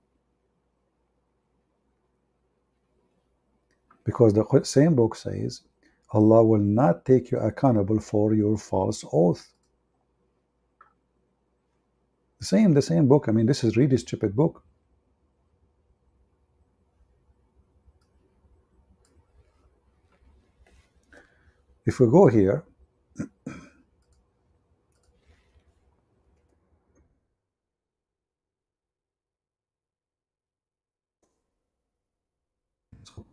because the same book says Allah will not take you accountable for your false oath. The same book. I mean, this is really stupid book. If we go here,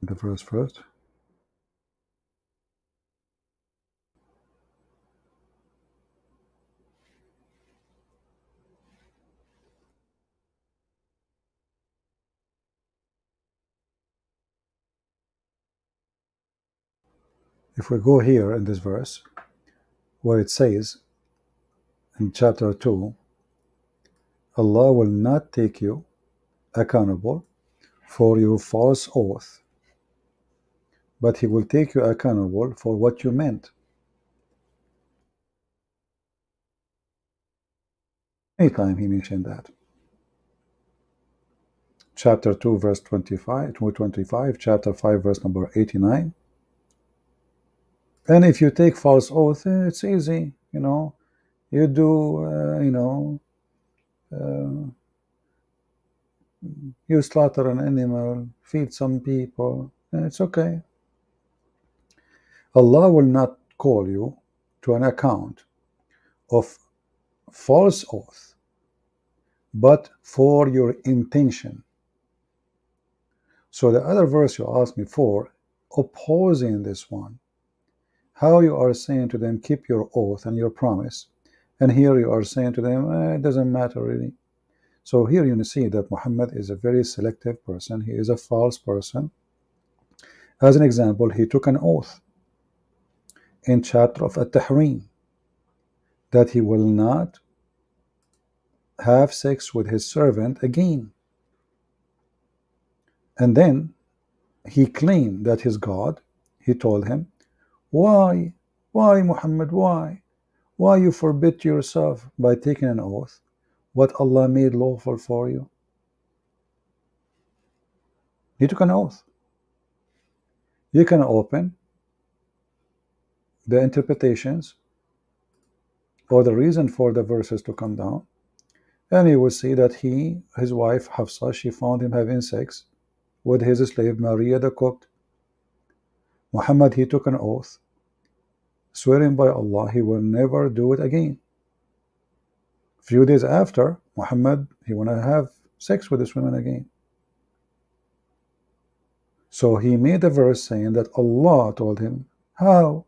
the verse first. If we go here in this verse, where it says in chapter 2, Allah will not take you accountable for your false oath, but He will take you accountable for what you meant. Anytime He mentioned that. Chapter 2, verse 25, chapter 5, verse number 89. And if you take false oath, it's easy, you know. You do, you slaughter an animal, feed some people, it's okay. Allah will not call you to an account of false oath, but for your intention. So the other verse you asked me for, opposing this one, how you are saying to them, keep your oath and your promise, and here you are saying to them, it doesn't matter really. So here you see that Muhammad is a very selective person. He is a false person. As an example, he took an oath in chapter of At-Tahrim that he will not have sex with his servant again. And then he claimed that his God, he told him, why Muhammad, why you forbid yourself by taking an oath what Allah made lawful for you? He took an oath. You can open the interpretations or the reason for the verses to come down, and you will see that his wife Hafsa, she found him having sex with his slave Maria the Copt. Muhammad, he took an oath, swearing by Allah he will never do it again. Few days after, Muhammad, he want to have sex with this woman again. So he made a verse saying that Allah told him, how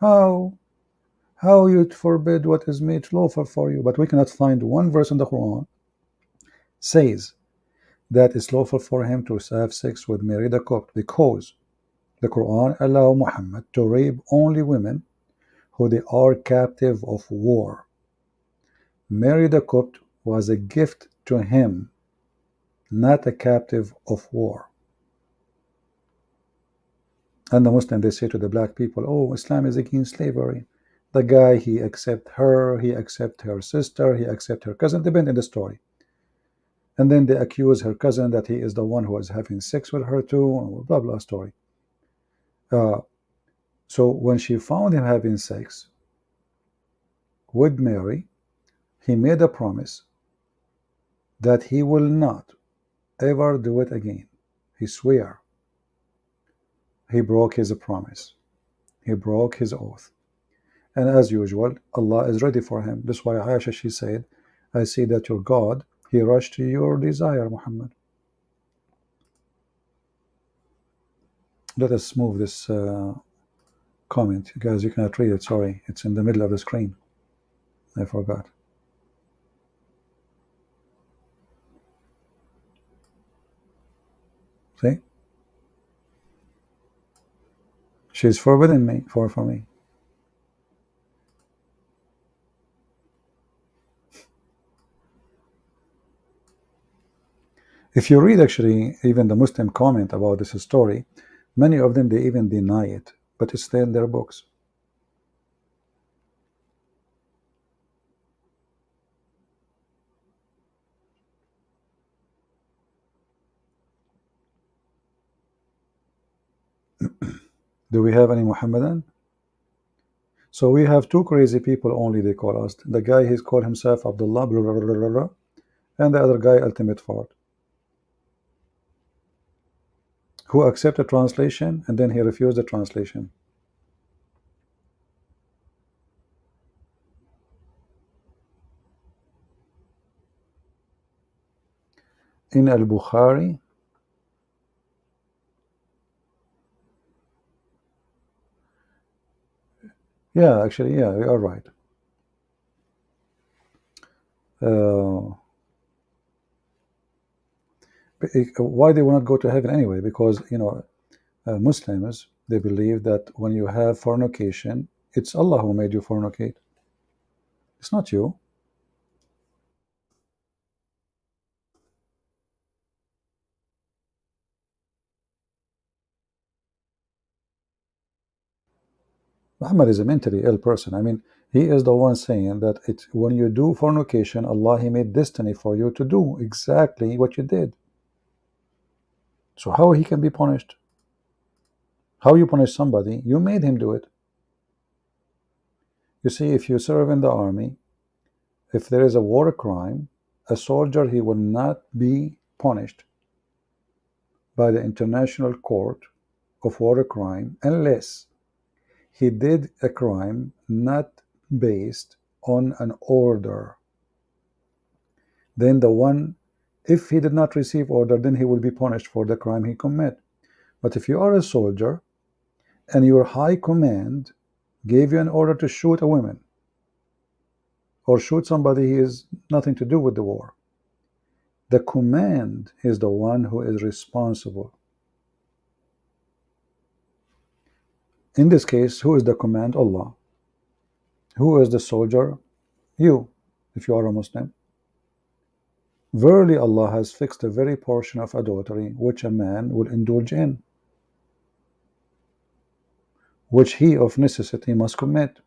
you forbid what is made lawful for you? But we cannot find one verse in the Quran says that it's lawful for him to have sex with Mary the Copt, because the Quran allow Muhammad to rape only women who they are captive of war. Mary the Copt was a gift to him, not a captive of war. And the Muslim, they say to the black people, oh, Islam is against slavery. The guy, he accept her, he accept her sister, he accept her cousin, depending on the story. And then they accuse her cousin that he is the one who is having sex with her too, blah, blah story. So when she found him having sex with Mary, he made a promise that he will not ever do it again. He swear. He broke his promise. He broke his oath. And as usual, Allah is ready for him. That's why Aisha, she said, I see that your God, he rushed to your desire, Muhammad. Let us move this comment. Guys, you cannot read it, sorry. It's in the middle of the screen. I forgot. See? She's forbidden me for me. If you read actually even the Muslim comment about this story, many of them they even deny it, but it's there in their books. Do we have any Muhammadan? So we have two crazy people only, they call us. The guy, he's called himself Abdullah, blah, blah, blah, blah, blah, and the other guy, Ultimate Fard, who accepted translation and then he refused the translation. In al-Bukhari, yeah, actually, yeah, you are right. Why they will not go to heaven anyway? Because, you know, Muslims, they believe that when you have fornication, it's Allah who made you fornicate. It's not you. Muhammad is a mentally ill person. I mean, he is the one saying that when you do fornication, Allah, he made destiny for you to do exactly what you did. So how he can be punished? How you punish somebody? You made him do it. You see, if you serve in the army, if there is a war crime, a soldier, he will not be punished by the International Court of War Crime unless he did a crime not based on an order. Then the one, if he did not receive order, then he will be punished for the crime he commit. But if you are a soldier and your high command gave you an order to shoot a woman or shoot somebody he has nothing to do with the war, the command is the one who is responsible. In this case, who is the command? Allah. Who is the soldier? You, if you are a Muslim. Verily Allah has fixed a very portion of adultery which a man will indulge in, which he of necessity must commit: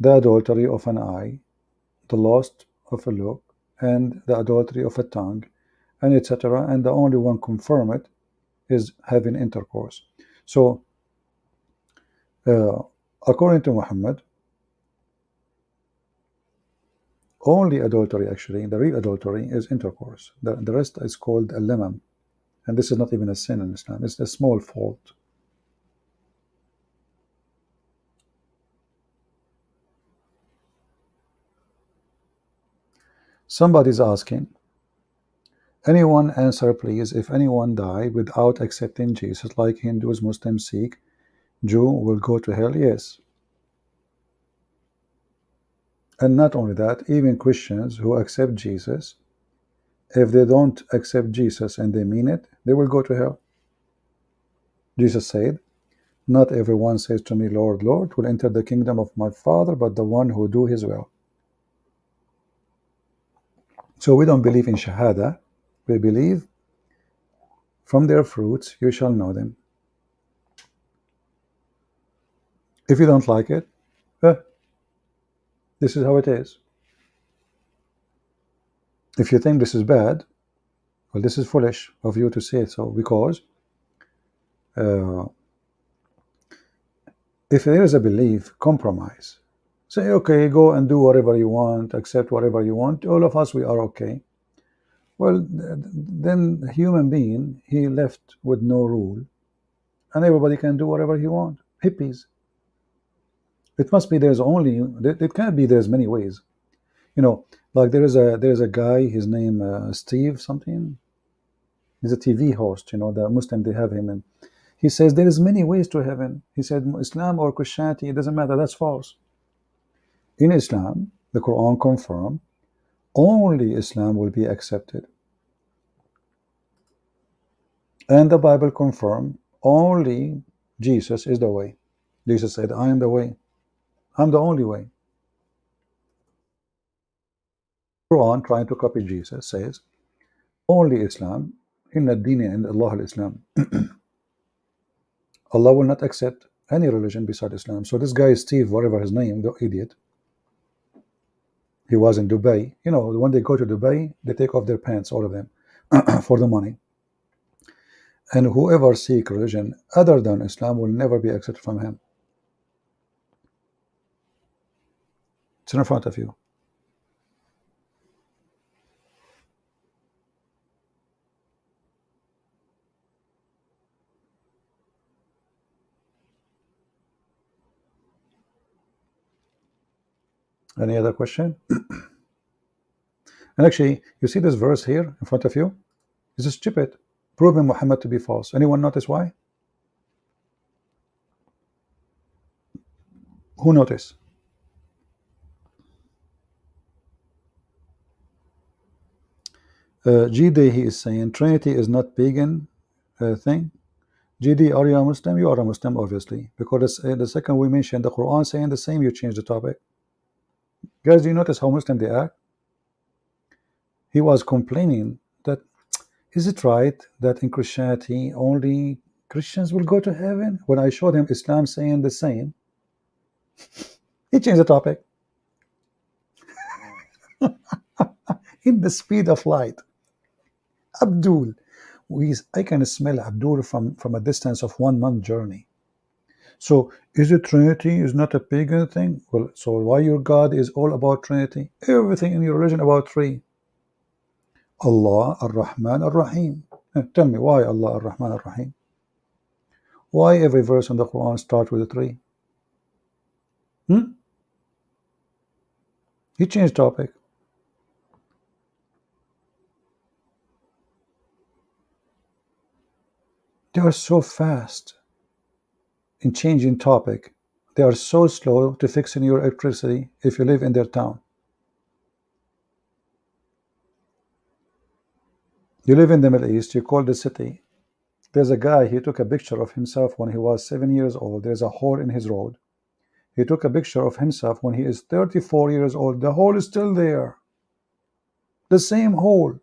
the adultery of an eye, the lust of a look, and the adultery of a tongue, and etc. And the only one confirm it is having intercourse. So according to Muhammad, only adultery, actually the real adultery, is intercourse. The rest is called al-lamam, and this is not even a sin in Islam. It's a small fault. Somebody's asking, anyone answer please, if anyone die without accepting Jesus, like Hindus, Muslims, Sikh, Jew, will go to hell? Yes. And not only that, even Christians who accept Jesus, if they don't accept Jesus and they mean it, they will go to hell. Jesus said, not everyone says to me, Lord, Lord, will enter the kingdom of my Father, but the one who do his will. So we don't believe in Shahada. We believe from their fruits you shall know them. If you don't like it, this is how it is. If you think this is bad, well, this is foolish of you to say so, because if there is a belief compromise, say, okay, go and do whatever you want, accept whatever you want, all of us, we are okay. Well, then the human being, he left with no rule, and everybody can do whatever he wants. Hippies. It must be there's only, it can't be there's many ways. You know, like there is a guy, his name Steve something. He's a TV host, you know, the Muslim, they have him, and he says there is many ways to heaven. He said Islam or Christianity, it doesn't matter. That's false. In Islam, the Quran confirms only Islam will be accepted. And the Bible confirm only Jesus is the way. Jesus said, I am the way. I'm the only way. Quran, trying to copy Jesus, says, only Islam, inna ad-deen inda Allah al-Islam. Allah will not accept any religion beside Islam. So this guy, Steve, whatever his name, the idiot, he was in Dubai. You know, when they go to Dubai, they take off their pants, all of them, for the money. And whoever seek religion other than Islam will never be accepted from him. It's in front of you. Any other question? And actually, you see this verse here in front of you? This is stupid. Proving Muhammad to be false. Anyone notice why? Who notice? GD, he is saying Trinity is not pagan thing. GD, are you a Muslim? You are a Muslim, obviously, because the second we mentioned the Quran saying the same, you change the topic. Guys, do you notice how Muslim they act? He was complaining that, is it right that in Christianity only Christians will go to heaven? When I showed him Islam saying the same, he changed the topic in the speed of light. Abdul, I can smell Abdul from a distance of 1 month journey. So is it Trinity is not a pagan thing? Well, so why your God is all about Trinity? Everything in your religion about three. Allah, Ar-Rahman, Ar-Rahim. Tell me why Allah, Ar-Rahman, Ar-Rahim? Why every verse in the Quran starts with a three? He changed topic. They are so fast in changing topic. They are so slow to fixing your electricity if you live in their town. You live in the Middle East, you call the city. There's a guy, he took a picture of himself when he was 7 years old. There's a hole in his road. He took a picture of himself when he is 34 years old. The hole is still there. The same hole.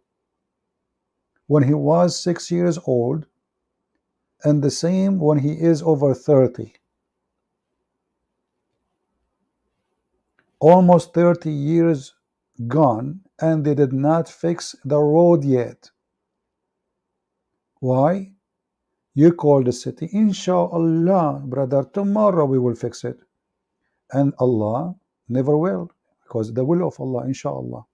When he was 6 years old, and the same when he is over 30. Almost 30 years gone, and they did not fix the road yet. Why? You call the city, Inshallah, brother, tomorrow we will fix it. And Allah never will, because the will of Allah, Inshallah.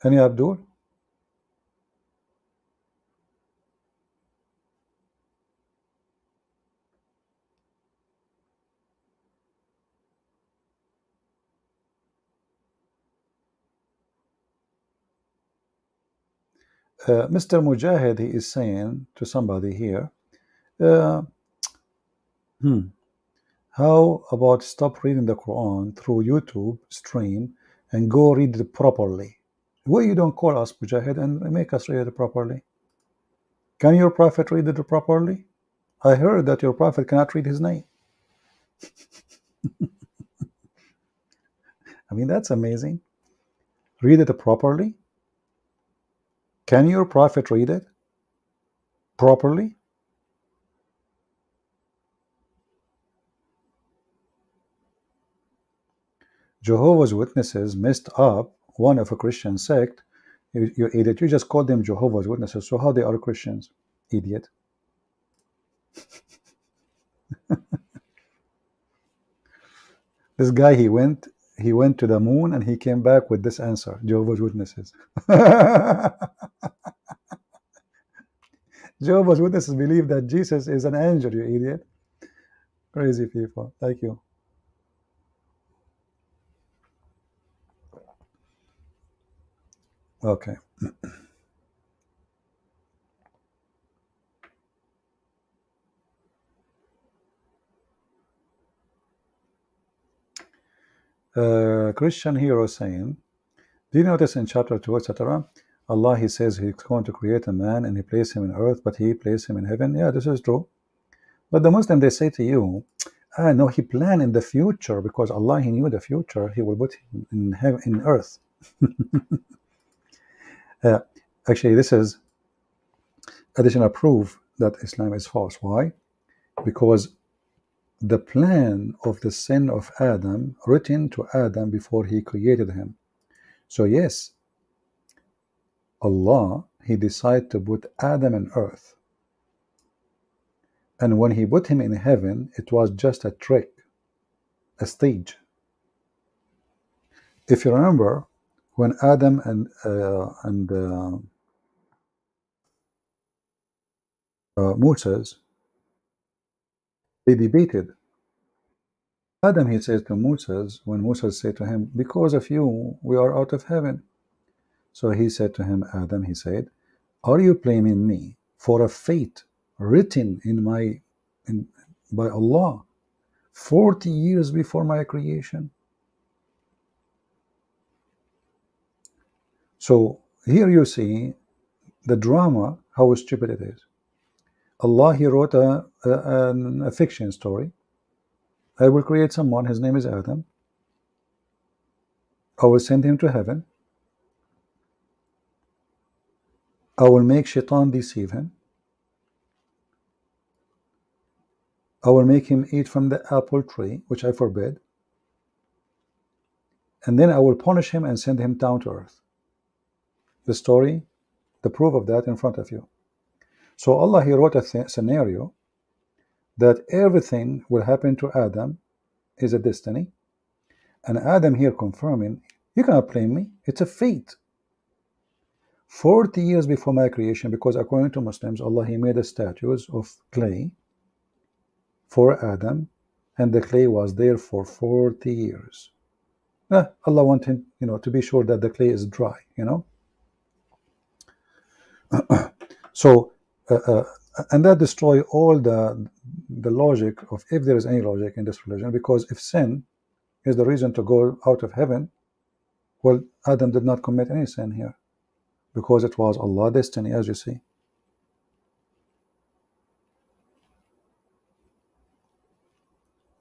Any Abdul? Mr. Mujahid, he is saying to somebody here, how about stop reading the Quran through YouTube stream and go read it properly? Why you don't call us, Mujahid, and make us read it properly? Can your prophet read it properly? I heard that your prophet cannot read his name. I mean, that's amazing. Read it properly. Can your prophet read it properly? Jehovah's Witnesses messed up one of a Christian sect. You idiot. You just called them Jehovah's Witnesses. So how they are Christians? Idiot. This guy, he went to the moon and he came back with this answer. Jehovah's Witnesses. Jehovah's Witnesses believe that Jesus is an angel, you idiot. Crazy people. Thank you. Okay. Christian hero saying, do you notice in chapter 2, etc., Allah, he says he's going to create a man and he placed him in earth, but he placed him in heaven. Yeah, this is true. But the Muslim, they say to you, no, he planned in the future because Allah, he knew the future. He will put him in heaven, in earth. Actually, this is additional proof that Islam is false. Why? Because the plan of the sin of Adam written to Adam before he created him. So yes, Allah, he decided to put Adam in earth. And when he put him in heaven, it was just a trick, a stage. If you remember, when Adam and Moses, they debated. Adam, he says to Moses, when Moses said to him, because of you, we are out of heaven. So he said to him, Adam, he said, are you blaming me for a fate written by Allah 40 years before my creation? So here you see the drama, how stupid it is. Allah, he wrote a fiction story. I will create someone, his name is Adam. I will send him to heaven. I will make Shaitan deceive him. I will make him eat from the apple tree, which I forbid. And then I will punish him and send him down to earth. The story, the proof of that in front of you. So Allah, he wrote a scenario that everything will happen to Adam is a destiny. And Adam here confirming, you cannot blame me, it's a fate. 40 years before my creation, because according to Muslims, Allah, he made a statues of clay for Adam, and the clay was there for 40 years. Allah wanted, to be sure that the clay is dry, So, and that destroy all the logic of, if there is any logic in this religion, because if sin is the reason to go out of heaven, well, Adam did not commit any sin here, because it was Allah's destiny, as you see.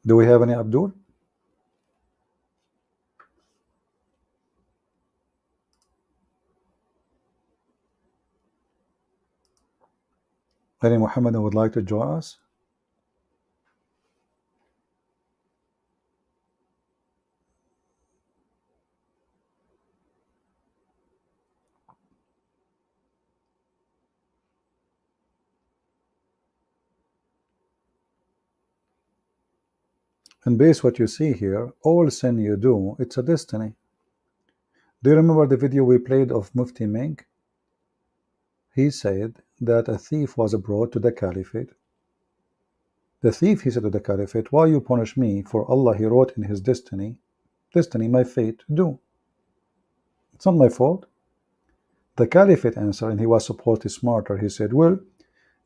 Do we have any Abdul? Any Muhammadan would like to join us? And based what you see here, all sin you do, it's a destiny. Do you remember the video we played of Mufti Mink? He said that a thief was brought to the caliphate. The thief, he said to the caliphate, why you punish me? For Allah, he wrote in his destiny, my fate, do. It's not my fault. The caliphate answered, and he was supposedly smarter. He said, well,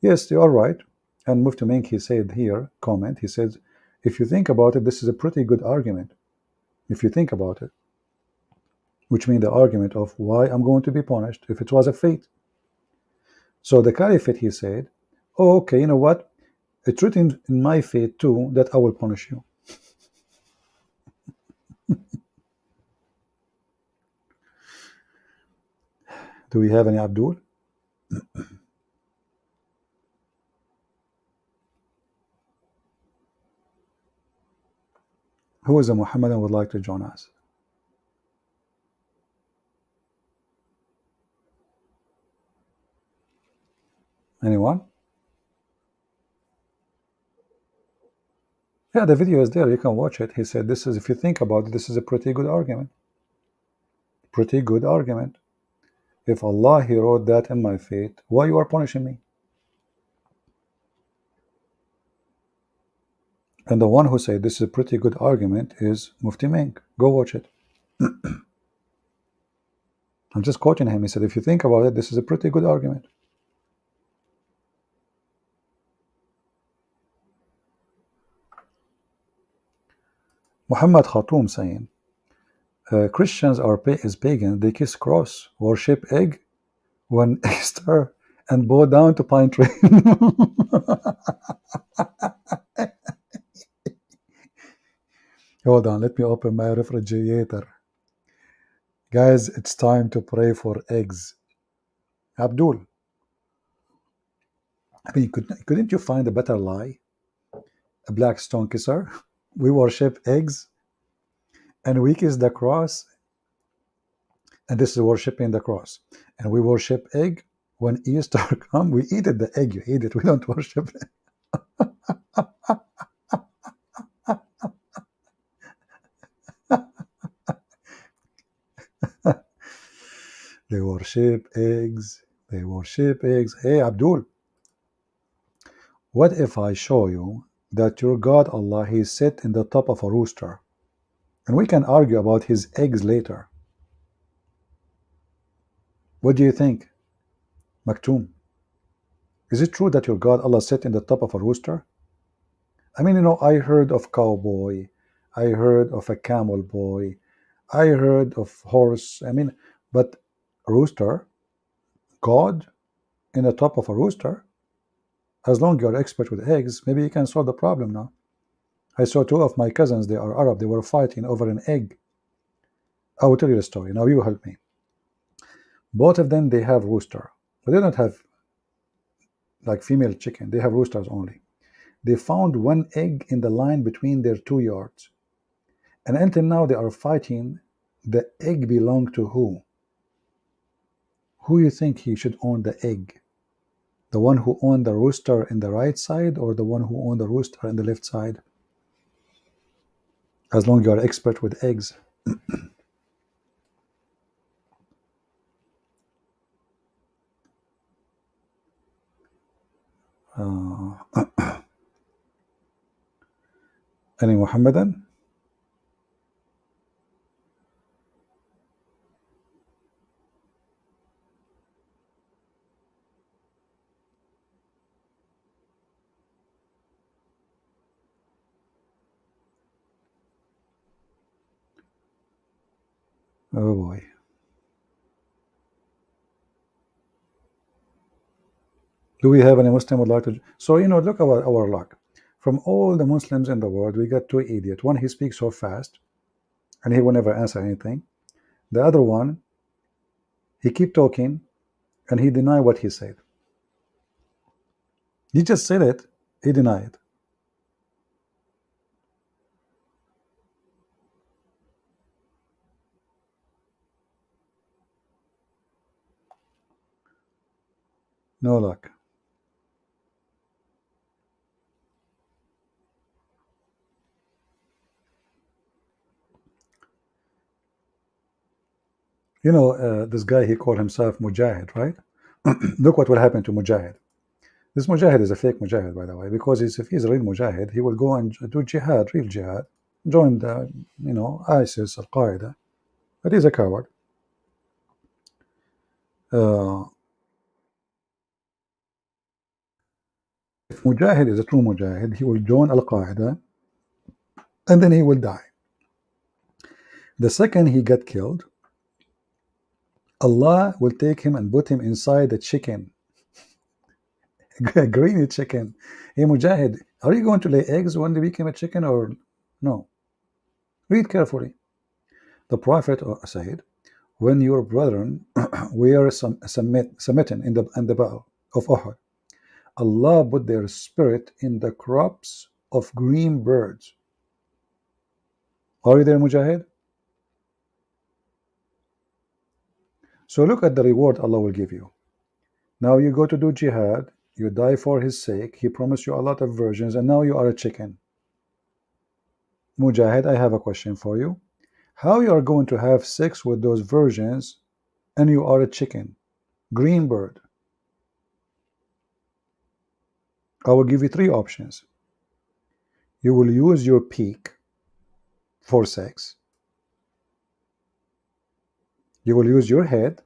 yes, you are right. And Mufti Mink, he said here, comment, he said, if you think about it, this is a pretty good argument. If you think about it, which means the argument of why I'm going to be punished if it was a fate. So the caliphate, he said, oh, okay, you know what? It's written in my fate too that I will punish you. Do we have any Abdul? Who is a Muhammadan would like to join us? Anyone? Yeah, the video is there. You can watch it. He said, this is, if you think about it, this is a pretty good argument. Pretty good argument. If Allah, he wrote that in my fate, why you are punishing me? And the one who said this is a pretty good argument is Mufti Mink. Go watch it. I'm just quoting him. He said, if you think about it, this is a pretty good argument. Muhammad Khatum saying, Christians is pagan. They kiss cross, worship egg when Easter, and bow down to pine tree. Hold on, let me open my refrigerator. Guys, it's time to pray for eggs. Abdul, I mean, couldn't you find a better lie? A black stone kisser? We worship eggs and we kiss the cross, and this is worshiping the cross. And we worship egg. When Easter come, we eat it, the egg, you eat it. We don't worship it. They worship eggs. They worship eggs. Hey, Abdul, what if I show you that your God Allah, He sit in the top of a rooster, and we can argue about his eggs later? What do you think, Maktoum? Is it true that your God Allah sit in the top of a rooster? I mean, I heard of cowboy, I heard of a camel boy, I heard of horse. I mean, but rooster, God in the top of a rooster, as long as you're expert with eggs, maybe you can solve the problem now. I saw two of my cousins, they are Arab, they were fighting over an egg. I will tell you the story. Now you help me. Both of them, they have rooster, but they don't have like female chicken. They have roosters only. They found one egg in the line between their 2 yards. And until now, they are fighting. The egg belonged to who? Who you think he should own the egg? The one who owned the rooster in the right side, or the one who owned the rooster in the left side? As long as you are expert with eggs. Any Muhammadan? Oh boy. Do we have any Muslim would like to? So, look at our luck. From all the Muslims in the world, we got two idiots. One, he speaks so fast, and he will never answer anything. The other one, he keep talking, and he deny what he said. He just said it, he denied it. No luck. This guy, he called himself Mujahid, right? Look what will happen to Mujahid. This Mujahid is a fake Mujahid, by the way, because if he's a real Mujahid, he will go and do jihad, real jihad, join the, ISIS, Al-Qaeda, but he's a coward. If Mujahid is a true Mujahid, he will join Al-Qaeda, and then he will die. The second he get killed, Allah will take him and put him inside a chicken, a greeny chicken. Hey Mujahid, are you going to lay eggs when they become a chicken or no? Read carefully. The Prophet said, when your brethren were submitting in the battle of Uhud, Allah put their spirit in the crops of green birds. Are you there, Mujahid? So look at the reward Allah will give you. Now you go to do jihad, you die for his sake, he promised you a lot of virgins, and now you are a chicken. Mujahid, I have a question for you. How you are going to have sex with those virgins and you are a chicken? Green bird. I will give you three options. You will use your peak for sex. You will use your head.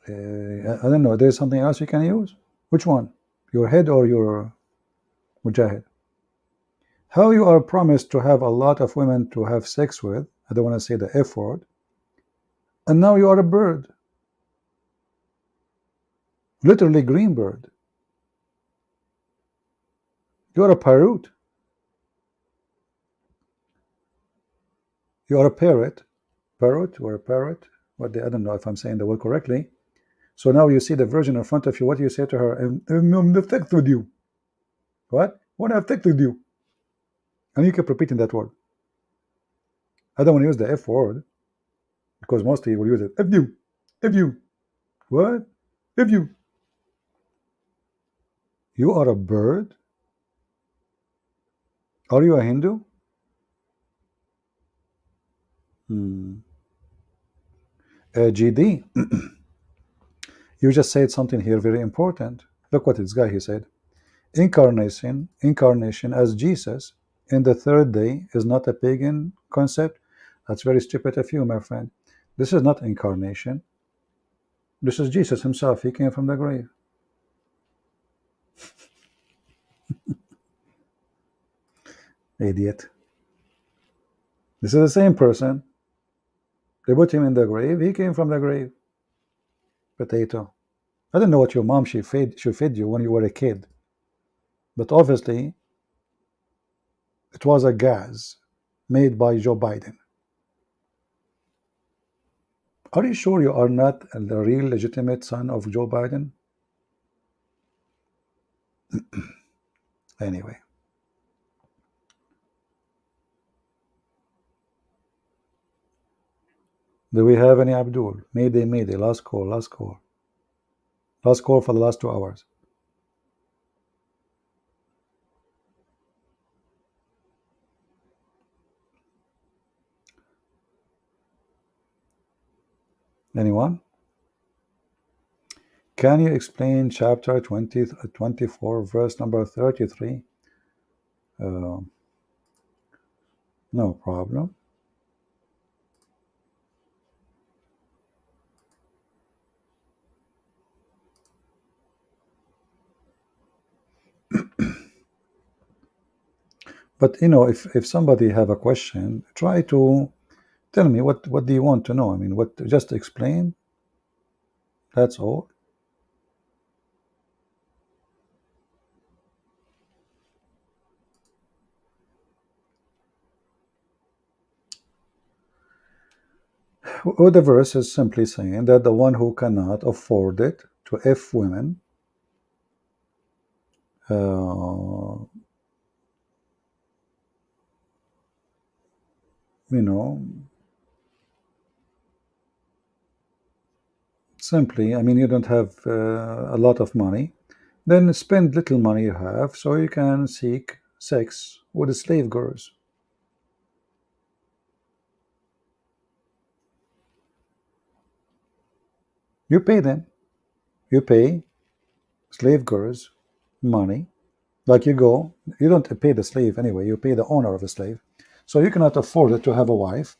I don't know, there's something else you can use? Which one? Your head or your Mujahid? How you are promised to have a lot of women to have sex with, I don't want to say the F word, and now you are a bird, literally green bird. You are a parrot. You are a parrot. Parrot or a parrot. I don't know if I'm saying the word correctly. So now you see the virgin in front of you. What do you say to her? I'm have sex with you. What? I want to have sex with you. And you keep repeating that word. I don't want to use the F word because mostly you will use it. If you. If you. What? If you. You are a bird? Are you a Hindu? GD, you just said something here very important. Look what this guy he said. Incarnation as Jesus in the third day is not a pagan concept. That's very stupid of you, my friend. This is not incarnation. This is Jesus himself. He came from the grave. Idiot. This is the same person. They put him in the grave. He came from the grave. Potato. I don't know what your mom she fed you when you were a kid, but obviously it was a gas made by Joe Biden. Are you sure you are not the real legitimate son of Joe Biden? Anyway. Do we have any Abdul? Mayday, mayday. Last call, last call. Last call for the last 2 hours. Anyone? Can you explain chapter 24, verse number 33? No problem. But you know, if somebody have a question, try to tell me what do you want to know. I mean, what just explain. That's all. Well, the verse is simply saying that the one who cannot afford it to F women, you know, simply, I mean, you don't have a lot of money, then spend little money you have so you can seek sex with the slave girls. You pay them. You pay slave girls money. Like you don't pay the slave anyway, you pay the owner of the slave. So you cannot afford it to have a wife.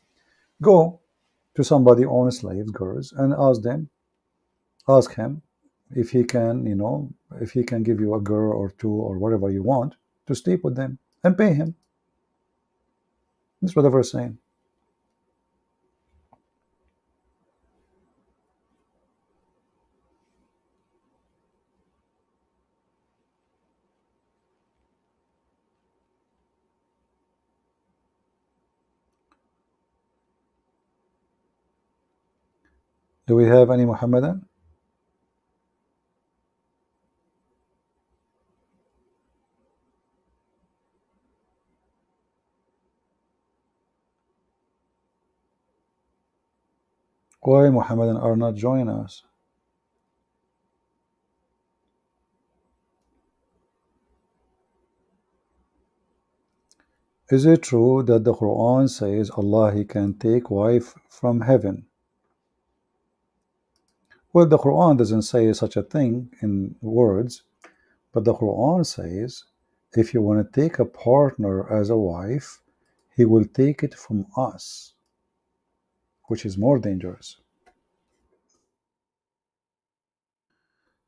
Go to somebody who owns slave girls and ask him if he can, if he can give you a girl or two or whatever you want to sleep with them and pay him. That's what the verse is saying. Do we have any Muhammadan? Why Muhammadan are not joining us? Is it true that the Quran says Allah He can take wife from heaven? Well, the Quran doesn't say such a thing in words, but the Quran says if you want to take a partner as a wife, He will take it from us, which is more dangerous.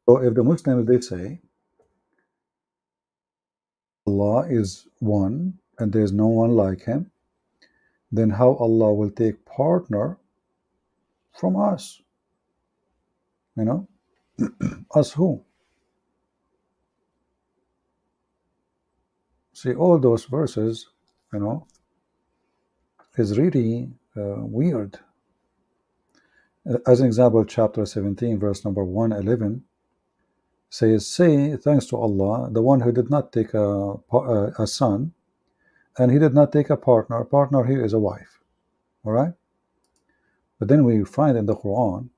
So if the Muslims they say Allah is one and there is no one like him, then how Allah will take partner from us? You know, us who? See, all those verses, you know, is really weird. As an example, chapter 17, verse number 111 says, "Say thanks to Allah, the one who did not take a son, and he did not take a partner. Partner here is a wife." All right. But then we find in the Quran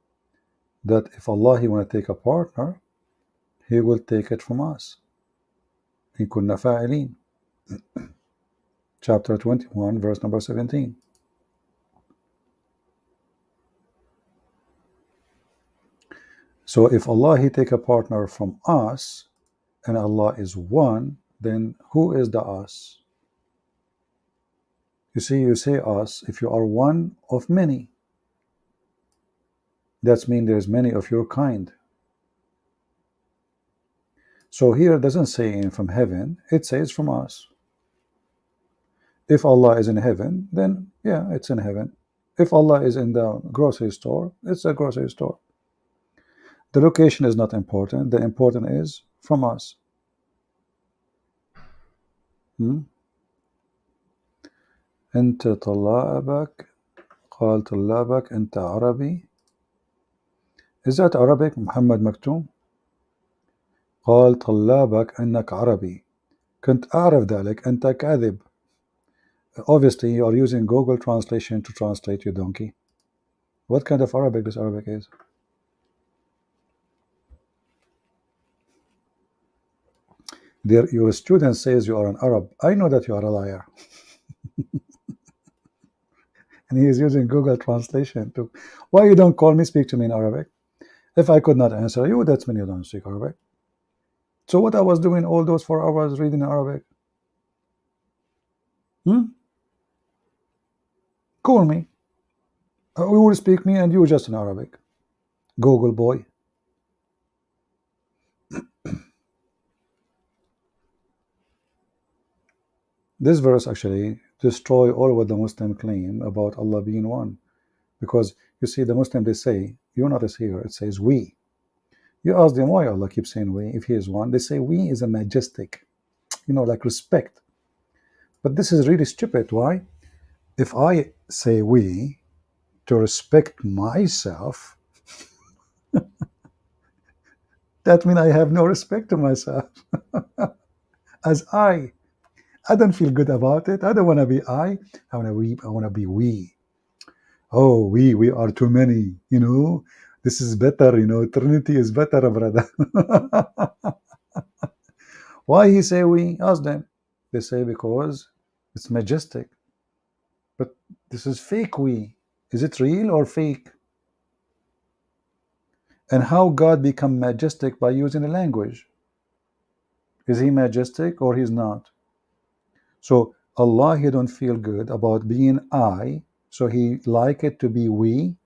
that if Allah he want to take a partner, he will take it from us. In kunna fa'ilin, chapter 21, verse number 17. So if Allah he take a partner from us, and Allah is one, then who is the us? You see, you say us if you are one of many. That means there's many of your kind. So here it doesn't say from heaven, it says from us. If Allah is in heaven, then yeah, it's in heaven. If Allah is in the grocery store, it's a grocery store. The location is not important. The important is from us. أنت طلابك قال طلابك أنت عربي. Is that Arabic, Muhammad Maktoum? قال طلابك أنك عربي. كنت أعرف ذلك أنت كاذب. Obviously, you are using Google translation to translate, you donkey. What kind of Arabic this Arabic is? Your student says you are an Arab. I know that you are a liar. And he is using Google translation to. Why you don't call me, speak to me in Arabic? If I could not answer you, that's when you don't speak Arabic. So what I was doing all those 4 hours reading Arabic? Call me. We will speak me and you just in Arabic. Google boy. This verse actually destroy all what the Muslim claim about Allah being one. Because you see, the Muslim, they say, you notice here, it says we. You ask them why Allah keeps saying we if he is one. They say we is a majestic, you know, like respect. But this is really stupid. Why? If I say we to respect myself, that means I have no respect to myself. As I don't feel good about it. I don't want to be I want to be we. Oh, we are too many, you know. This is better, you know. Trinity is better, brother. Why he say we? Ask them. They say because it's majestic. But this is fake we. Is it real or fake? And how God become majestic by using a language? Is he majestic or he's not? So Allah, he don't feel good about being I, so he like it to be we.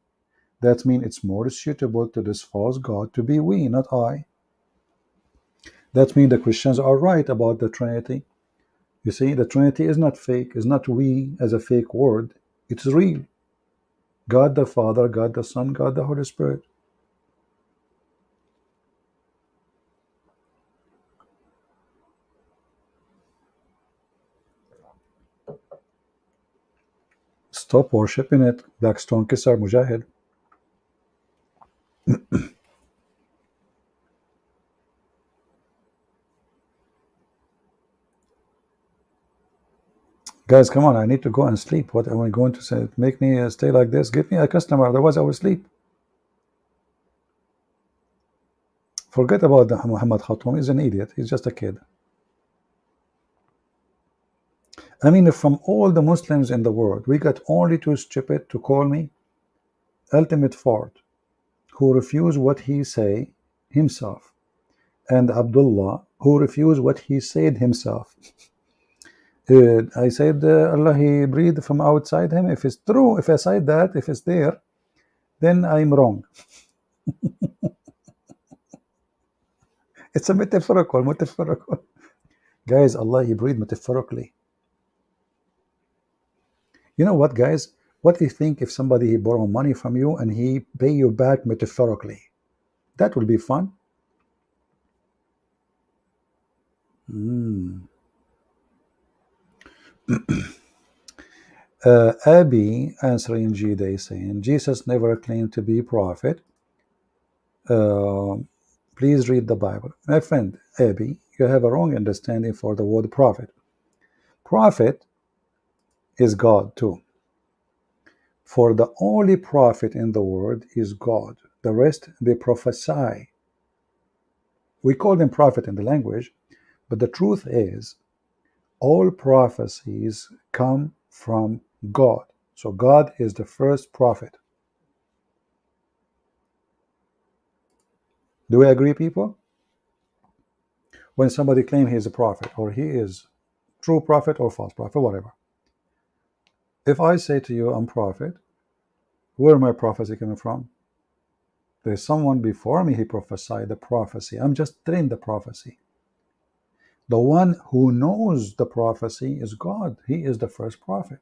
That means it's more suitable to this false God to be we, not I. That means the Christians are right about the Trinity. You see, the Trinity is not fake, is not we as a fake word. It's real. God the Father, God the Son, God the Holy Spirit. Stop worshipping it. Blackstone Kisar Mujahid. Guys, come on, I need to go and sleep. What am I going to say? Make me stay like this? Give me a customer, otherwise I will sleep. Forget about the Muhammad Khattam. He's an idiot. He's just a kid. I mean, from all the Muslims in the world, we got only too stupid to call me ultimate fart, who refuse what he say himself, and Abdullah, who refuse what he said himself. I said Allah he breathed from outside him. If it's true, if I said that, if it's there, then I'm wrong. It's a metaphorical. Guys, Allah he breathed metaphorically. You know what, guys? What do you think if somebody he borrow money from you and he pay you back metaphorically? That will be fun. Abby answering G Day saying Jesus never claimed to be prophet. Please read the Bible. My friend Abby, you have a wrong understanding for the word prophet. Prophet is God too. For the only prophet in the world is God. The rest they prophesy. We call them prophet in the language, but the truth is all prophecies come from God. So God is the first prophet. Do we agree, people? When somebody claims he is a prophet or he is true prophet or false prophet, whatever. If I say to you, I'm prophet, where my prophecy coming from? There's someone before me, he prophesied the prophecy. I'm just telling the prophecy. The one who knows the prophecy is God. He is the first prophet.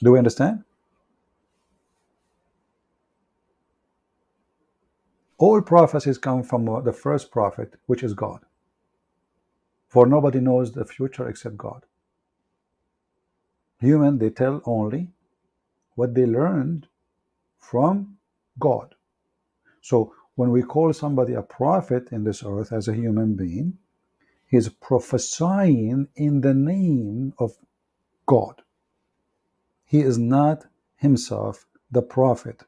Do we understand? All prophecies come from the first prophet, which is God. For nobody knows the future except God. Human, they tell only what they learned from God. So when we call somebody a prophet in this earth as a human being, he's prophesying in the name of God. He is not himself the prophet.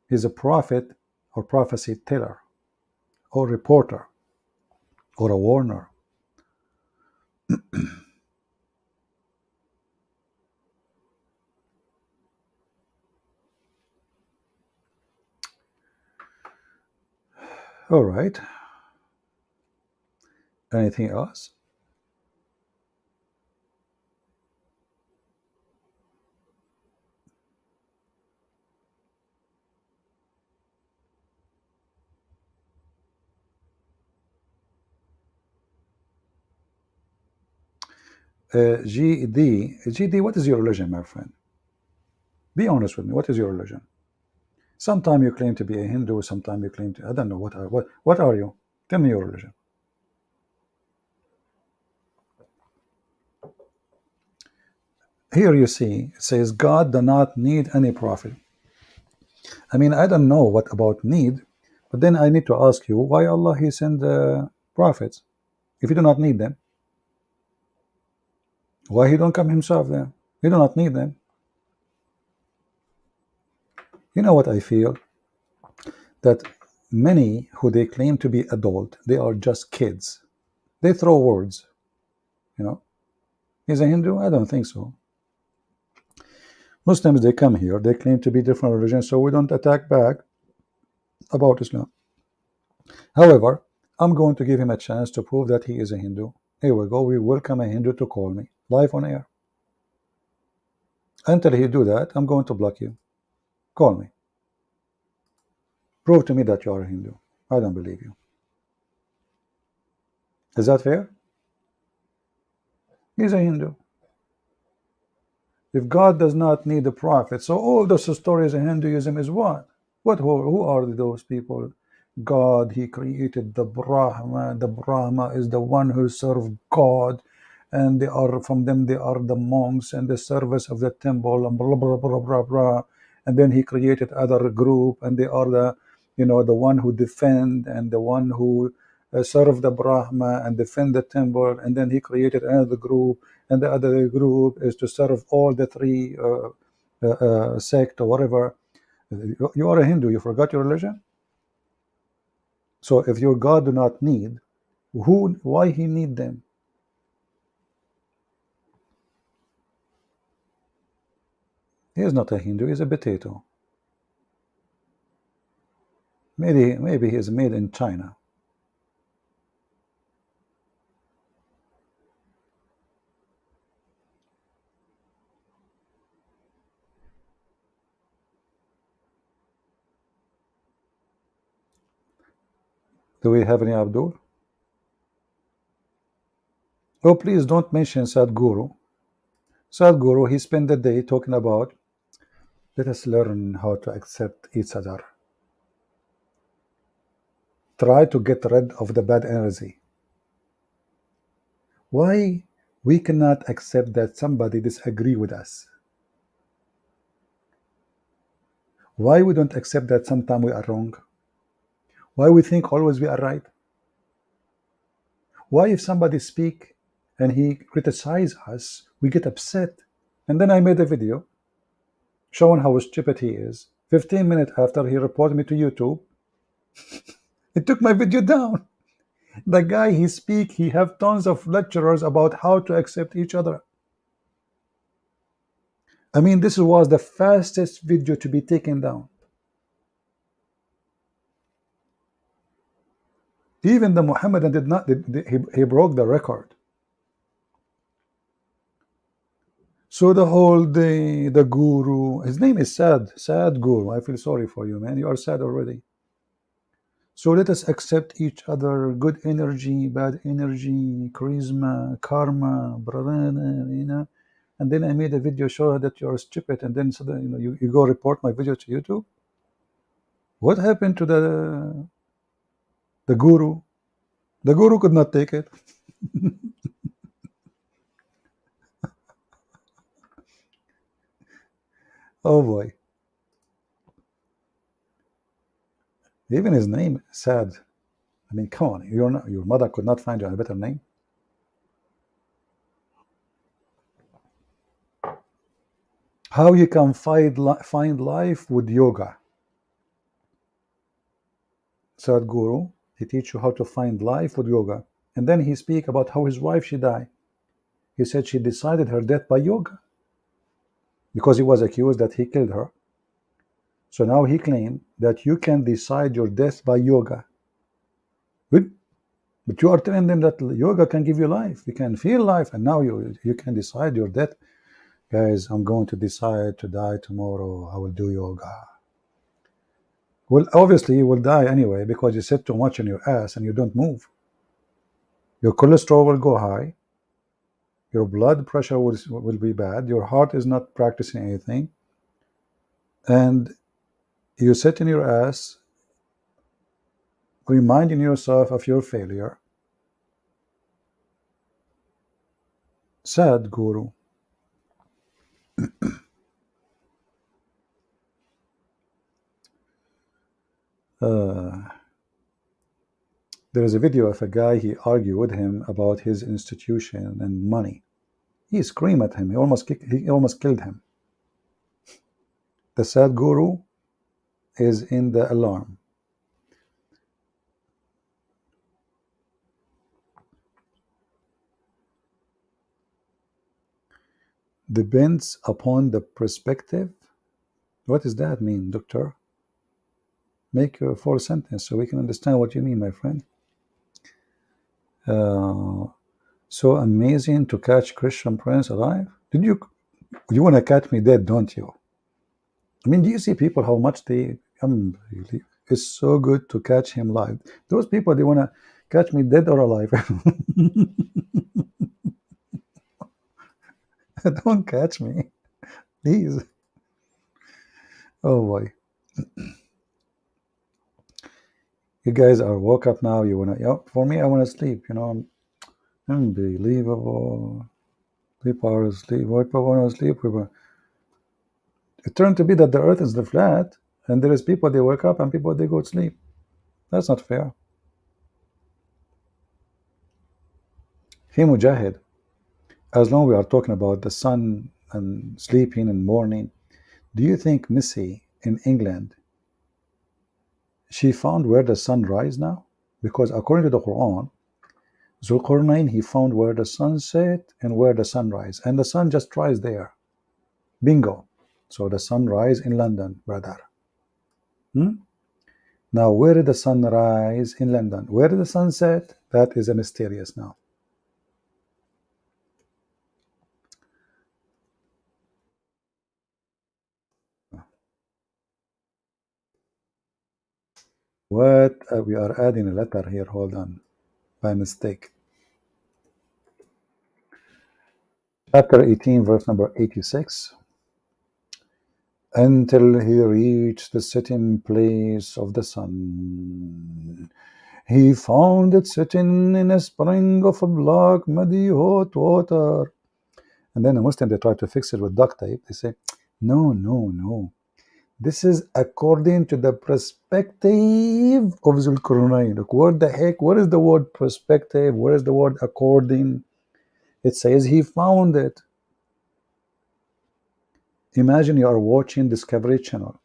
He's a prophet or prophecy teller or reporter or a warner. All right. Anything else? GD, what is your religion, my friend? Be honest with me. What is your religion? Sometimes you claim to be a Hindu. Sometimes you claim to, I don't know, what are you? Tell me your religion. Here you see, it says God does not need any prophet. I mean, I don't know what about need, but then I need to ask you, why Allah He send prophets if He do not need them? Why He don't come Himself then? He do not need them. You know what I feel? That many who they claim to be adult, they are just kids. They throw words, you know. He's a Hindu? I don't think so. Muslims, they come here, they claim to be different religions, so we don't attack back about Islam. However, I'm going to give him a chance to prove that he is a Hindu. Here we go. We welcome a Hindu to call me live on air. Until he do that, I'm going to block you. Call me. Prove to me that you are a Hindu. I don't believe you. Is that fair? He's a Hindu. If God does not need a prophet, so all those stories in Hinduism is what? Who are those people? God, He created the Brahma. The Brahma is the one who served God, and they are from them. They are the monks and the service of the temple and blah blah blah blah blah. And then He created other group, and they are the one who defend and the one who serve the Brahma and defend the temple. And then He created another group, and the other group is to serve all the three sect or whatever. You are a Hindu. You forgot your religion. So if your God do not need, why he need them? He is not a Hindu. He's a potato. Maybe he is made in China. Do we have any Abdul? Oh, please don't mention Sadhguru. Sadhguru, he spent the day talking about, let us learn how to accept each other. Try to get rid of the bad energy. Why we cannot accept that somebody disagree with us? Why we don't accept that sometimes we are wrong? Why we think always we are right? Why if somebody speak and he criticize us, we get upset? And then I made a video showing how stupid he is. 15 minutes after he reported me to YouTube, he took my video down. The guy he speak, he have tons of lecturers about how to accept each other. I mean, this was the fastest video to be taken down. Even the Muhammadan did not, he broke the record. So the whole the guru, his name is Sad Guru. I feel sorry for you, man. You are sad already. So let us accept each other, good energy, bad energy, charisma, karma, you know. And then I made a video showing that you're stupid, and then suddenly, you know, you go report my video to YouTube. What happened to the guru? The guru could not take it. Oh boy. Even his name, Sad. I mean, come on, your mother could not find you a better name. How you can find life with yoga? Sadhguru, he teach you how to find life with yoga. And then he speak about how his wife, she died. He said she decided her death by yoga because he was accused that he killed her. So now he claimed that you can decide your death by yoga. Good. But you are telling them that yoga can give you life. You can feel life, and now you can decide your death. Guys, I'm going to decide to die tomorrow. I will do yoga. Well, obviously you will die anyway because you sit too much on your ass and you don't move. Your cholesterol will go high. Your blood pressure will be bad. Your heart is not practicing anything. And you sit in your ass reminding yourself of your failure. Sad guru. There is a video of a guy, he argued with him about his institution and money. He screamed at him. He almost killed him. The sad guru is in the alarm. Depends upon the perspective. What does that mean, doctor? Make a full sentence so we can understand what you mean, my friend. So amazing to catch Christian Prince alive. You want to catch me dead, don't you? I mean, do you see people how much they it's so good to catch him live. Those people, they want to catch me dead or alive. Don't catch me, please. Oh boy. You guys are woke up now. You want to, for me, I want to sleep, you know. Unbelievable. 3 hours sleep. Why people want to sleep? It turned to be that the earth is the flat, and there is people they wake up and people they go to sleep. That's not fair. Hey Mujahid, as long as we are talking about the sun and sleeping and morning, do you think Missy in England, she found where the sun rise now? Because according to the Quran, Zulqarnain, he found where the sun set and where the sun rise, and the sun just rise there. Bingo. So the sun rise in London, brother. Now, where did the sun rise in London? Where did the sun set? That is a mysterious now. What? We are adding a letter here. Hold on. By mistake. Chapter 18, verse number 86. Until he reached the sitting place of the sun, he found it sitting in a spring of black, muddy, hot water. And then a Muslim, they try to fix it with duct tape. They say, no, no, no. This is according to the perspective of Zulkarnain. Look, what the heck? What is the word perspective? Where is the word according? It says he found it. Imagine you are watching Discovery Channel,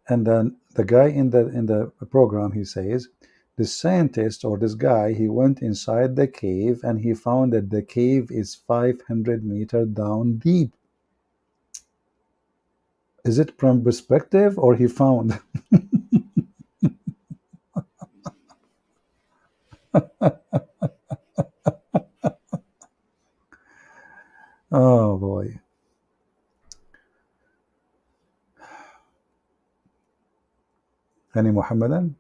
and then the guy in the program, he says, the scientist or this guy, he went inside the cave and he found that the cave is 500 meters down deep. Is it from perspective or he found? Oh boy. Any Muhammadan?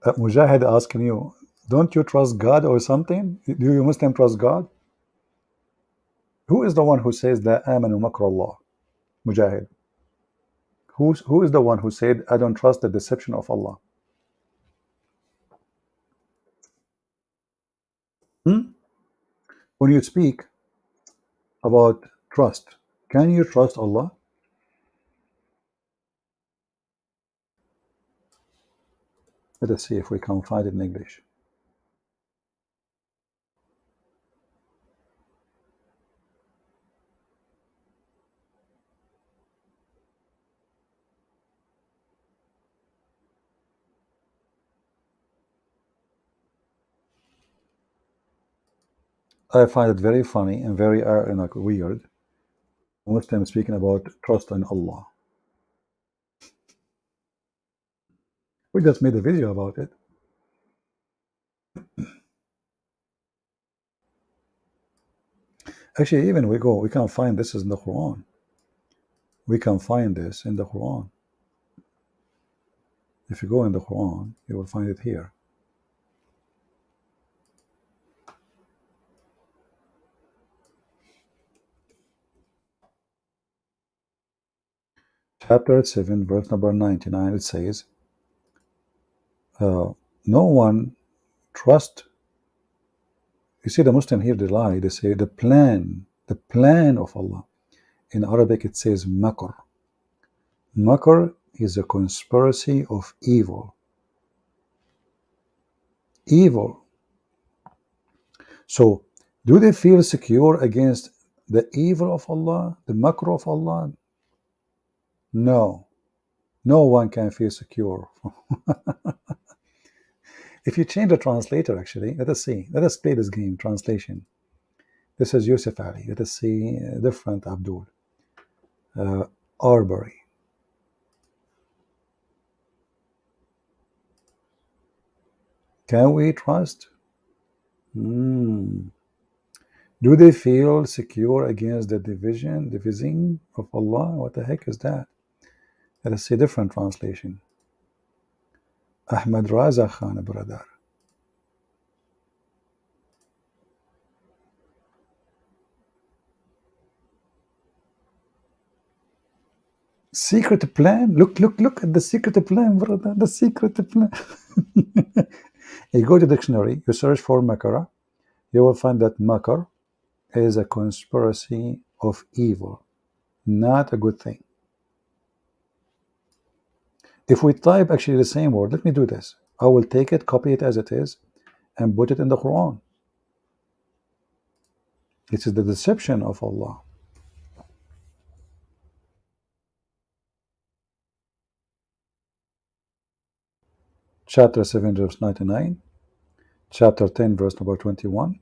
Mujahid asking you, don't you trust God or something? Do you Muslim trust God? Who is the one who says that amanu makrullah? Mujahid. Who is the one who said, I don't trust the deception of Allah? When you speak about trust, can you trust Allah? Let us see if we can find it in English. I find it very funny and very weird. Muslims speaking about trust in Allah. We just made a video about it. Actually, even we can find this in the Quran. We can find this in the Quran. If you go in the Quran, you will find it here. Chapter 7, verse number 99, it says, no one trust. You see, the Muslim here, they lie. They say the plan of Allah. In Arabic, it says makr. Makr is a conspiracy of evil. Evil. So, do they feel secure against the evil of Allah, the makr of Allah? No. No one can feel secure. If you change the translator, actually, let us see. Let us play this game, translation. This is Yusuf Ali. Let us see different Abdul. Arbery. Can we trust? Do they feel secure against the divising of Allah? What the heck is that? Let us see different translation. Ahmad Raza Khan, brother. Secret plan? Look at the secret plan, brother. The secret plan. You go to dictionary, you search for makara, you will find that makar is a conspiracy of evil, not a good thing. If we type actually the same word, let me do this. I will take it, copy it as it is, and put it in the Quran. It is the deception of Allah. Chapter 7, verse 99. Chapter 10, verse number 21.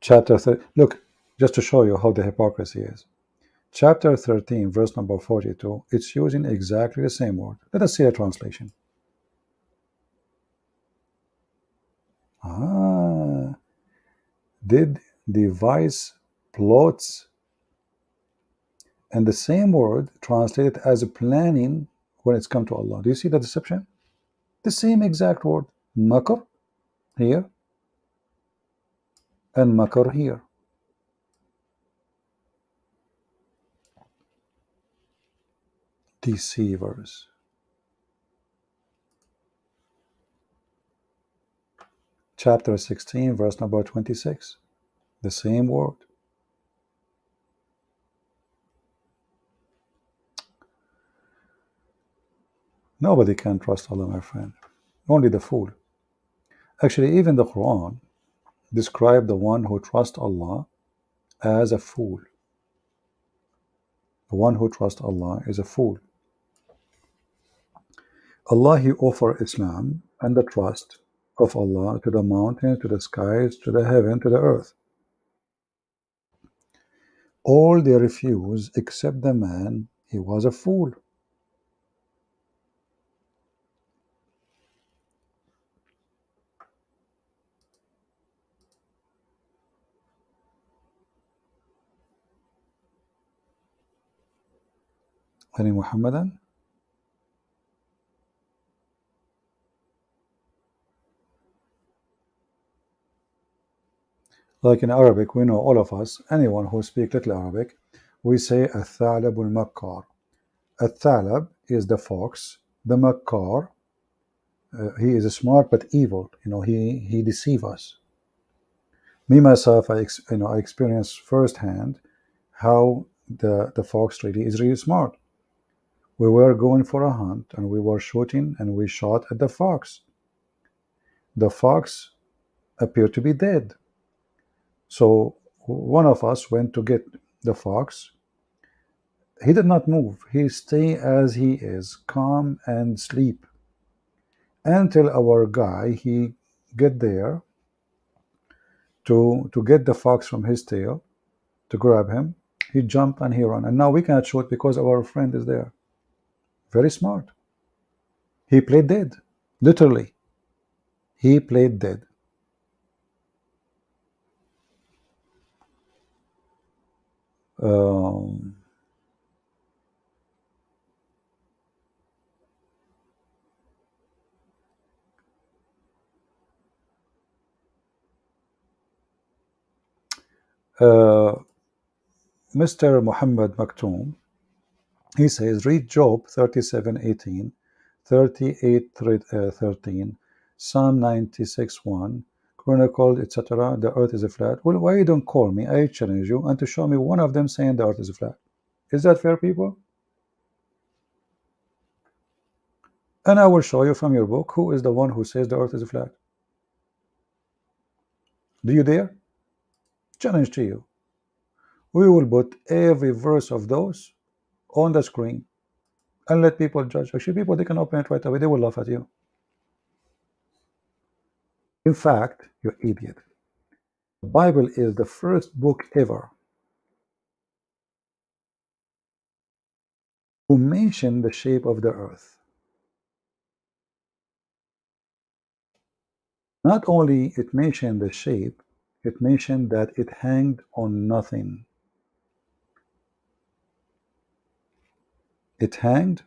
Chapter 30. Look, just to show you how the hypocrisy is. Chapter 13, verse number 42. It's using exactly the same word. Let us see a translation. did devise plots, and the same word translated as planning when it's come to Allah. Do you see the deception? The same exact word, makr here and makr here. Deceivers. Chapter 16, verse number 26. The same word. Nobody can trust Allah, my friend. Only the fool. Actually, even the Quran described the one who trusts Allah as a fool. The one who trusts Allah is a fool. Allah, He offered Islam and the trust of Allah to the mountains, to the skies, to the heaven, to the earth. All they refuse except the man, he was a fool. Any Muhammadan? Like in Arabic, we know, all of us, anyone who speaks little Arabic, we say الثعلب المكار. الثعلب is the fox, the makar, he is smart but evil. He deceives us. Me myself, I experienced firsthand how the fox really is really smart. We were going for a hunt and we were shooting and we shot at the fox. The fox appeared to be dead. So one of us went to get the fox. He did not move. He stayed as he is, calm and sleep, until our guy, he get there to get the fox from his tail, to grab him. He jumped and he ran. And now we cannot shoot because our friend is there. Very smart. He played dead. Literally. He played dead. Mr. Muhammad Maktoum, he says, read Job 37:18, 38:13, Psalm 96:1, Chronicle, etc. The earth is a flat. Well, why you don't call me? I challenge you, and to show me one of them saying the earth is flat. Is that fair, people? And I will show you from your book who is the one who says the earth is flat. Do you dare? Challenge to you. We will put every verse of those on the screen and let people judge. Actually, people, they can open it right away. They will laugh at you. In fact, you idiot. The Bible is the first book ever to mention the shape of the earth. Not only it mentioned the shape, it mentioned that it hanged on nothing. It hanged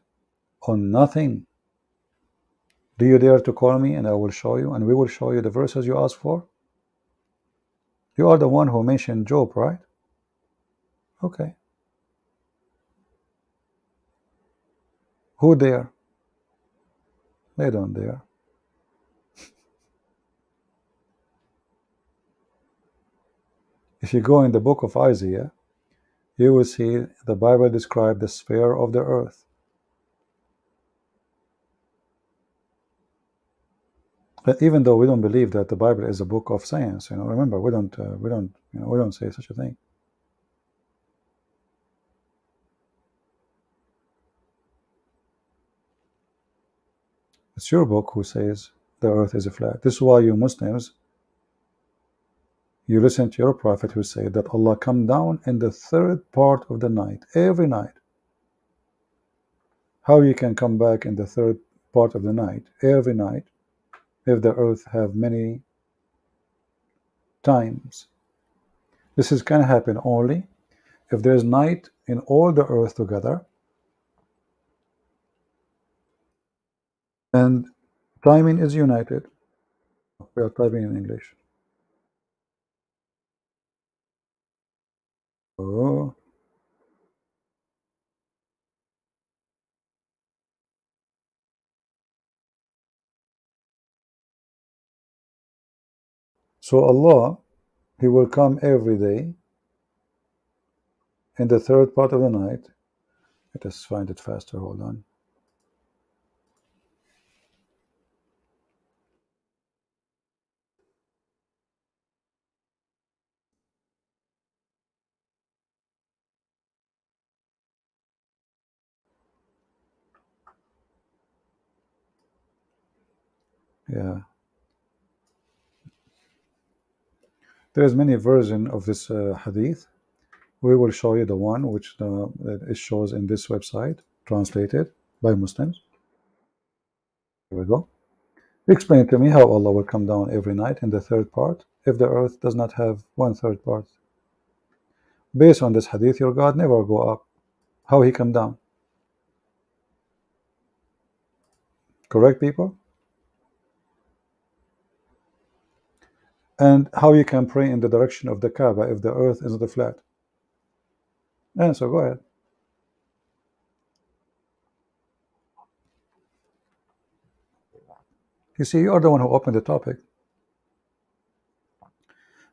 on nothing. Do you dare to call me and I will show you, and we will show you the verses you asked for? You are the one who mentioned Job, right? Okay. Who dare? They don't dare. If you go in the book of Isaiah, you will see the Bible describe the sphere of the earth. But even though we don't believe that the Bible is a book of science, remember, we don't say such a thing. It's your book who says the earth is flat. This is why you Muslims, you listen to your prophet who said that Allah come down in the third part of the night, every night. How you can come back in the third part of the night, every night, if the earth have many times This can happen only if there is night in all the earth together, and timing is united. We are typing in English. Oh, so Allah, He will come every day in the third part of the night. Let us find it faster. Hold on. Yeah, there is many versions of this hadith. We will show you the one which it shows in this website, translated by Muslims. Here we go. Explain to me how Allah will come down every night in the third part if the earth does not have one third part. Based on this hadith, your God never go up. How He come down? Correct, people? And how you can pray in the direction of the Kaaba if the earth is not flat? Answer, go ahead. You see, you are the one who opened the topic.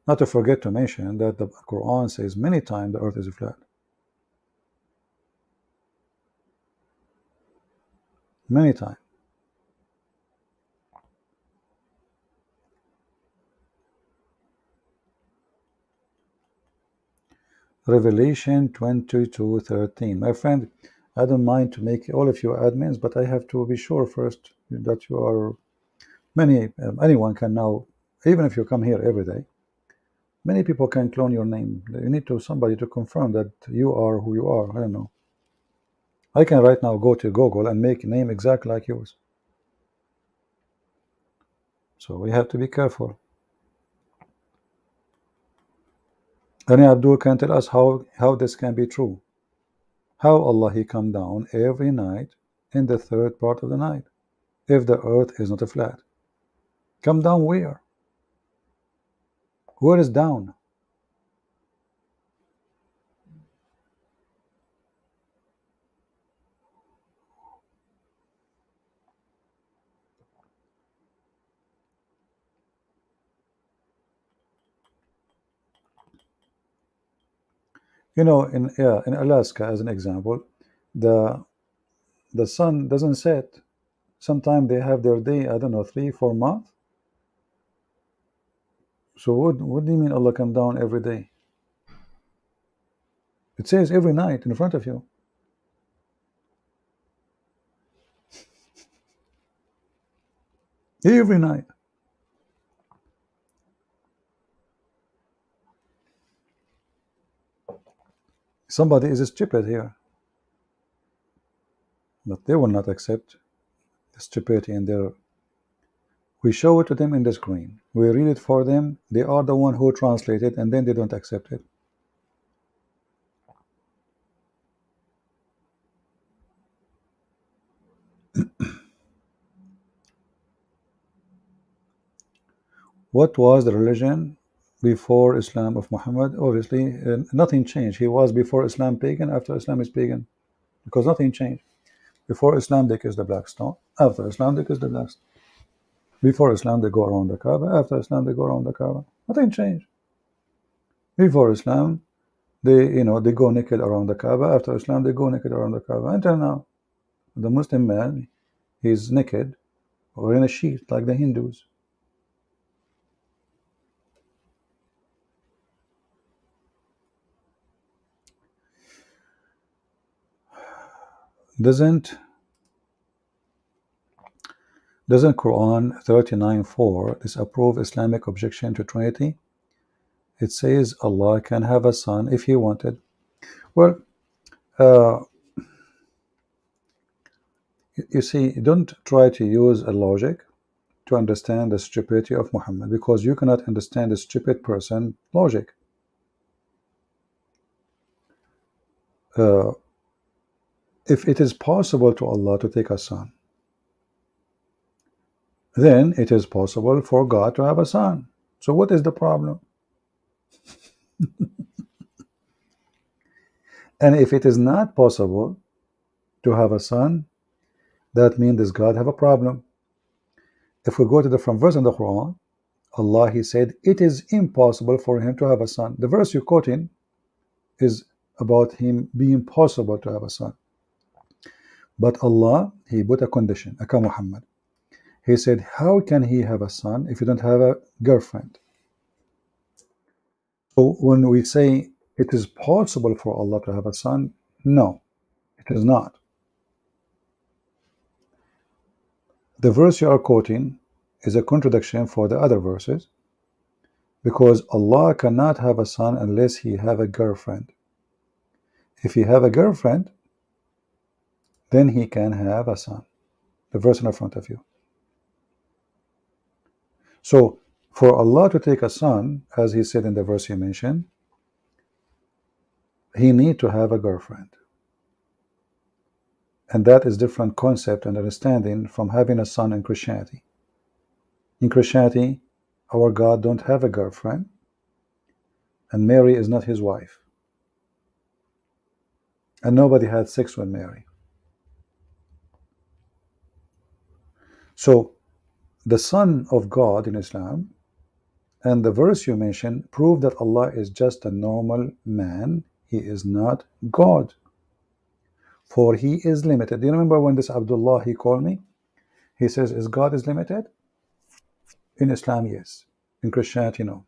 Not to forget to mention that the Quran says many times the earth is flat. Many times. Revelation 22:13. My friend, I don't mind to make all of you admins, but I have to be sure first that you are anyone can now, even if you come here every day, many people can clone your name. You need somebody to confirm that you are who you are. I don't know. I can right now go to Google and make a name exactly like yours. So we have to be careful. Any Abdul can tell us how this can be true. How Allah He come down every night in the third part of the night if the earth is not flat. Come down where? Where is down? You know, in Alaska, as an example, the sun doesn't set. Sometimes they have their day, I don't know, 3-4 months. So what do you mean Allah come down every day? It says every night in front of you. Every night. Somebody is stupid here. But they will not accept the stupidity in their. We show it to them in the screen. We read it for them. They are the one who translate it, and then they don't accept it. What was the religion before Islam of Muhammad? Obviously, nothing changed. He was before Islam pagan, after Islam is pagan, because nothing changed. Before Islam, they kiss the black stone. After Islam, they kiss the black stone. Before Islam, they go around the Kaaba. After Islam, they go around the Kaaba. Nothing changed. Before Islam, they go naked around the Kaaba. After Islam, they go naked around the Kaaba. Until now, the Muslim man, he's naked or in a sheet like the Hindus. Doesn't Quran 39:4 disapprove Islamic objection to Trinity? It says Allah can have a son if He wanted. Well, you see, don't try to use a logic to understand the stupidity of Muhammad, because you cannot understand a stupid person logic. if it is possible to Allah to take a son, then it is possible for God to have a son. So what is the problem? And if it is not possible to have a son, that means does God have a problem? If we go to the from verse in the Quran, Allah, He said, it is impossible for him to have a son. The verse you're quoting is about him being possible to have a son. But Allah, He put a condition, Aka Muhammad. He said, how can he have a son if you don't have a girlfriend? So when we say it is possible for Allah to have a son, no, it is not. The verse you are quoting is a contradiction for the other verses, because Allah cannot have a son unless he have a girlfriend. If he have a girlfriend, then he can have a son. The verse in front of you. So for Allah to take a son, as he said in the verse you mentioned, he need to have a girlfriend. And that is different concept and understanding from having a son in Christianity. In Christianity, our God don't have a girlfriend, and Mary is not his wife. And nobody had sex with Mary. So the Son of God in Islam and the verse you mentioned prove that Allah is just a normal man. He is not God. For he is limited. Do you remember when this Abdullah, he called me? He says, is God is limited? In Islam, yes. In Christianity, no.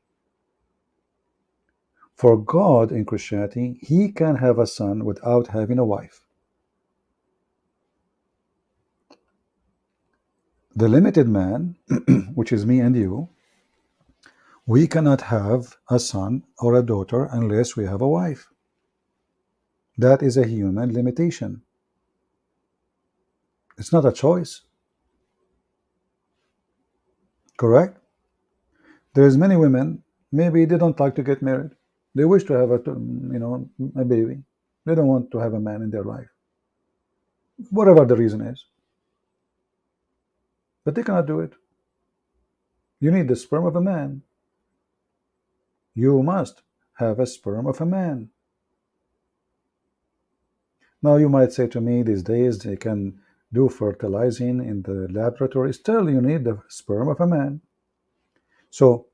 For God in Christianity, he can have a son without having a wife. The limited man, which is me and you, we cannot have a son or a daughter unless we have a wife. That is a human limitation. It's not a choice. Correct? There's many women, maybe they don't like to get married. They wish to have a baby. They don't want to have a man in their life. Whatever the reason is. But they cannot do it. You need the sperm of a man. You must have a sperm of a man. Now you might say to me, these days they can do fertilizing in the laboratory. Still, you need the sperm of a man. So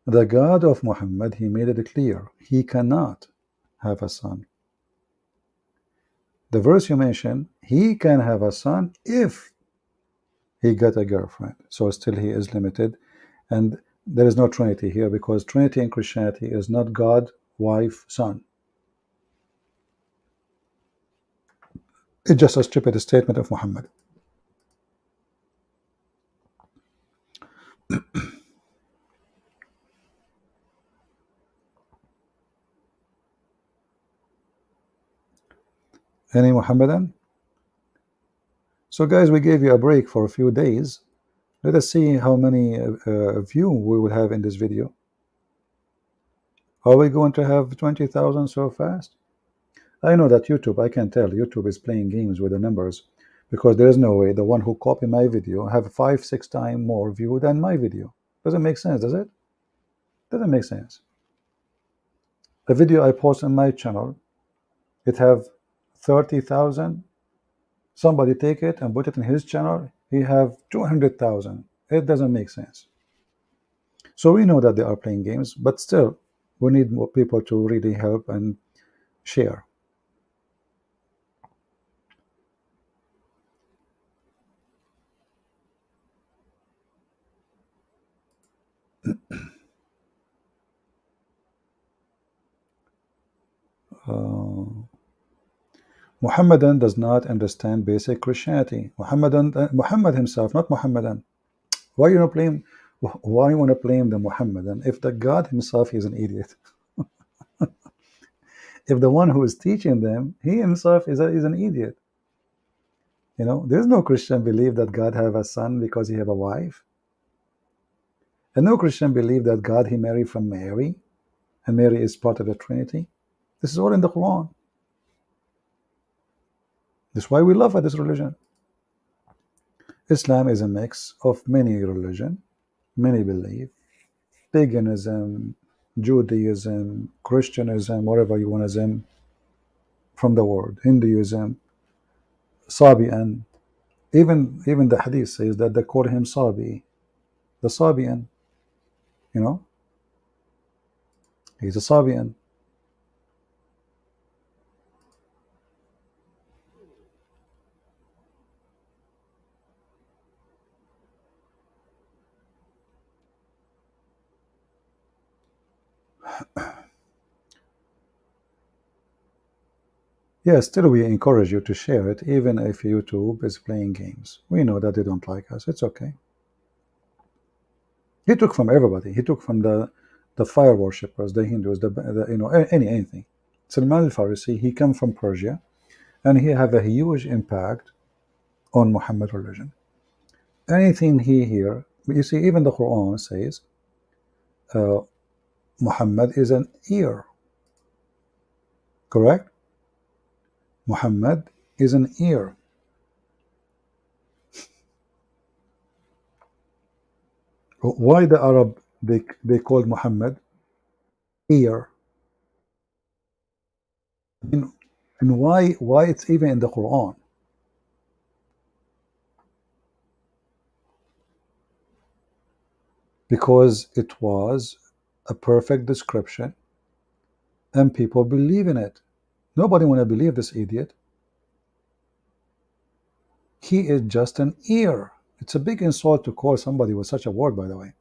the God of Muhammad, he made it clear he cannot have a son. The verse you mentioned, he can have a son if he got a girlfriend. So still he is limited, and there is no Trinity here, because Trinity in Christianity is not God, wife, son. It's just a stupid statement of Muhammad. Any Muhammadan? So guys, we gave you a break for a few days. Let us see how many view we will have in this video. Are we going to have 20,000 so fast? I know that YouTube, I can tell YouTube is playing games with the numbers, because there is no way the one who copied my video have 5-6 times more view than my video. Doesn't make sense, does it? Doesn't make sense. The video I post on my channel, it have 30,000. Somebody take it and put it in his channel, he have 200,000. It doesn't make sense. So we know that they are playing games, but still we need more people to really help and share. Muhammadan does not understand basic Christianity. Muhammad himself, not Muhammadan. Why you want to blame? Why you want to blame the Muhammadan if the God himself is an idiot? If the one who is teaching them, he himself is an idiot. You know, there's no Christian believe that God have a son because he have a wife. And no Christian believe that God he married from Mary, and Mary is part of the Trinity. This is all in the Quran. That's why we love this religion. Islam is a mix of many religion, many belief, paganism, Judaism, Christianism, whatever you want to them from the world, Hinduism, Sabian. Even the hadith says that they call him Sabi, the Sabian. You know, he's a Sabian. Yeah, still we encourage you to share it, even if YouTube is playing games. We know that they don't like us. It's okay. He took from everybody. He took from the fire worshippers, the Hindus, anything. Salman al-Farisi, he came from Persia, and he have a huge impact on Muhammad religion. Anything he hear, you see, even the Quran says Muhammad is an ear. Correct? Muhammad is an ear. Why the Arab they called Muhammad ear? And why it's even in the Quran? Because it was a perfect description and people believe in it. Nobody want to believe this idiot. He is just an ear. It's a big insult to call somebody with such a word, by the way.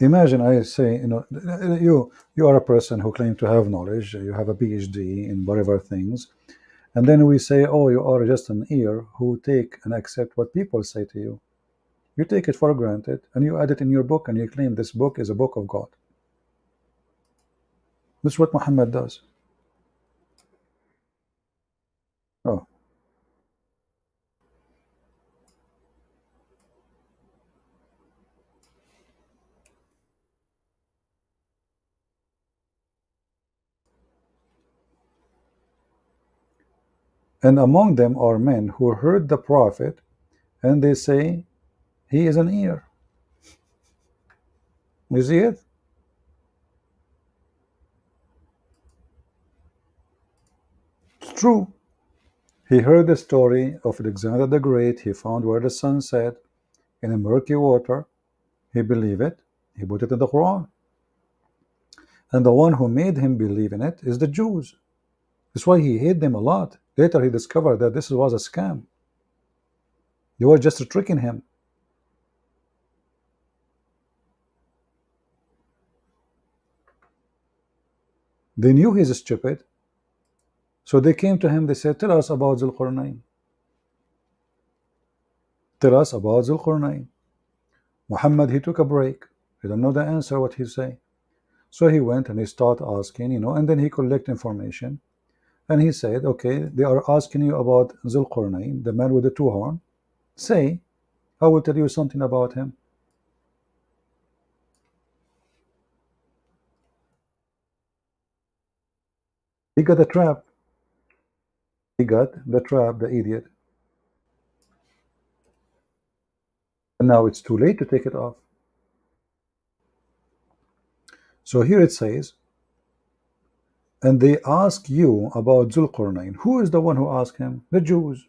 Imagine I say, you are a person who claim to have knowledge, you have a PhD in whatever things, and then we say, oh, you are just an ear who take and accept what people say to you. You take it for granted and you add it in your book and you claim this book is a book of God. This is what Muhammad does. Oh. And among them are men who heard the Prophet and they say he is an ear. You see it? It's true. He heard the story of Alexander the Great. He found where the sun set in a murky water. He believed it. He put it in the Quran. And the one who made him believe in it is the Jews. That's why he hated them a lot. Later he discovered that this was a scam. They were just tricking him. They knew he's stupid. So they came to him, they said, tell us about Zulqarnain. Tell us about Zulqarnain. Muhammad, he took a break. He didn't know the answer, what he say. So he went and he started asking, and then he collect information. And he said, okay, they are asking you about Zulqarnain, the man with the two horns. Say, I will tell you something about him. He got a trap. He got the trap, the idiot. And now it's too late to take it off. So here it says, and they ask you about Zulqarnain. Who is the one who asked him? The Jews.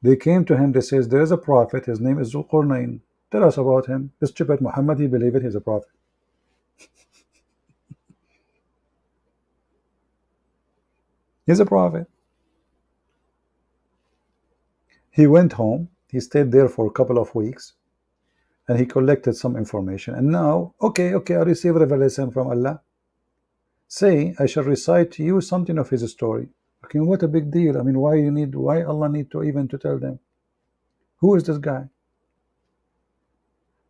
They came to him, they says, there is a prophet, his name is Zulqarnain. Tell us about him. The stupid Muhammad, he believed it, he's a prophet. He's a prophet. He went home, he stayed there for a couple of weeks, and he collected some information. And now, okay, I received revelation from Allah. Say, I shall recite to you something of his story. Okay, what a big deal. I mean, why Allah need to even to tell them? Who is this guy?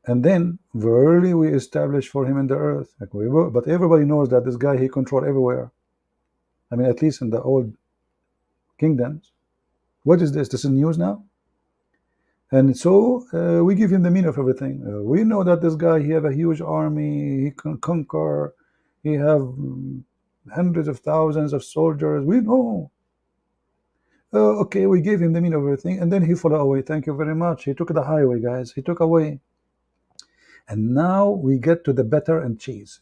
And then verily we establish for him in the earth. But everybody knows that this guy, he control everywhere. I mean, at least in the old kingdoms. What is this? This is news now? And so we give him the meaning of everything. We know that this guy, he have a huge army, he can conquer, he have hundreds of thousands of soldiers. We know. Okay, we gave him the meaning of everything, and then he fell away. Thank you very much. He took the highway, guys. He took away. And now we get to the butter and cheese.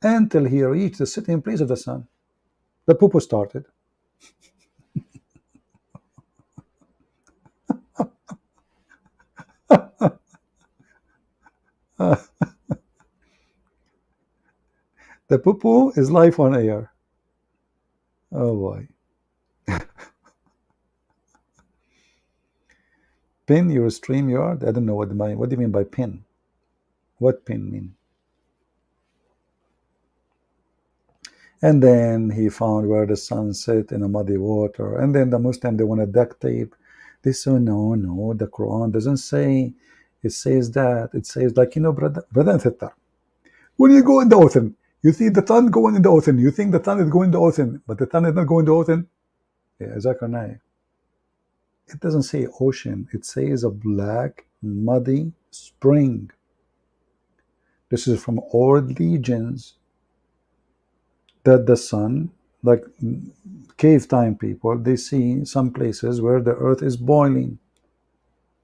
Until he reached the sitting place of the sun. The poo-poo started. The poo-poo is life on air. Oh boy. Pin your StreamYard? I don't know what do you mean by pin? What pin mean? And then he found where the sun set in a muddy water. And then the Muslim, they want to duct tape. They say, no, the Quran doesn't say. It says that. It says, like, brother and sister, when you go in the ocean, you see the sun going in the ocean. You think the sun is going in the ocean, but the sun is not going in the ocean. Yeah, Zachariah. It doesn't say ocean. It says a black, muddy spring. This is from old legends that the sun, like cave time people, they see some places where the earth is boiling.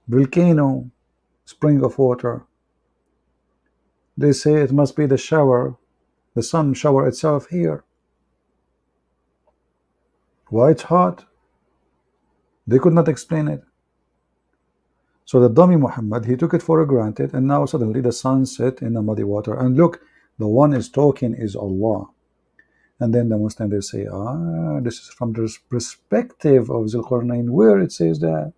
Volcano, spring of water. They say it must be the shower, the sun shower itself here. Why it's hot? They could not explain it. So the dummy Muhammad, he took it for granted, and now suddenly the sun set in the muddy water. And look, the one is talking is Allah. And then the Muslim, they say, this is from the perspective of Zulqarnain, where it says that.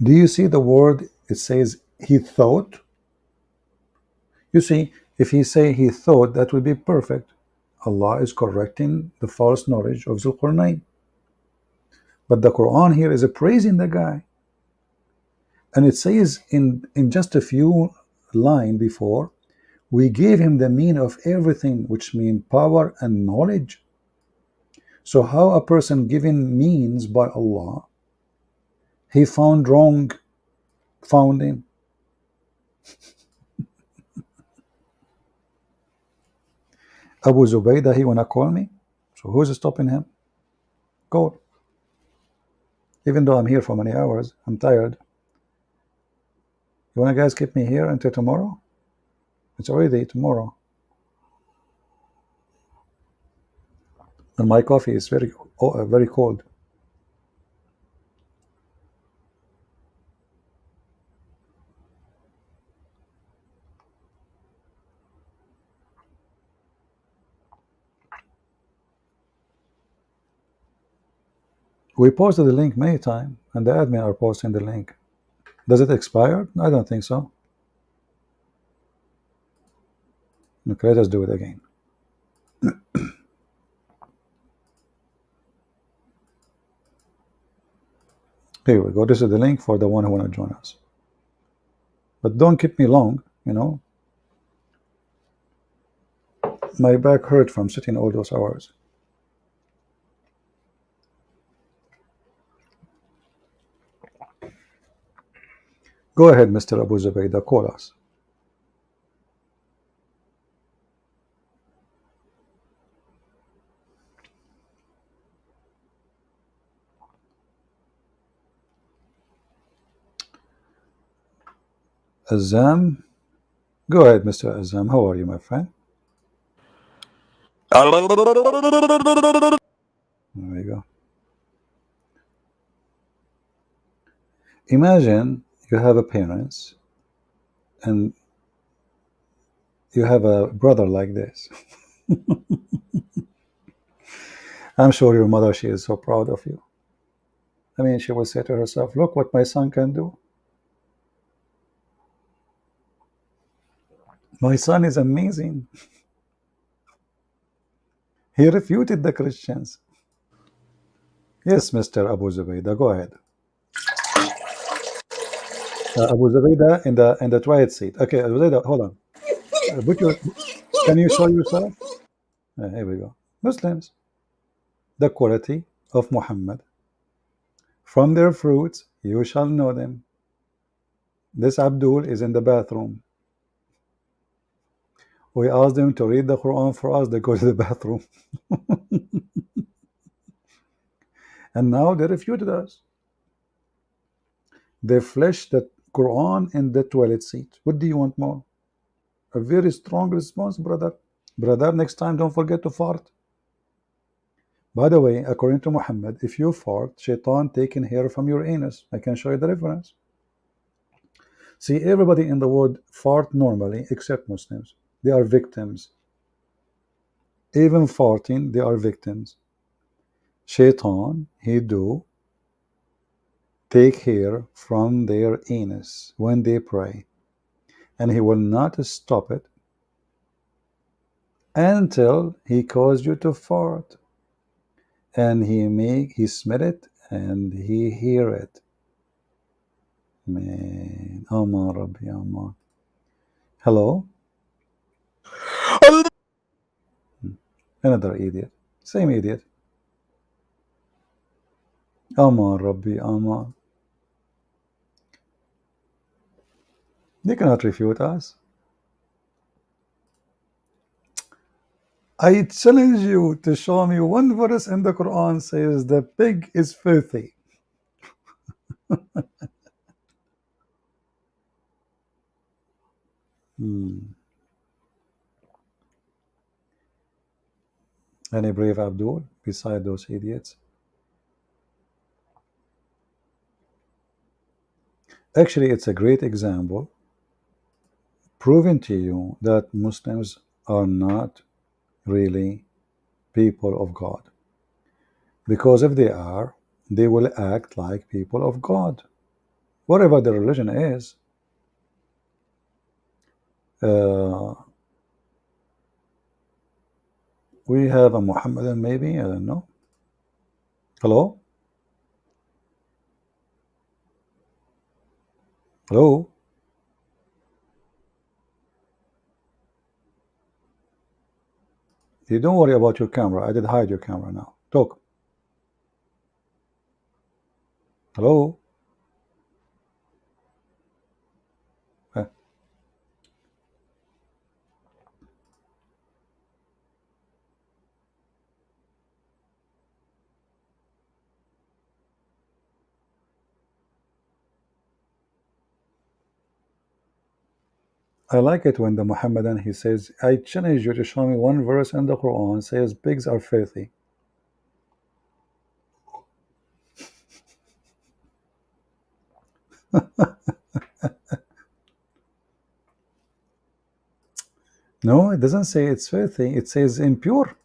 Do you see the word? It says he thought. You see, if he say he thought, that would be perfect. Allah is correcting the false knowledge of Zulqarnain. But the Quran here is praising the guy. And it says in just a few lines before, we gave him the mean of everything, which means power and knowledge. So how a person given means by Allah, he found wrong founding. Abu Zubaydah, he wanna call me? So who's stopping him? Go. Even though I'm here for many hours, I'm tired. You wanna guys keep me here until tomorrow? It's already tomorrow. And my coffee is very cold. We posted the link many times, and the admin are posting the link. Does it expire? I don't think so. Okay, let us do it again. Here we go. This is the link for the one who want to join us. But don't keep me long, My back hurt from sitting all those hours. Go ahead, Mr. Abu Zubaydah, call us. Azam, go ahead, Mr. Azam. How are you, my friend? There we go. Imagine you have a parents and you have a brother like this. I'm sure your mother, she is so proud of you. I mean, she will say to herself, look what my son can do. My son is amazing. He refuted the Christians. Yes, Mr. Abu Zubaydah, go ahead. Abu Zubaydah in the triad seat. Okay, Abu Zubaydah, hold on. put your, can you show yourself? Here we go. Muslims, the quality of Muhammad. From their fruits you shall know them. This Abdul is in the bathroom. We asked them to read the Quran for us. They go to the bathroom. And now they refuted us. They fleshed the Quran in the toilet seat. What do you want more? A very strong response, brother. Brother, next time don't forget to fart. By the way, according to Muhammad, if you fart, shaitan taking hair from your anus. I can show you the reference. See, everybody in the world fart normally except Muslims. They are victims. Even farting, they are victims. Shaitan, he do take hair from their anus when they pray, and he will not stop it until he cause you to fart, and he smell it and he hear it. Man, Aman Rabbi Aman. Hello? Another idiot. Same idiot. Aman Rabbi Aman. They cannot refute us. I challenge you to show me one verse in the Quran says the pig is filthy. Any brave Abdul beside those idiots? Actually, it's a great example proving to you that Muslims are not really people of God. Because if they are, they will act like people of God. Whatever the religion is, we have a Muhammadan maybe, I don't know. Hello? Hello? You don't worry about your camera. I did hide your camera now. Talk. Hello? I like it when the Muhammadan, he says, I challenge you to show me one verse in the Quran says pigs are filthy. No, it doesn't say it's filthy. It says impure.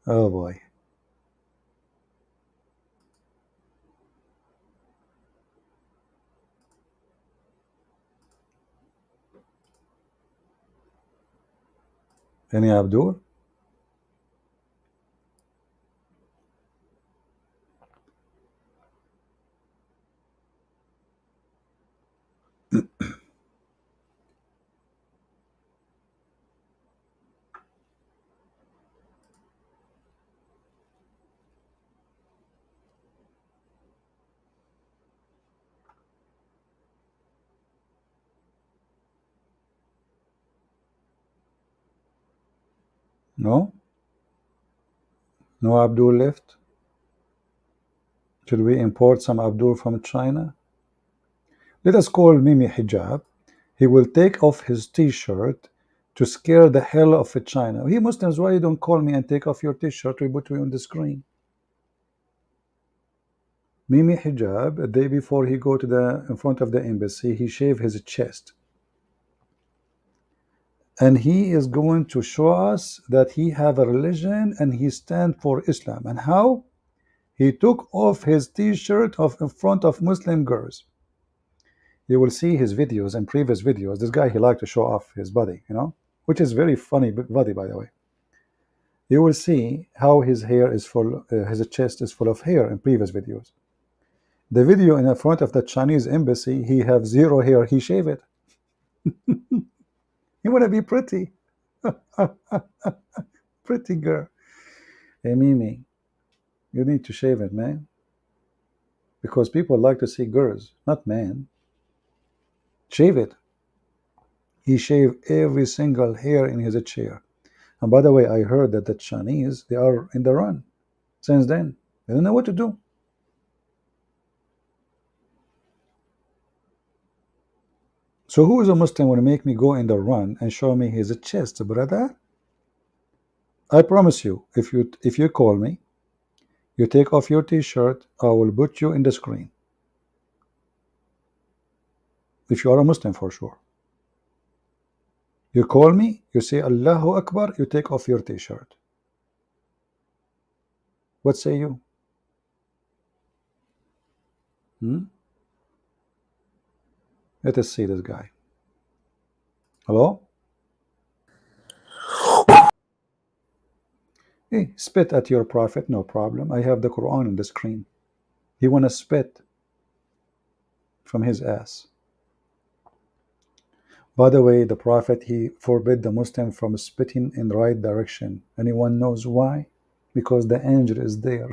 Oh boy. Any Abdul? No? No Abdul left? Should we import some Abdul from China? Let us call Mimi Hijab. He will take off his t-shirt to scare the hell of China. He Muslims, why you don't call me and take off your t-shirt? We put you on the screen. Mimi Hijab, a day before he go to the in front of the embassy, he shaved his chest. And he is going to show us that he have a religion and he stand for Islam. And how? He took off his t-shirt in front of Muslim girls. You will see his videos and previous videos. This guy, he liked to show off his body, you know, which is very funny body, by the way. You will see how his hair is full, his chest is full of hair in previous videos. The video in the front of the Chinese embassy, he have zero hair, he shave it. He want to be pretty. Pretty girl. Hey, Mimi, you need to shave it, man. Because people like to see girls, not men. Shave it. He shaved every single hair in his chair. And by the way, I heard that the Chinese, they are in the run since then. They don't know what to do. So who is a Muslim will make me go in the run and show me his chest, brother? I promise you, if you call me, you take off your t-shirt, I will put you in the screen. If you are a Muslim, for sure. You call me, you say Allahu Akbar, you take off your t-shirt. What say you? Let us see this guy. Hello? Hey, spit at your prophet, no problem. I have the Quran on the screen. He wanna spit from his ass. By the way, the prophet, he forbid the Muslim from spitting in the right direction. Anyone knows why? Because the angel is there.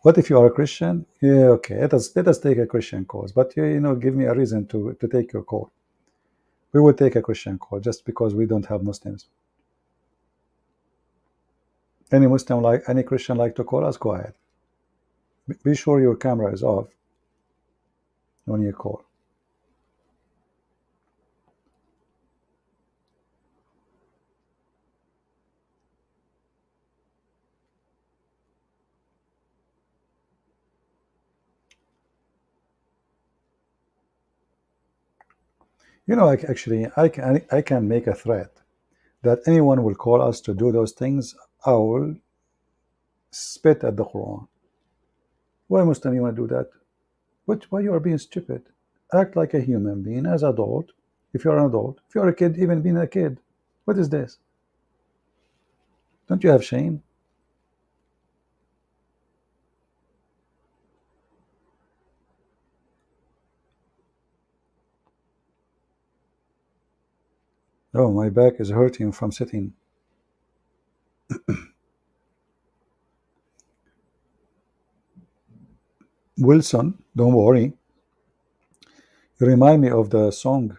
What if you are a Christian? Yeah, okay. Let us take a Christian cause, but give me a reason to take your call. We will take a Christian call just because we don't have Muslims. Any Muslim any Christian like to call us? Go ahead. Be sure your camera is off when you call. Actually, I can make a threat that anyone will call us to do those things, I will spit at the Quran. Why Muslim you want to do that? Why you are being stupid? Act like a human being as adult. If you're an adult, if you're a kid, even being a kid. What is this? Don't you have shame? Oh, my back is hurting from sitting. Wilson, don't worry. You remind me of the song.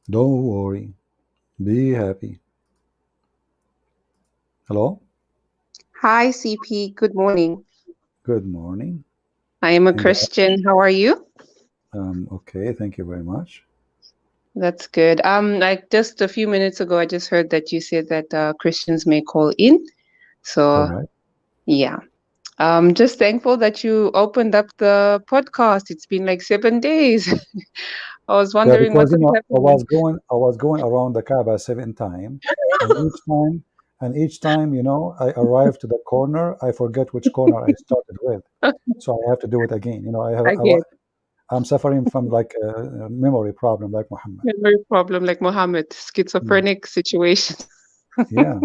Don't worry. Be happy. Hello? Hi, CP. Good morning. Good morning. I am a Christian. How are you? Okay, thank you very much. That's good. Like just a few minutes ago, I just heard that you said that Christians may call in. So, Correct. yeah. Just thankful that you opened up the podcast. It's been like 7 days. I was wondering because what's happening. I was going around the Kaaba 7 times, and each time, I arrived to the corner, I forget which corner I started with, so I have to do it again. I'm suffering from like a memory problem, like Muhammad. Memory problem like Muhammad, schizophrenic situation. Yeah.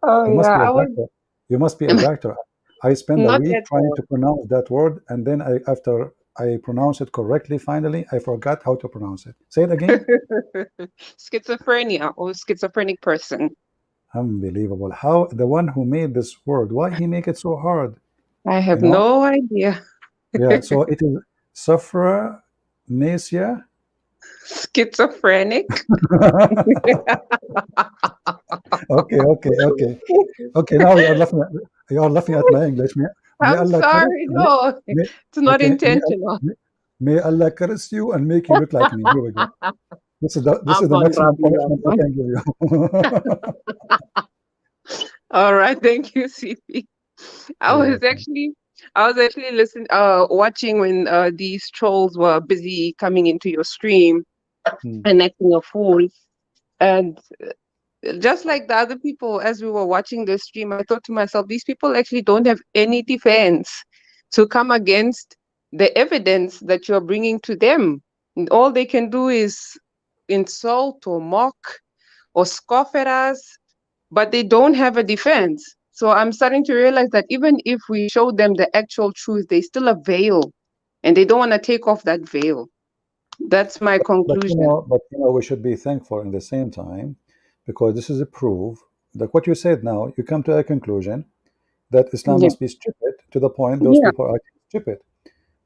Oh, You must yeah. be a doctor. You must be a doctor. I spent a Not week at trying all. to pronounce that word, and then after I pronounce it correctly, finally, I forgot how to pronounce it. Say it again. Schizophrenia or schizophrenic person. Unbelievable. How the one who made this word, why he make it so hard? I have no idea. Yeah, so it is sophronesia. Schizophrenic. Okay. Now you are laughing at my English. May I'm Allah sorry. No, it's not intentional. May Allah curse you and make you look like me. Here we go. This is the maximum punishment I can give you. All right, thank you, CP. I was actually listening, watching when these trolls were busy coming into your stream and acting a fool, and just like the other people, as we were watching the stream, I thought to myself, these people actually don't have any defense to come against the evidence that you're bringing to them. And all they can do is insult or mock or scoff at us, but they don't have a defense. So I'm starting to realize that even if we show them the actual truth, they still a veil, and they don't want to take off that veil. That's my conclusion. But we should be thankful in the same time, because this is a proof that what you said now, you come to a conclusion that Islam Yeah. must be stupid, to the point those Yeah. people are acting stupid.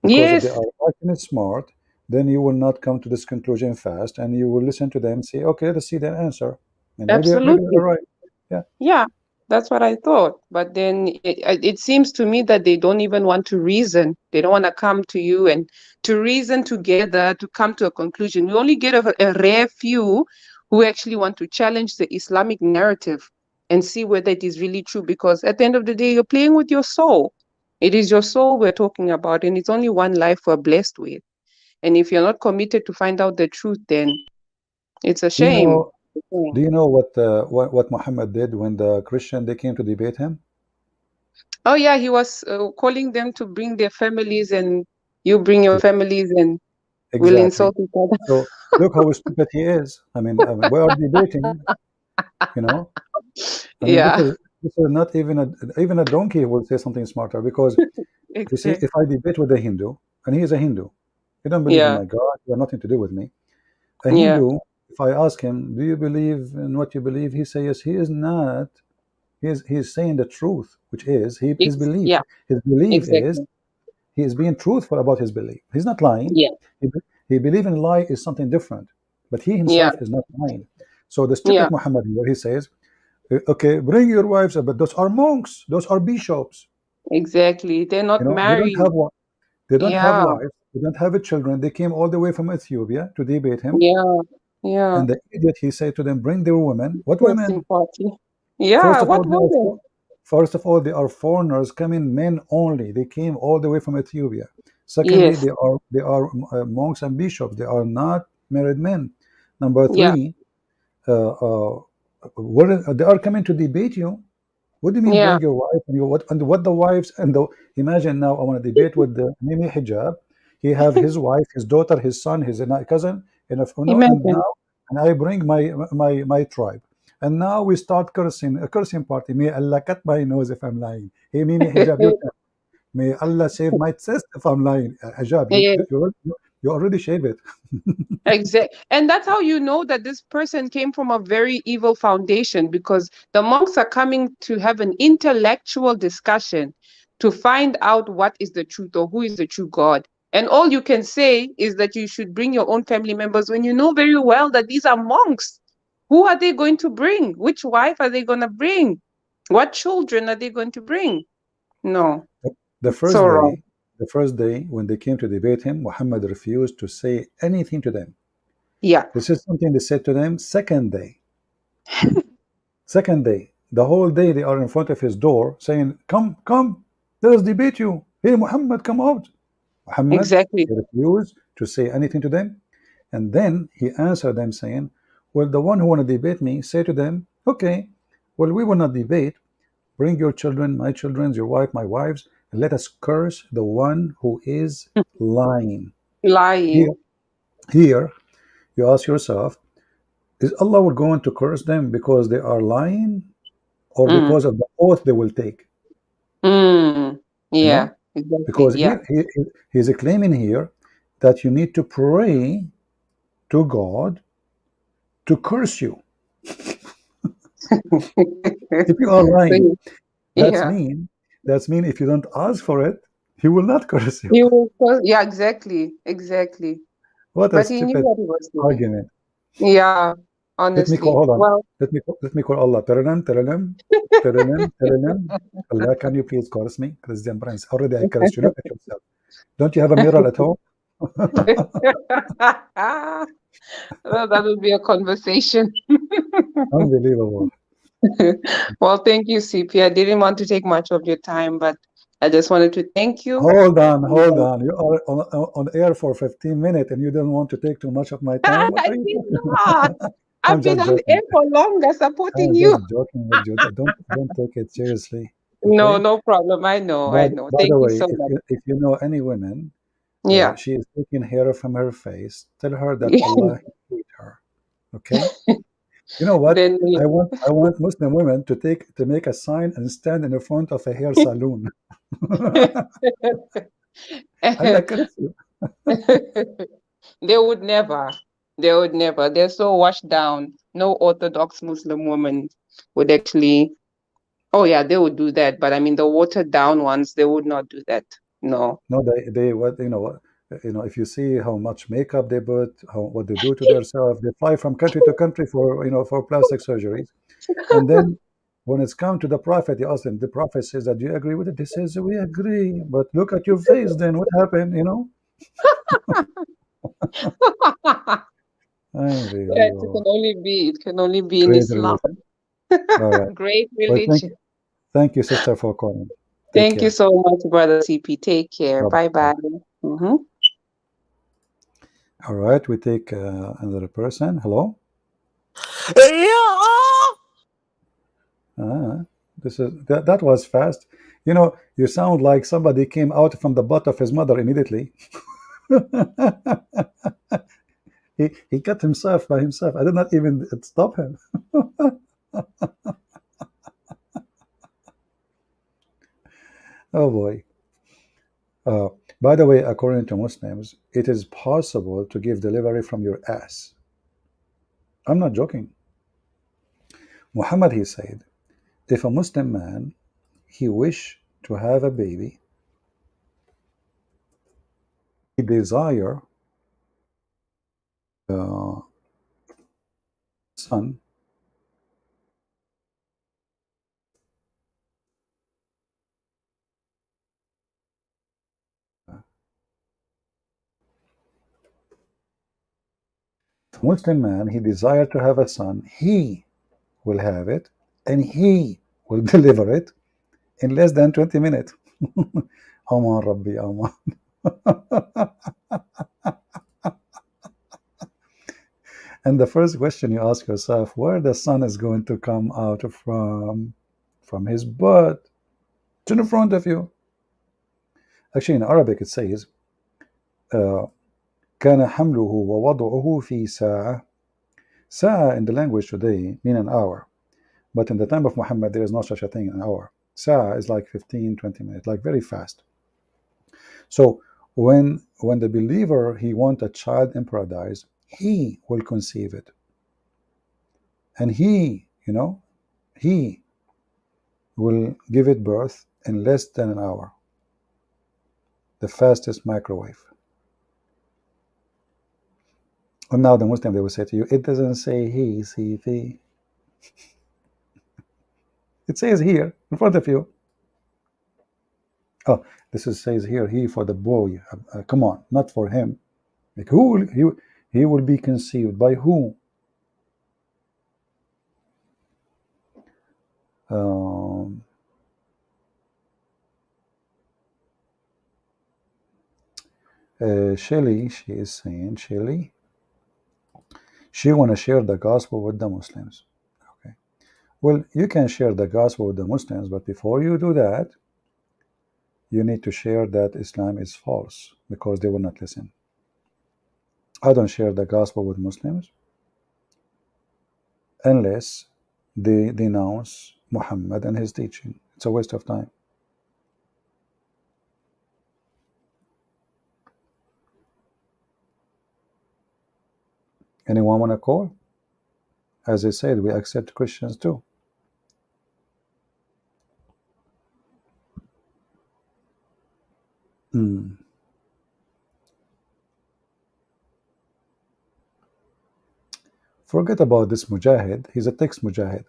Because if they Yes. are acting smart, then you will not come to this conclusion fast, and you will listen to them and say, okay, let's see their answer. And maybe Absolutely. they're right. Yeah. Yeah. That's what I thought. But then it seems to me that they don't even want to reason. They don't want to come to you and to reason together to come to a conclusion. We only get a rare few who actually want to challenge the Islamic narrative and see whether it is really true. Because at the end of the day, you're playing with your soul. It is your soul we're talking about, and it's only one life we're blessed with. And if you're not committed to find out the truth, then it's a Do you shame. know? Do you know what Muhammad did when the Christian they came to debate him? Oh yeah, he was calling them to bring their families, and you bring your families, and we'll Exactly. insult each other. So look how stupid he is. I mean, we are debating. You know, I mean, Yeah, this is not even a donkey will say something smarter, because you see, exactly. if I debate with a Hindu, and he is a Hindu, he don't believe in Yeah, my God, he has nothing to do with me. A yeah, Hindu, if I ask him, do you believe in what you believe? He says yes. He is not. He is saying the truth, which is his belief. yeah, His belief is exactly. he is being truthful about his belief. He's not lying. Yeah, He, he believe in lie is something different, but he yeah, himself is not lying. So the yeah, stupid Muhammad here, he says, okay, bring your wives, but those are monks, those are bishops. exactly. They're not They don't married. have one. They don't have Yeah, wives. They don't have children. They came all the way from Ethiopia to debate him. yeah, yeah. And the idiot, he said to them, bring their women. What Interesting women? party. First Yeah, of all, what woman? they are foreigners coming, men only. They came all the way from Ethiopia. Secondly, Yes, they are monks and bishops. They are not married men. Number yeah, three, they are coming to debate you. What do you mean yeah. bring your wife and what the wives and the imagine now I want to debate with the Mimi Hijab. He have his wife, his daughter, his son, his cousin, and Imagine. now and I bring my tribe. And now we start cursing, a cursing party. May Allah cut my nose if I'm lying. Hey Mimi Hijab, you tell. May Allah shave my chest if I'm lying. Hijab, Yeah. you already shave it. Exactly. And that's how you know that this person came from a very evil foundation, because the monks are coming to have an intellectual discussion to find out what is the truth or who is the true God. And all you can say is that you should bring your own family members when you know very well that these are monks. Who are they going to bring? Which wife are they going to bring? What children are they going to bring? No, The so first wrong. day, the first day when they came to debate him, Muhammad refused to say anything to them. Yeah, This is something they said to them second day. Second day, the whole day they are in front of his door saying, come, come, let us debate you. Hey, Muhammad, come out. Muhammad, exactly. he refused to say anything to them. And then he answered them saying, well, the one who want to debate me, say to them, okay, well, we will not debate. Bring your children, my children, your wife, my wives, and let us curse the one who is lying. Here, Lying. here, you ask yourself, is Allah going to curse them because they are lying or Mm. because of the oath they will take? Mm. You Yeah, know, exactly. because Yeah. he's claiming here that you need to pray to God to curse you. If you are lying, So, that's yeah, mean if you don't ask for it, he will not curse you. he was yeah, exactly, exactly. What a But he knew stupid what he was doing. argument. Yeah, Let me call. honestly. Hold on. Well, Let me call Allah. Taranem. Allah, can you please curse me? Christian Prince. Already I cursed you. Look at yourself. Don't you have a mirror at home? well, that would be a conversation. Unbelievable. Well, thank you, CP. I didn't want to take much of your time, but I just wanted to thank you. Hold on. You are on air for 15 minutes and you don't want to take too much of my time. What I are you did talking not. about? I'm I've been just on joking. air for longer supporting I'm you. just joking with you. Don't take it seriously. No, Okay? no problem. I know, I But know. by Thank the you way, so much. if you know any women, Yeah. she is taking hair from her face, tell her that Allah hates her. Okay. You know what? Then I want Muslim women to make a sign and stand in the front of a hair salon. Allah curse you. they would never. They would never. They're so washed down. No Orthodox Muslim woman would actually. Oh yeah, they would do that. But I mean, the watered down ones, they would not do that. No. No, they what if you see how much makeup they put, what they do to themselves, they fly from country to country for plastic surgeries, and then when it's come to the prophet, you ask them. The prophet says that, do you agree with it? They says we agree, but look at your face. Then what happened? Yes, it can Unbelievable. only be. It can only be in Great Islam. religion. All right. Great Well, religion. thank you, sister, for calling. Take Thank you care. so much, brother CP. Take care. Bye-bye. Bye bye. All right, we take another person. Hello. That was fast. You sound like somebody came out from the butt of his mother immediately. he cut himself by himself. I did not even stop him. Oh boy. By the way, according to Muslims, it is possible to give delivery from your ass. I'm not joking. Muhammad, he said, if a Muslim man, he wish to have a baby, he desire son, Muslim man, he desire to have a son, he will have it, and he will deliver it in less than 20 minutes. Aman Rabbi, Aman. And the first question you ask yourself, where the son is going to come out from his butt to the front of you. Actually, in Arabic it says, كان حمله ووضعه في ساعة. Sa'a in the language today mean an hour. But in the time of Muhammad, there is no such a thing, an hour. Sa'a is like 15, 20 minutes, like very fast. So when the believer, he want a child in paradise, he will conceive it. And he will give it birth in less than an hour. The fastest microwave. And now the Muslim, they will say to you, it doesn't say he, see, the. It says here, in front of you. Oh, says here, he for the boy. Come on, not for him. Like he will be conceived by who? Shelly, she is saying, she want to share the gospel with the Muslims. Okay. Well, you can share the gospel with the Muslims, but before you do that, you need to share that Islam is false, because they will not listen. I don't share the gospel with Muslims unless they denounce Muhammad and his teaching. It's a waste of time. Anyone want to call? As I said, we accept Christians too. Forget about this Mujahid. He's a text Mujahid.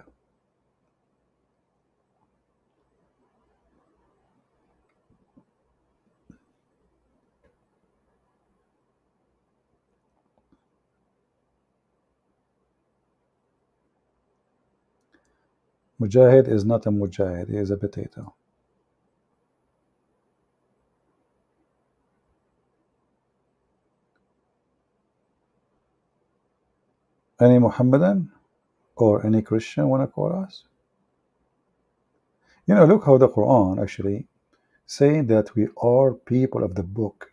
Mujahid is not a Mujahid. He is a potato. Any Muhammadan or any Christian want to call us? Look how the Quran actually say that we are people of the book.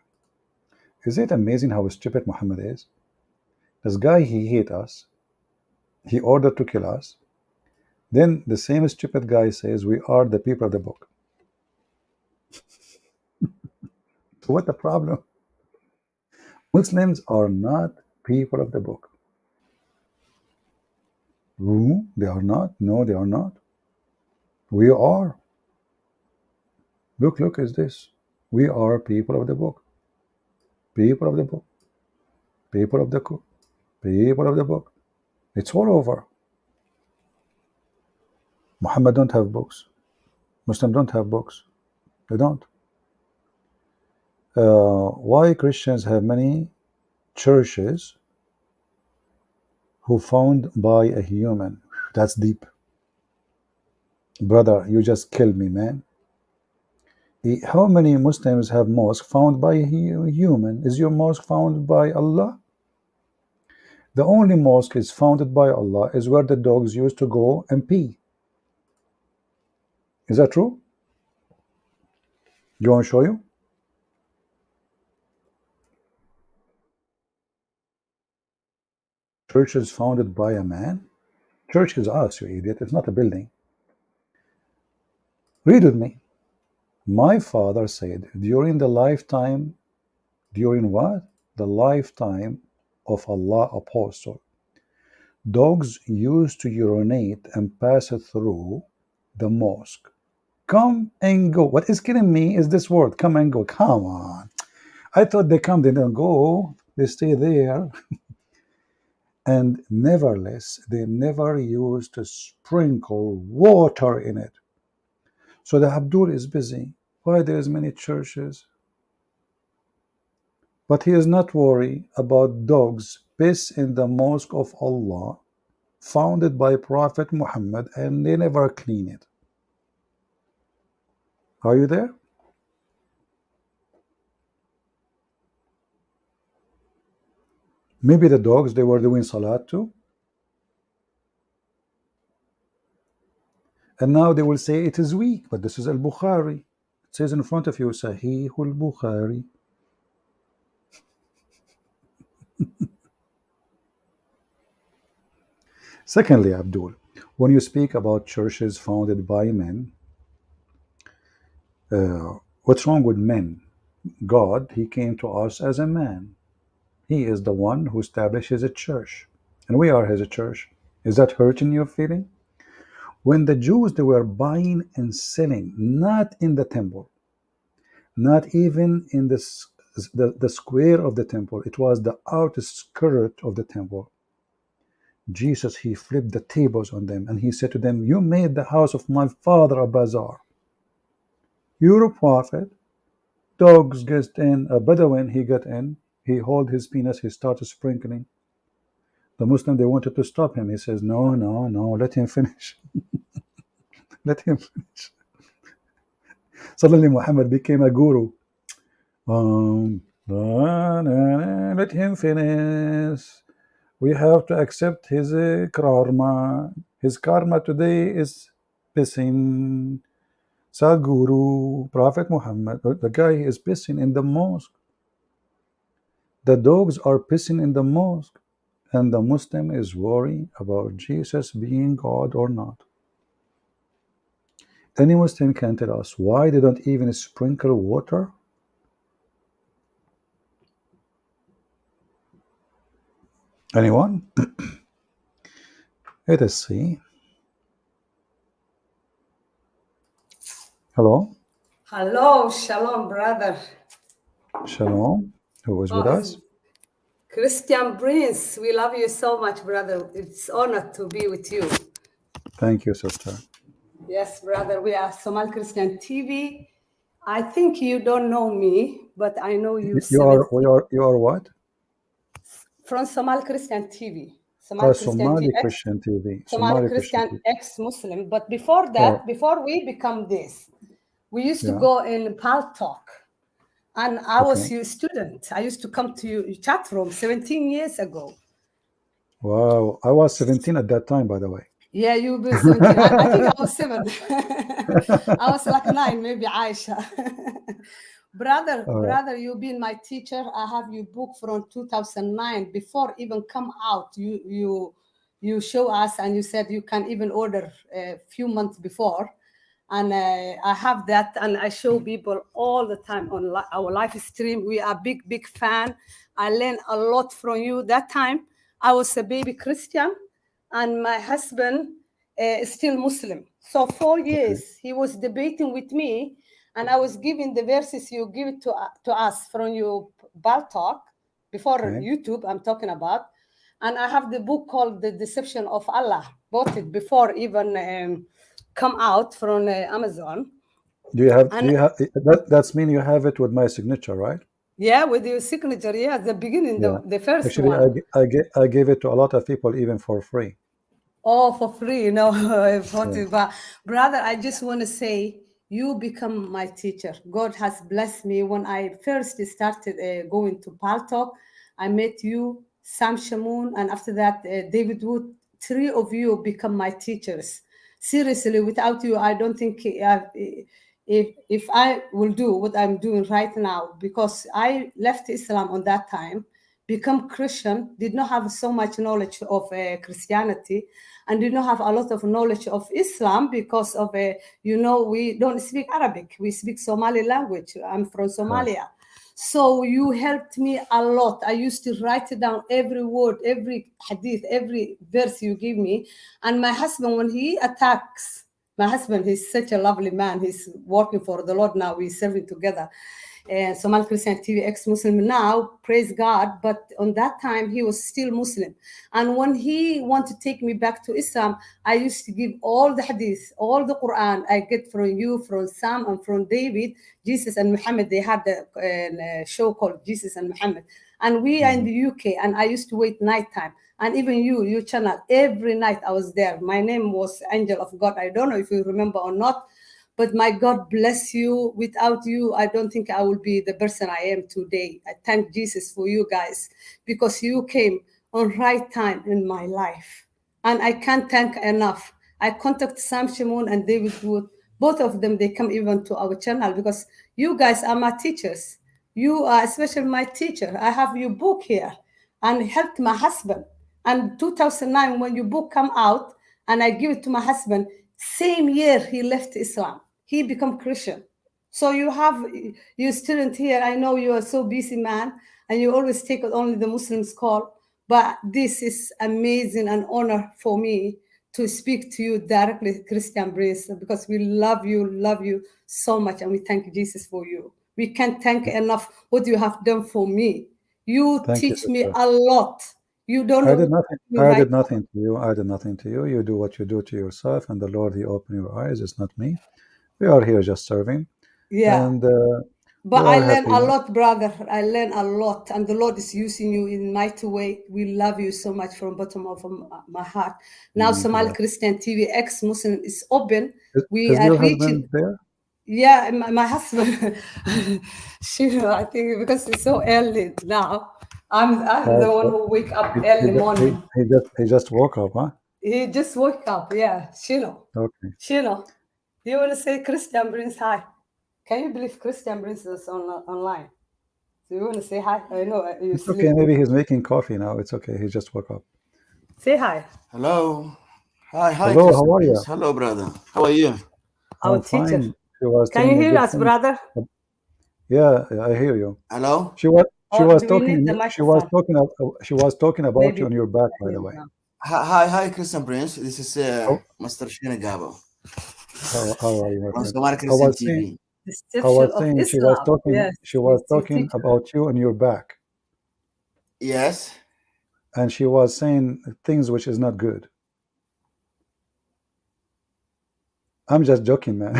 Is it amazing how stupid Muhammad is? This guy, he hate us. He ordered to kill us. Then the same stupid guy says we are the people of the book. What the problem? Muslims are not people of the book. No, they are not. No, they are not. We are. Look, is this. We are people of the book. People of the book. People of the book. People of the book. It's all over. Muhammad don't have books. Muslims don't have books. They don't. Why Christians have many churches who found by a human? That's deep. Brother, you just killed me, man. How many Muslims have mosque found by a human? Is your mosque found by Allah? The only mosque is founded by Allah is where the dogs used to go and pee. Is that true? You want to show you? Church is founded by a man. Church is us, you idiot. It's not a building. Read with me. My father said during the lifetime, during what? The lifetime of Allah apostle, dogs used to urinate and pass through the mosque. Come and go. What is killing me is this word, come and go. Come on. I thought they come, they don't go. They stay there. And nevertheless, they never used to sprinkle water in it. So the Abdul is busy. Why there is many churches? But he is not worried about dogs piss in the mosque of Allah, founded by Prophet Muhammad, and they never clean it. Are you there? Maybe the dogs, they were doing salat too. And now they will say it is weak, but this is al-Bukhari. It says in front of you, Sahih al-Bukhari. Secondly, Abdul, when you speak about churches founded by men, what's wrong with men? God, he came to us as a man. He is the one who establishes a church, and we are his church. Is that hurting your feeling? When the Jews, they were buying and selling, not in the temple, not even in the square of the temple, it was the outer skirt of the temple. Jesus, he flipped the tables on them and he said to them, you made the house of my father a bazaar. You're a prophet. Dogs get in, a Bedouin, he got in, he hold his penis, he started sprinkling. The Muslim, they wanted to stop him. He says, no, let him finish. Let him finish. Suddenly Muhammad became a guru. Let him finish. We have to accept his karma. His karma today is pissing. Sadhguru, Prophet Muhammad, the guy is pissing in the mosque. The dogs are pissing in the mosque. And the Muslim is worried about Jesus being God or not. Any Muslim can tell us why they don't even sprinkle water? Anyone? Let us see. Hello? Hello, shalom, brother. Shalom. Who is with us? Christian Prince, we love you so much, brother. It's honored to be with you. Thank you, sister. Yes, brother, we are Somal Christian TV. I think you don't know me, but I know you. You are what? From Somal Christian TV. Somali Christian TV. Somali Christian ex-Muslim. But before that, before we become this, we used to go in Pal Talk. And I was your student. I used to come to your chat room 17 years ago. Wow. I was 17 at that time, by the way. Yeah, you were 17. I think I was 7. I was like 9, maybe Aisha. Brother, you've been my teacher. I have your book from 2009. Before even come out, you you show us, and you said you can even order a few months before. And I have that, and I show people all the time on our live stream. We are big fan. I learned a lot from you. That time I was a baby Christian, and my husband is still Muslim. So 4 years he was debating with me, and I was giving the verses you give it to us from your Bal Talk before YouTube. I'm talking about, and I have the book called The Deception of Allah. Bought it before even come out from Amazon. Do you have that's mean you have it with my signature, right? Yeah, with your signature. Yeah, the beginning, the first actually one. I gave it to a lot of people even for free. Oh, for free, you know. But brother, I just want to say you become my teacher. God has blessed me. When I first started going to Bal Talk, I met you, Sam Shamoun, and after that David Wood. 3 of you become my teachers. Seriously, without you, I don't think if I will do what I'm doing right now, because I left Islam on that time, become Christian, did not have so much knowledge of Christianity, and did not have a lot of knowledge of Islam because of, we don't speak Arabic. We speak Somali language. I'm from Somalia. So you helped me a lot. I used to write it down, every word, every hadith, every verse you give me. And my husband, when he attacks, my husband, he's such a lovely man. He's working for the Lord now. We're serving together. Somali Christian TV, ex-Muslim now, praise God. But on that time, he was still Muslim. And when he wanted to take me back to Islam, I used to give all the hadith, all the Quran I get from you, from Sam, and from David, Jesus and Muhammad. They had a show called Jesus and Muhammad. And we are in the UK, and I used to wait nighttime. And even your channel, every night I was there. My name was Angel of God. I don't know if you remember or not. But my God bless you. Without you, I don't think I will be the person I am today. I thank Jesus for you guys, because you came on right time in my life. And I can't thank enough. I contact Sam Shamoun and David Wood. Both of them, they come even to our channel, because you guys are my teachers. You are especially my teacher. I have your book here and helped my husband. And 2009, when your book come out and I give it to my husband, same year he left Islam. He become Christian. So you have your student here. I know you are so busy, man, and you always take only the Muslims call. But this is amazing and honor for me to speak to you directly, Christian Prince, because we love you so much, and we thank Jesus for you. We can't thank enough what you have done for me. You teach me a lot. You don't know. I did nothing to you. I did nothing to you. You do what you do to yourself, and the Lord, He opened your eyes. It's not me. We are here just serving. Yeah. And, but I learned a lot, brother. I learned a lot, and the Lord is using you in a mighty way. We love you so much from the bottom of my heart. Now, Somali Christian TV, ex-Muslim, is open. We are reaching there. Yeah, my husband. I think because it's so early now. I'm the one who wake up early morning. He just woke up, huh? He just woke up, yeah. Shino. Okay. Shino, you want to say Christian Prince hi? Can you believe Christian Prince is online? So you want to say hi? I know you. It's okay. Maybe he's making coffee now. It's okay. He just woke up. Say hi. Hello. Hi. Hello. Christian How are you? Prince. Hello, brother. How are you? Our teacher. Can you hear us, brother? Yeah, I hear you. Hello. She was talking about you on your back, by the way. Hi, Christian Prince. This is Master Shina Gabo. How are you? From Somali Christian TV. I was saying she was talking about you on your back. Yes. And she was saying things which is not good. I'm just joking, man.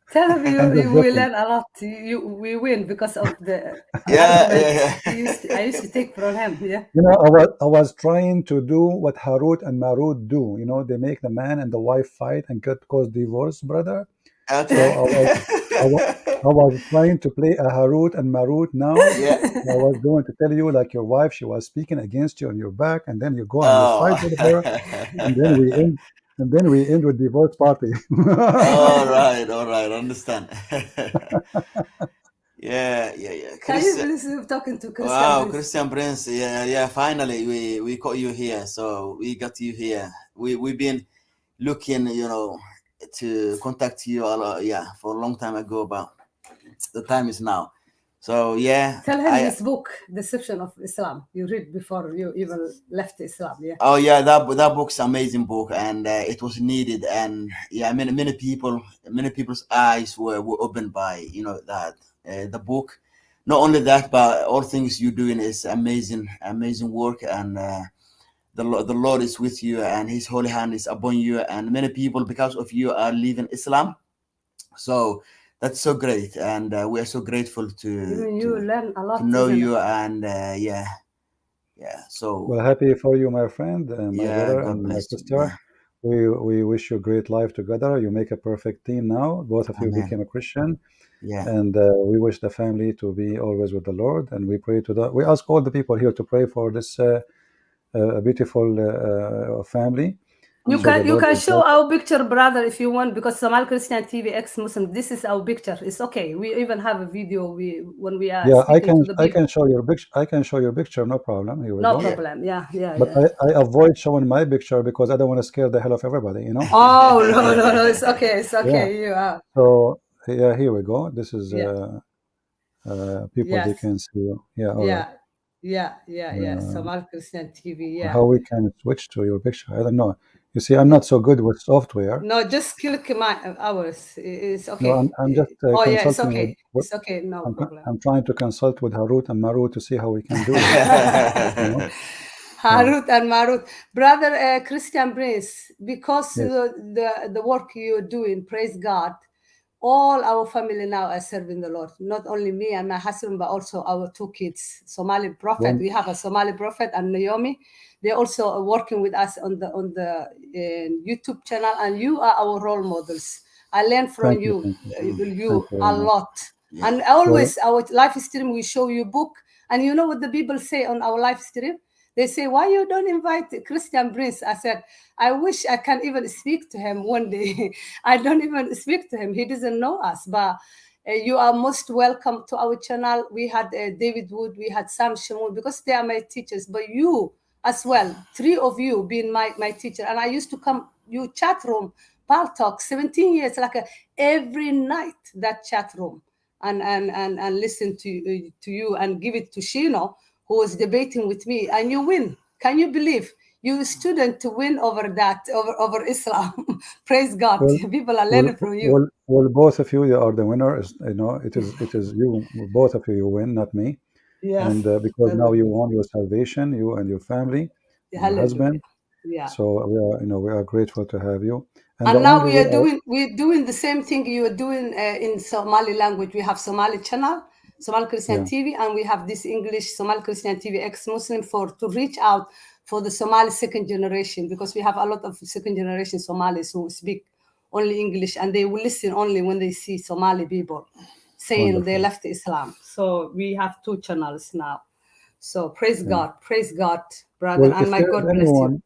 Tell him you will learn a lot. We win because of the I used to take from him. Yeah. You know, I was trying to do what Harut and Marut do. You know, they make the man and the wife fight and cause divorce, brother. Okay. So I was trying to play a Harut and Marut now. Yeah. I was going to tell you, like, your wife, she was speaking against you on your back, and then you go and you fight with her, and then we end with divorce party. all right, understand. Yeah. Can you please talking to Christian? Wow, Prince? Christian Prince. Yeah. Finally, we caught you here. So we got you here. We've been looking, to contact you for a long time ago, but the time is now. So yeah. Tell him his book, Deception of Islam. You read before you even left Islam. Yeah. Oh yeah, that book's amazing book, and it was needed, and many people's eyes were opened by that the book. Not only that, but all things you're doing is amazing work, and the Lord is with you, and His holy hand is upon you, and many people because of you are leaving Islam. So that's so great, and we are so grateful to learn a lot to know you, and so well, happy for you, my friend, my brother, God and my bless you. sister. We wish you great life together. You make a perfect team now. Both of you Amen. became a Christian. Yeah. And we wish the family to be always with the Lord. And we pray we ask all the people here to pray for this beautiful family. You can show our picture, brother, if you want, because Somal Christian TV ex-Muslim. This is our picture. It's okay. We even have a video. When we are speaking to the people. I can show your picture. I can show your picture. No problem. Here we go. No problem. Yeah. But I avoid showing my picture because I don't want to scare the hell of everybody. Oh no! It's okay. It's okay. Yeah. You are. So here we go. This is people they can see you. Yeah. All right. Yeah. Somal Christian TV. Yeah. How we can switch to your picture? I don't know. You see, I'm not so good with software. No, just click ours. It's okay. No, I'm just consulting. Yeah, it's okay. It's okay. No problem. I'm trying to consult with Harut and Marut to see how we can do it. Harut and Marut, brother Christian Prince, because the work you're doing, praise God. All our family now are serving the Lord. Not only me and my husband, but also our two kids. Somali Prophet. We have a Somali Prophet and Naomi. They're also working with us on the YouTube channel, and you are our role models. I learned from you a lot. Yeah. And always our live stream, we show you book. And you know what the people say on our live stream? They say, why you don't invite Christian Prince? I said, I wish I can even speak to him one day. I don't even speak to him. He doesn't know us, but you are most welcome to our channel. We had David Wood, we had Sam Shamoun, because they are my teachers, but you as well, 3 of you being my teacher. And I used to come, you chat room, Pal Talk, 17 years, like every night, that chat room, and listen to you and give it to Shino, who was debating with me, and you win. Can you believe? You student to win over that, over Islam. Praise God. People are learning from you. Well, both of you are the winners. It is you, both of you win, not me. Yes. And because now you won your salvation, you and your family, and your husband. Yeah. So we are grateful to have you. And now we're doing the same thing you are doing in Somali language. We have Somali channel, Somali Christian TV, and we have this English Somali Christian TV ex-Muslim to reach out for the Somali second generation, because we have a lot of second generation Somalis who speak only English, and they will listen only when they see Somali people saying they left Islam. So we have 2 channels now. So praise God, brother, and my God bless you.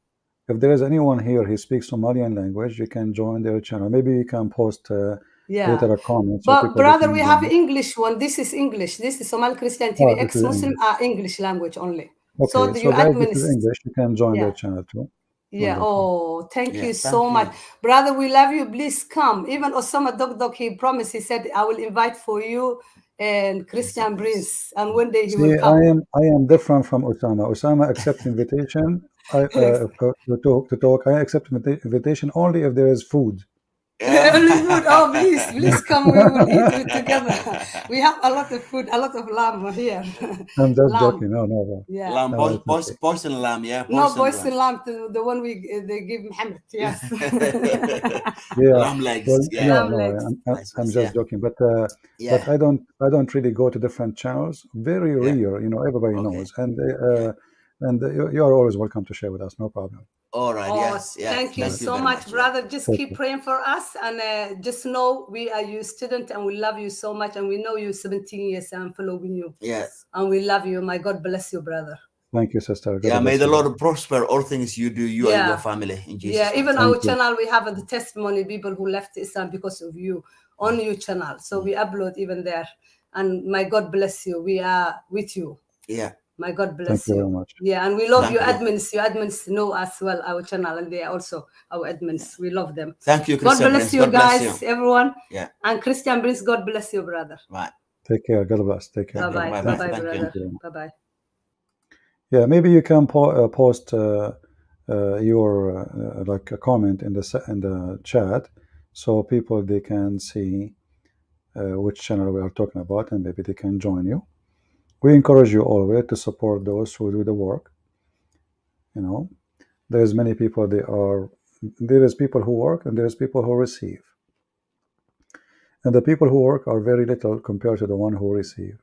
If there is anyone here who speaks Somalian language, you can join their channel. Maybe you can post later a comment. But brother, we have English one. This is English. This is Somali Christian TV. Ex-Muslim are English language only. Okay, so guys, this is English. You can join their channel too. Yeah. Wonderful. Thank you so much, brother. We love you. Please come. Even Osama Dogdog, he promised. He said, "I will invite for you and Christian Prince, and one day he will come." I am different from Osama. Osama accepts invitation. To talk. I accept invitation only if there is food. Only food. Oh, please come. We will eat it together. We have a lot of food, a lot of lamb here. I'm just joking. No. Yeah. Lamb, porcine lamb. Yeah. Porcine lamb. The one they give Muhammad. Yes. Lamb legs. I'm just joking. But I don't really go to different channels. Very rare. Everybody knows, and you are always welcome to share with us. No problem. All right. Thank you so much, brother. Just keep praying for us, and just know we are your student, and we love you so much, and we know you 17 years and following you. Yes. And we love you. My God bless you, brother. Thank you, sister. May the Lord prosper all things you do, you and your family. In Jesus. Yeah, even our channel, we have the testimony, people who left Islam because of you on your channel. So we upload even there. And my God bless you. We are with you. Yeah. My God bless Thank you very much. Yeah, and we love Thank you you. admins. You admins know as well our channel, and they are also our admins. We love them. Thank you, God Christian bless Prince. you God bless guys, you. everyone. Yeah. And Christian Prince, God bless you, brother. Right. Take care. God bless. Take care. Bye bye. Bye-bye. Bye bye, Thank you. brother. Bye bye. Yeah, maybe you can post your like a comment in the chat, so people they can see which channel we are talking about, and maybe they can join you. We encourage you always to support those who do the work. You know, there's many people. There is people who work, and there's people who receive. And the people who work are very little compared to the one who receive.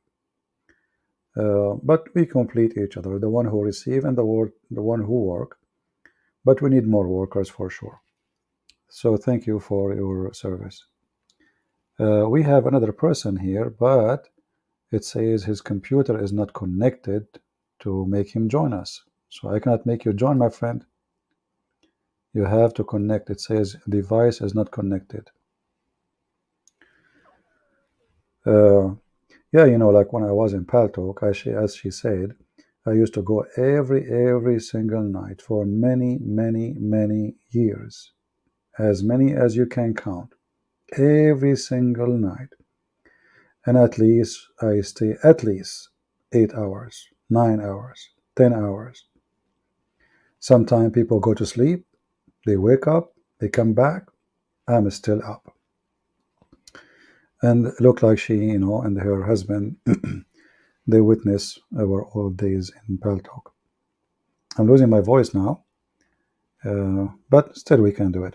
But we complete each other, the one who receive and the one who work. But we need more workers for sure. So thank you for your service. We have another person here, but it says his computer is not connected to make him join us. So I cannot make you join, my friend. You have to connect. It says device is not connected. Yeah, you know, like when I was in Paltalk, as she said, I used to go every single night for many years, as many as you can count, every single night. And at least I stay at least 8 hours, 9 hours, 10 hours. Sometimes people go to sleep, they wake up, they come back, I'm still up. And look like she, you know, and her husband, they witness our old days in Paltalk. I'm losing my voice now, but still we can do it.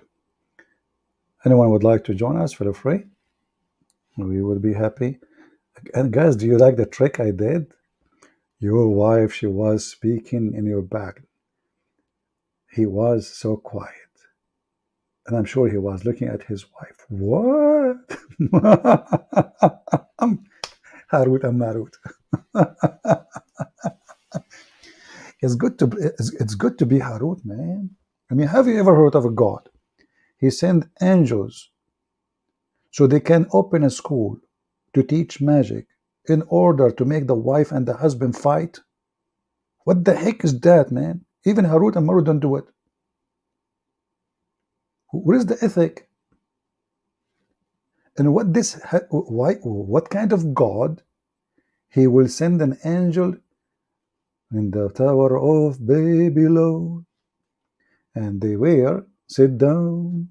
Anyone would like to join us, feel free. We will be happy. And guys, do you like the trick I did? Your wife, she was speaking in your back. He was so quiet. And I'm sure he was looking at his wife. What? Harut and Marut. It's good to be Harut, man. I mean, have you ever heard of a God? He sent angels so they can open a school to teach magic in order to make the wife and the husband fight. What the heck is that, man? Even Harut and Marut don't do it. Where is the ethic? And what kind of God? He will send an angel in the Tower of Babylon, and they will sit down.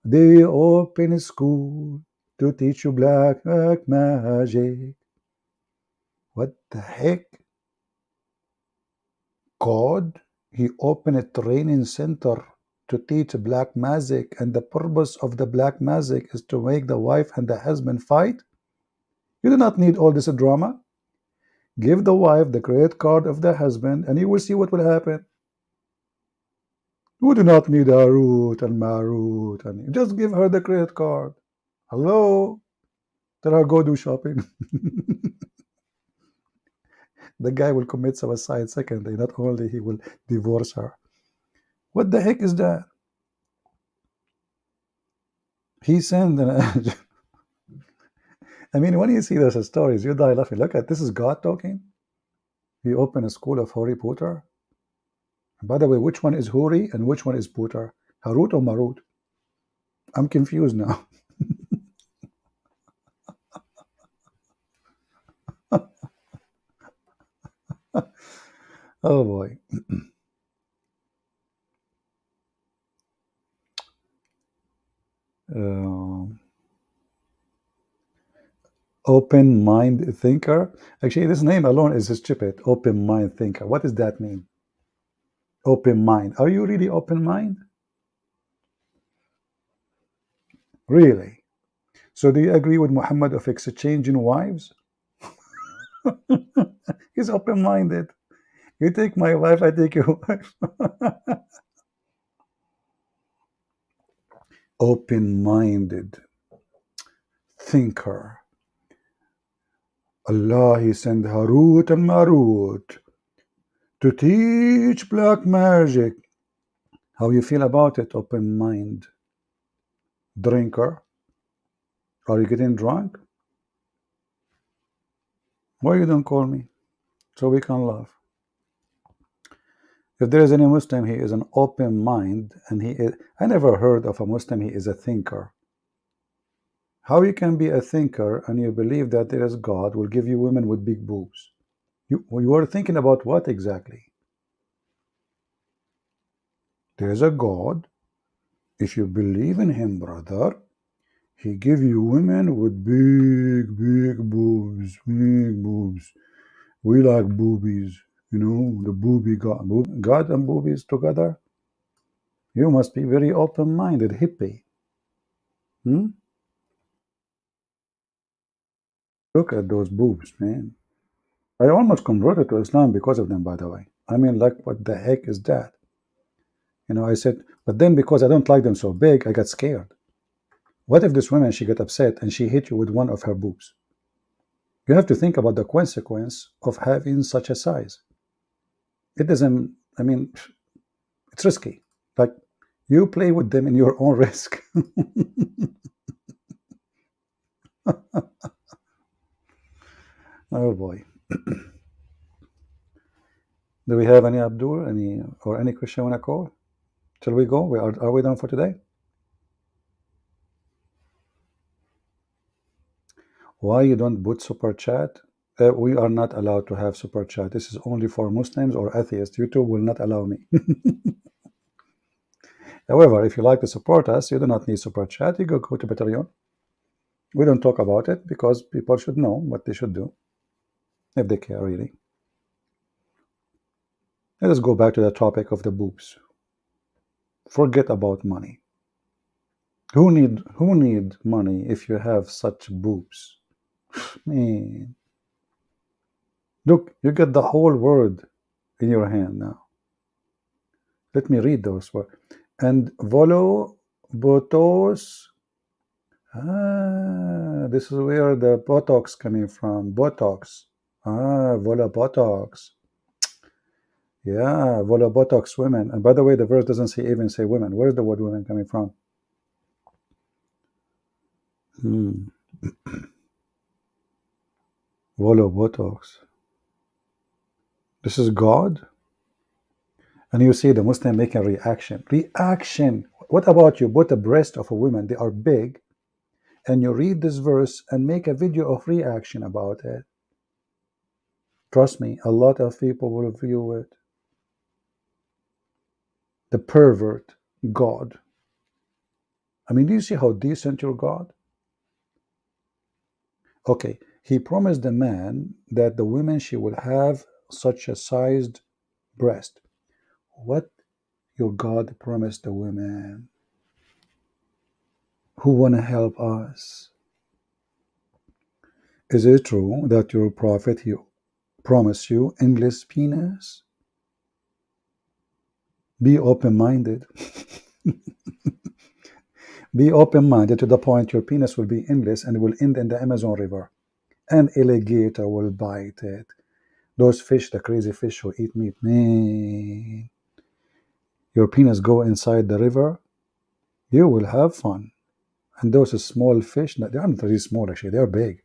They open a school to teach you black magic. What the heck? God, he opened a training center to teach black magic, and the purpose of the black magic is to make the wife and the husband fight? You do not need all this drama. Give the wife the credit card of the husband, and you will see what will happen. You do not need Harut and Marut, and just give her the credit card. Hello? Tell her go do shopping. The guy will commit suicide secondly. Not only he will divorce her. What the heck is that? He sent an angel. I mean, when you see those stories, you die laughing. Look at this is God talking. He opened a school of Hori Potter. And by the way, which one is Hori and which one is Potter? Harut or Marut? I'm confused now. Oh boy. Open mind thinker. Actually, this name alone is stupid. Open mind thinker. What does that mean? Open mind. Are you really open mind? Really? So do you agree with Muhammad of exchanging wives? He's open-minded. You take my wife, I take your wife. Open-minded thinker. Allah, he sent Harut and Marut to teach black magic. How you feel about it, open mind? Drinker? Are you getting drunk? Why you don't call me? So we can laugh. If there is any Muslim, he is an open mind, and he is, I never heard of a Muslim, he is a thinker. How you can be a thinker and you believe that there is God will give you women with big boobs? You are thinking about what exactly? There is a God. If you believe in him, brother, he give you women with big boobs, big boobs. We like boobies, you know, the booby God. God and boobies together? You must be very open-minded, hippie. Look at those boobs, man. I almost converted to Islam because of them, by the way. I mean, like, what the heck is that? You know, I said, but then because I don't like them so big, I got scared. What if this woman, she got upset and she hit you with one of her boobs? You have to think about the consequence of having such a size. It doesn't, I mean, it's risky. Like, you play with them in your own risk. Oh boy. Do we have any Abdul, any Christian want to call? Shall we go? Are we done for today? Why you don't put super chat? We are not allowed to have super chat. This is only for Muslims or atheists. YouTube will not allow me. However, if you like to support us, you do not need super chat. You go to Patreon. We don't talk about it because people should know what they should do if they care really. Let us go back to the topic of the boobs. Forget about money. Who need money if you have such boobs? Man, look, you get the whole world in your hand now. Let me read those words. And volo botos. This is where the Botox coming from. Botox. Volo Botox. Yeah, Volo Botox women. And by the way, the verse doesn't even say women. Where's the word women coming from? Volo Botox. This is God. And you see the Muslim making reaction. Reaction. What about you? Put the breast of a woman. They are big. And you read this verse and make a video of reaction about it. Trust me, a lot of people will view it. The pervert God. I mean, do you see how decent your God? Okay, he promised the man that the woman, she will have such a sized breast. What your God promised the women who want to help us? Is it true that your prophet, he promised you endless penis? Be open-minded. Be open-minded to the point your penis will be endless and will end in the Amazon River. An alligator will bite it. Those fish, the crazy fish who eat meat, man. Your penis go inside the river, you will have fun. And those small fish, they are not really small actually, they are big.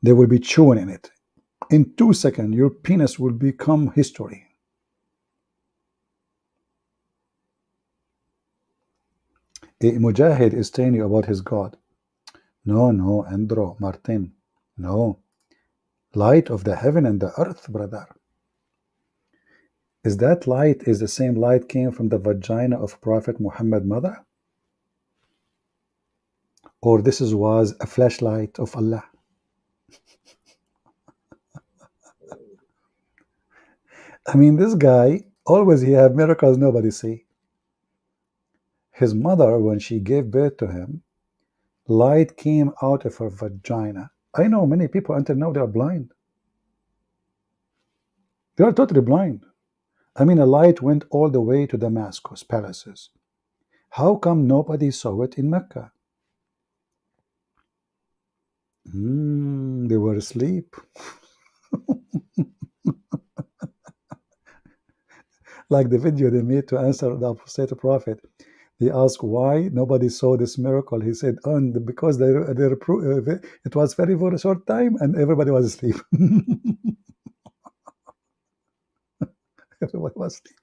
They will be chewing in it. In 2 seconds, your penis will become history. A mujahid is telling you about his God. No, Andro, Martin. No. Light of the heaven and the earth, brother. Is that light is the same light came from the vagina of Prophet Muhammad mother? Or this was a flashlight of Allah? I mean, this guy, always he have miracles nobody see. His mother, when she gave birth to him, light came out of her vagina. I know many people until now they are blind. They are totally blind. I mean, a light went all the way to Damascus palaces. How come nobody saw it in Mecca? They were asleep. Like the video they made to answer the apostate prophet. He asked why nobody saw this miracle. He said, because it was very, very short time and everybody was asleep. Everybody was asleep.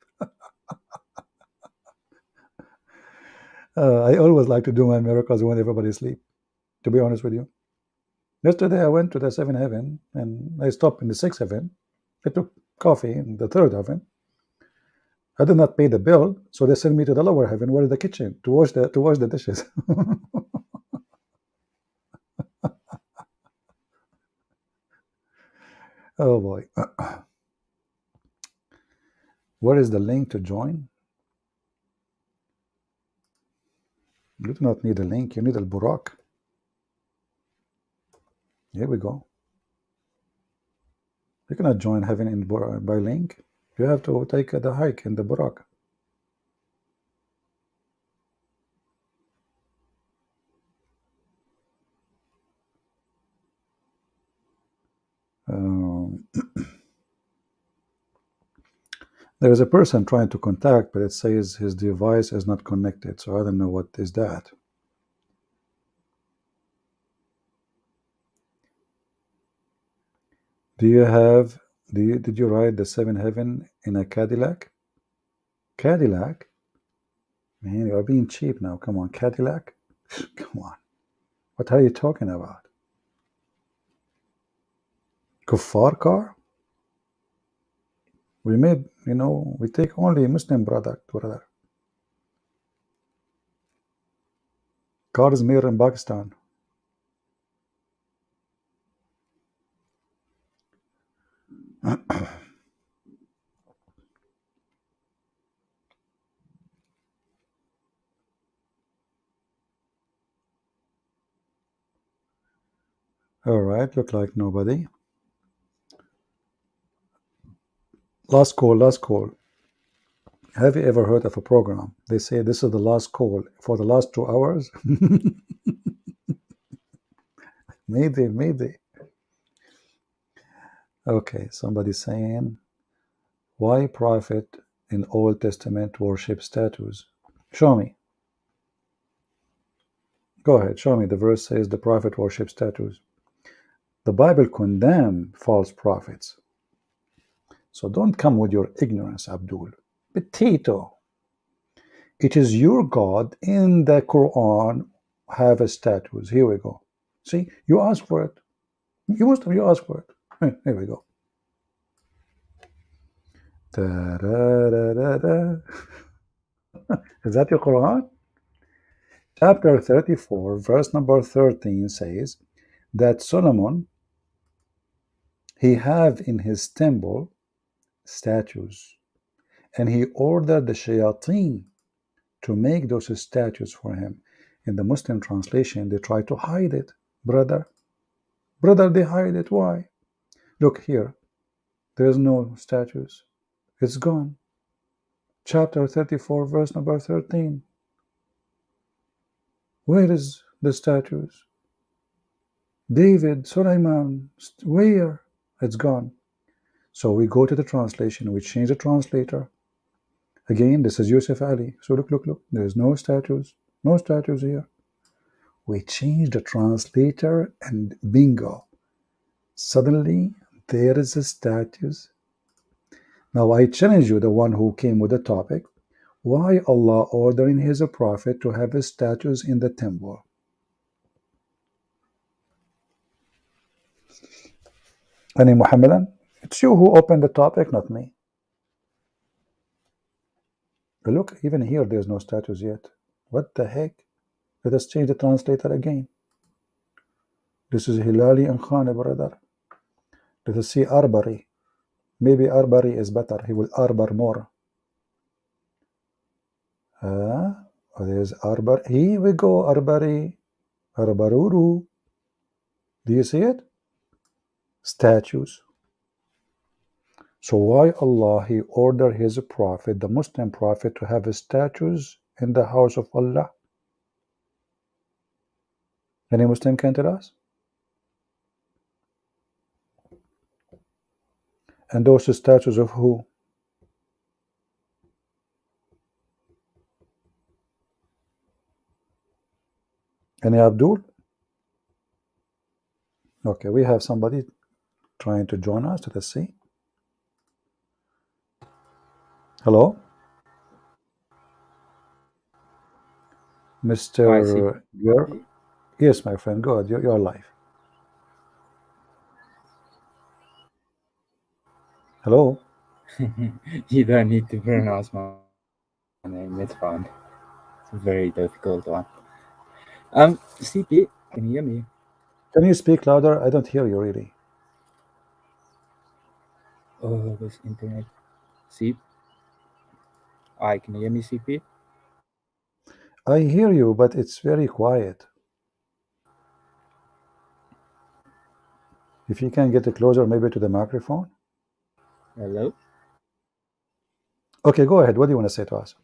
I always like to do my miracles when everybody's asleep, to be honest with you. Yesterday I went to the 7th heaven and I stopped in the 6th heaven. I took coffee in the 3rd heaven. I did not pay the bill, so they sent me to the lower heaven, where is the kitchen, to wash the dishes. Oh boy. Where is the link to join? You do not need a link, you need al-Burak. Here we go. You cannot join heaven in by link. You have to take the hike in the Burak. There is a person trying to contact, but it says his device is not connected, so I don't know what is that. Did you ride the 7th heaven in a Cadillac? Cadillac? Man, you are being cheap now. Come on, Cadillac? Come on. What are you talking about? Kuffar car? We made, we take only Muslim product, brother. Car is made in Pakistan. All right, look like nobody. Last call. Have you ever heard of a program? They say this is the last call for the last 2 hours. Maybe. Okay, somebody saying, why prophet in Old Testament worship statues? Show me. Go ahead, show me. The verse says the prophet worship statues. The Bible condemns false prophets. So don't come with your ignorance, Abdul. Potato. It is your God in the Quran have a statues. Here we go. See, you ask for it. You ask for it. Here we go. Da-da-da-da-da. Is that your Quran? Chapter 34, verse number 13 says that Solomon, he have in his temple statues, and he ordered the shayateen to make those statues for him. In the Muslim translation, they try to hide it. Brother, they hide it. Why? Look here. There's no statues. It's gone. Chapter 34, verse number 13. Where is the statues? David, Sulaiman, where? It's gone. So we go to the translation, we change the translator. Again, this is Yusuf Ali. So look. There's no statues. No statues here. We change the translator and bingo. Suddenly, there is a statues. Now I challenge you, the one who came with the topic, why Allah ordering his prophet to have his statues in the temple? Any Muhammadan? It's you who opened the topic, not me. But look, even here there's no statues yet. What the heck? Let us change the translator again. This is Hilali and Khani, brother. Let us see Arbari. Maybe Arbari is better. He will arbor more. There's Arbar. Here we go, Arbari. Arbaruru. Do you see it? Statues. So why Allah he ordered his prophet, the Muslim prophet, to have statues in the house of Allah? Any Muslim can tell us? And those statues of who? Any Abdul? Okay, we have somebody trying to join us. Let's see. Hello, Mr. Yes, my friend. Go ahead. You're live. Hello. You don't need to pronounce my name. It's fine. It's a very difficult one. CP, can you hear me? Can you speak louder? I don't hear you really. Oh, this internet. CP. Hi, can you hear me, CP? I hear you, but it's very quiet. If you can get it closer, maybe to the microphone. Hello? Okay, go ahead. What do you want to say to us?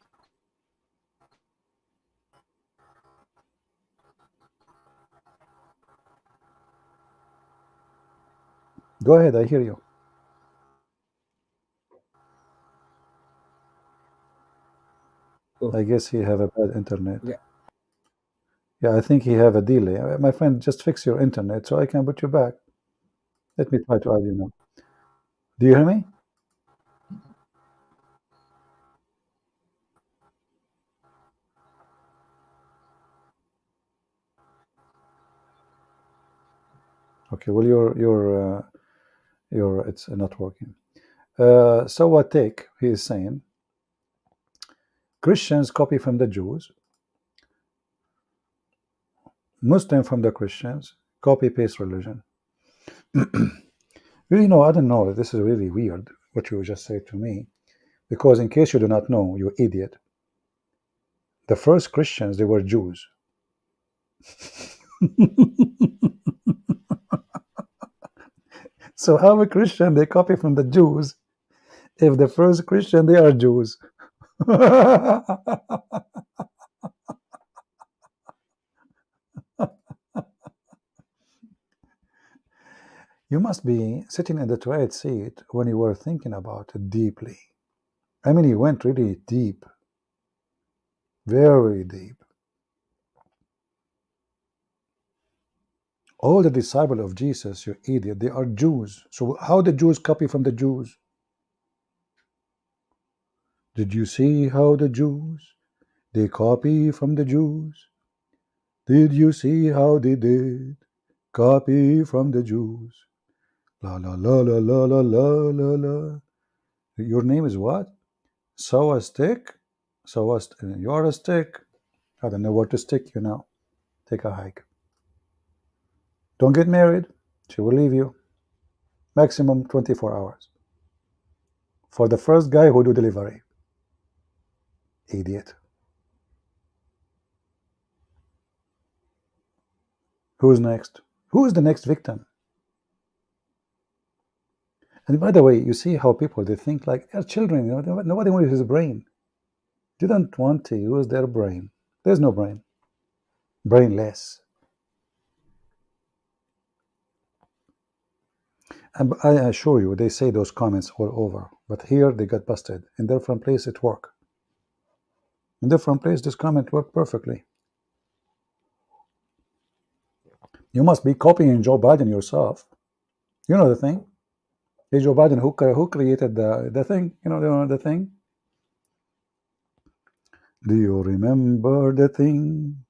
Go ahead. I hear you. Oh. I guess he have a bad internet. Yeah. Yeah, I think he have a delay. My friend, just fix your internet so I can put you back. Let me try to add you now. Do you hear me? Okay. Well, it's not working. So what take he is saying? Christians copy from the Jews. Muslim from the Christians. Copy paste religion. You know, I don't know. This is really weird what you just said to me, because in case you do not know, you idiot. The first Christians, they were Jews. So how a Christian they copy from the Jews if the first Christian they are Jews? You must be sitting in the toilet seat when you were thinking about it deeply. I mean, you went really deep, very deep. All the disciples of Jesus, you idiot, they are Jews. So how the Jews copy from the Jews? Did you see how the Jews, they copy from the Jews? Did you see how they did copy from the Jews? La la la la la la la la la. Your name is what? So a stick? You are a stick. I don't know where to stick you now. Take a hike. Don't get married. She will leave you. Maximum 24 hours. For the first guy who do delivery. Idiot. Who's next? Who is the next victim? And by the way, you see how people, they think like they're children. You know, nobody wants his brain. They don't want to use their brain. There's no brain. Brainless. And I assure you, they say those comments all over. But here they got busted. In different place, it worked. In different place, this comment worked perfectly. You must be copying Joe Biden yourself. You know the thing. Hey, Joe Biden, who created the thing? You know the thing? Do you remember the thing?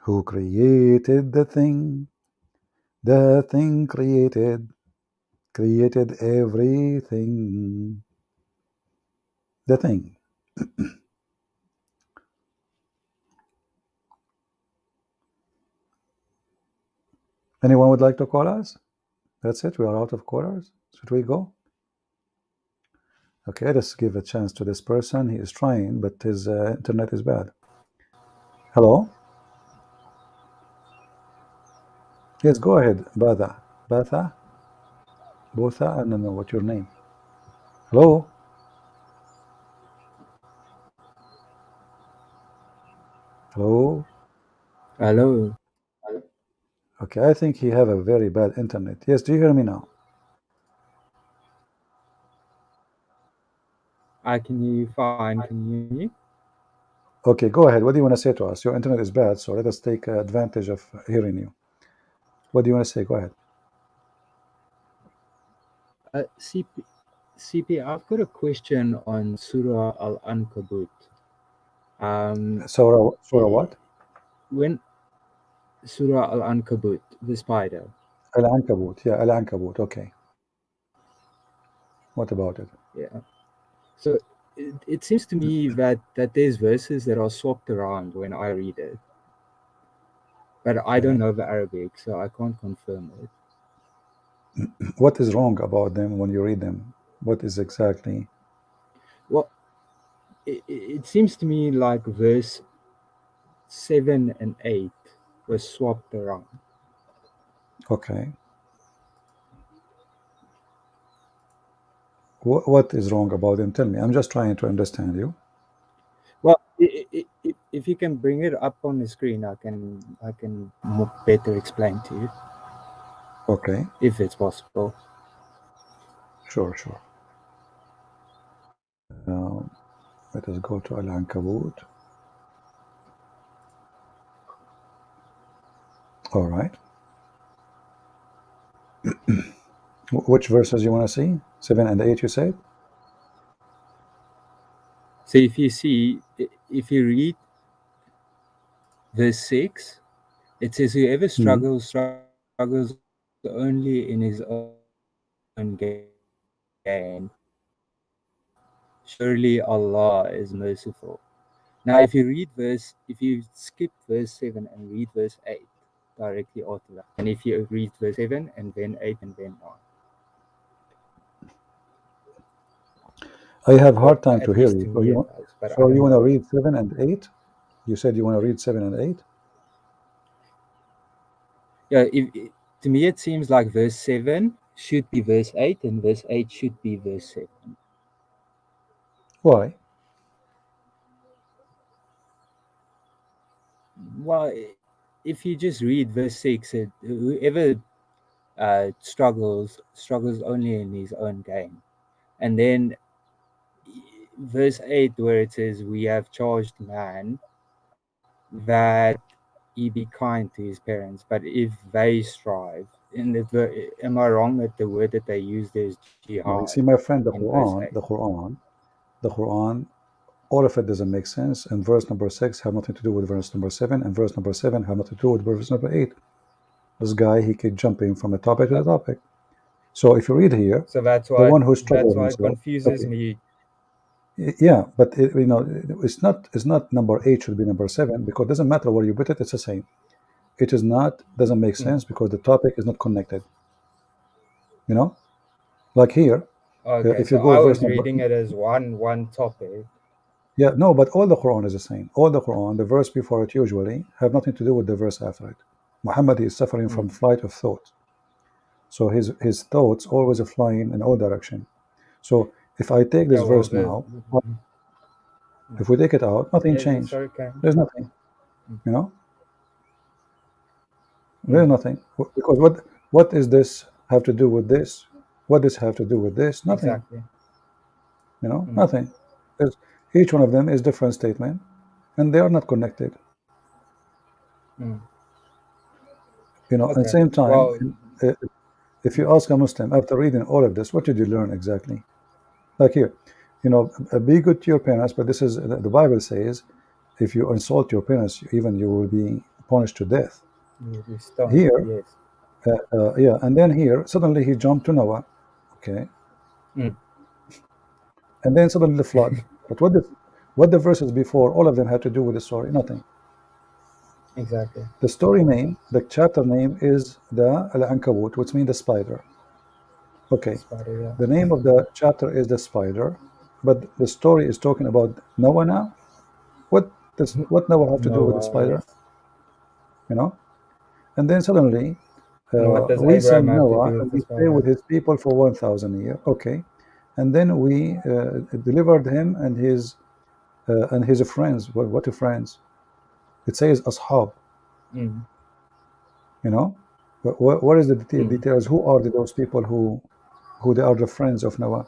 Who created the thing? The thing created everything. The thing. Anyone would like to call us? That's it. We are out of callers. Should we go? Okay, let's give a chance to this person. He is trying, but his internet is bad. Hello? Yes, go ahead. Batha. Batha? Botha? I don't know what your name. Hello? Hello? Hello. Okay, I think he have a very bad internet. Yes, do you hear me now? I can hear you fine. Can you hear me? Okay, go ahead. What do you want to say to us? Your internet is bad, so let us take advantage of hearing you. What do you want to say? Go ahead. CP, I've got a question on Surah Al-Ankabut. Surah what? When Surah Al-Ankabut, the spider. Al-Ankabut, yeah, Al-Ankabut, okay. What about it? Yeah. So it seems to me that there's verses that are swapped around when I read it. But I don't know the Arabic, so I can't confirm it. What is wrong about them when you read them? What is exactly? Well, it seems to me like verse 7 and 8 was swapped around. Okay. What is wrong about them? Tell me. I'm just trying to understand you. Well, if you can bring it up on the screen, I can better explain to you. Okay. If it's possible. Sure. Let us go to Al-Ankabut. All right. Which verses you want to see? 7 and 8, you said? So if you read verse 6, it says, whoever struggles only in his own gain. Surely Allah is merciful. Now, if you skip verse 7 and read verse 8 directly after that, and if you read verse 7 and then 8 and then 9. I have a hard time to hear you. So you want to read 7 and 8? You said you want to read 7 and 8? Yeah, to me it seems like verse 7 should be verse 8 and verse 8 should be verse 7. Why? Well, if you just read verse 6, whoever struggles only in his own gain. And then verse 8 where it says, we have charged man that he be kind to his parents, but if they strive, am I wrong that the word that they use there is jihad? No, you see, my friend, the Quran, all of it doesn't make sense, and verse number 6 have nothing to do with verse number 7, and verse number 7 have nothing to do with verse number 8. This guy, he keep jumping from a topic to the topic. So if you read here, so that's why, the one who struggles, that's why it confuses me. Yeah, but it's not number 8 should be number 7, because it doesn't matter where you put it, it's the same. It is not, doesn't make sense because the topic is not connected. Like here, okay, if you so go I verse was reading it as one topic. Yeah, no, but all the Quran is the same. All the Quran, the verse before it usually have nothing to do with the verse after it. Muhammad is suffering from flight of thought. So his thoughts always are flying in all direction. So if I take this verse now, if we take it out, nothing changed. There's nothing. There's nothing. Because what is this have to do with this? What does have to do with this? Nothing. Exactly. Nothing. Each one of them is different statement, and they are not connected. At the same time, if you ask a Muslim after reading all of this, what did you learn exactly? Like here, be good to your parents, but this is the Bible says, if you insult your parents, even you will be punished to death. Here, yeah, and then here suddenly he jumped to Noah, okay, and then suddenly the flood. But what the verses before, all of them had to do with the story? Nothing. Exactly. The story name, the chapter name is the Al-Ankabut, which means the spider. Okay. Spider, yeah. The name of the chapter is the spider, but the story is talking about Noah now. What Noah have to do with the spider? And then suddenly we send Noah and he stay with his people for 1,000 years. Okay. And then we delivered him and his friends. What friends? It says ashab. What is the details? Who are those people who they are the friends of Noah?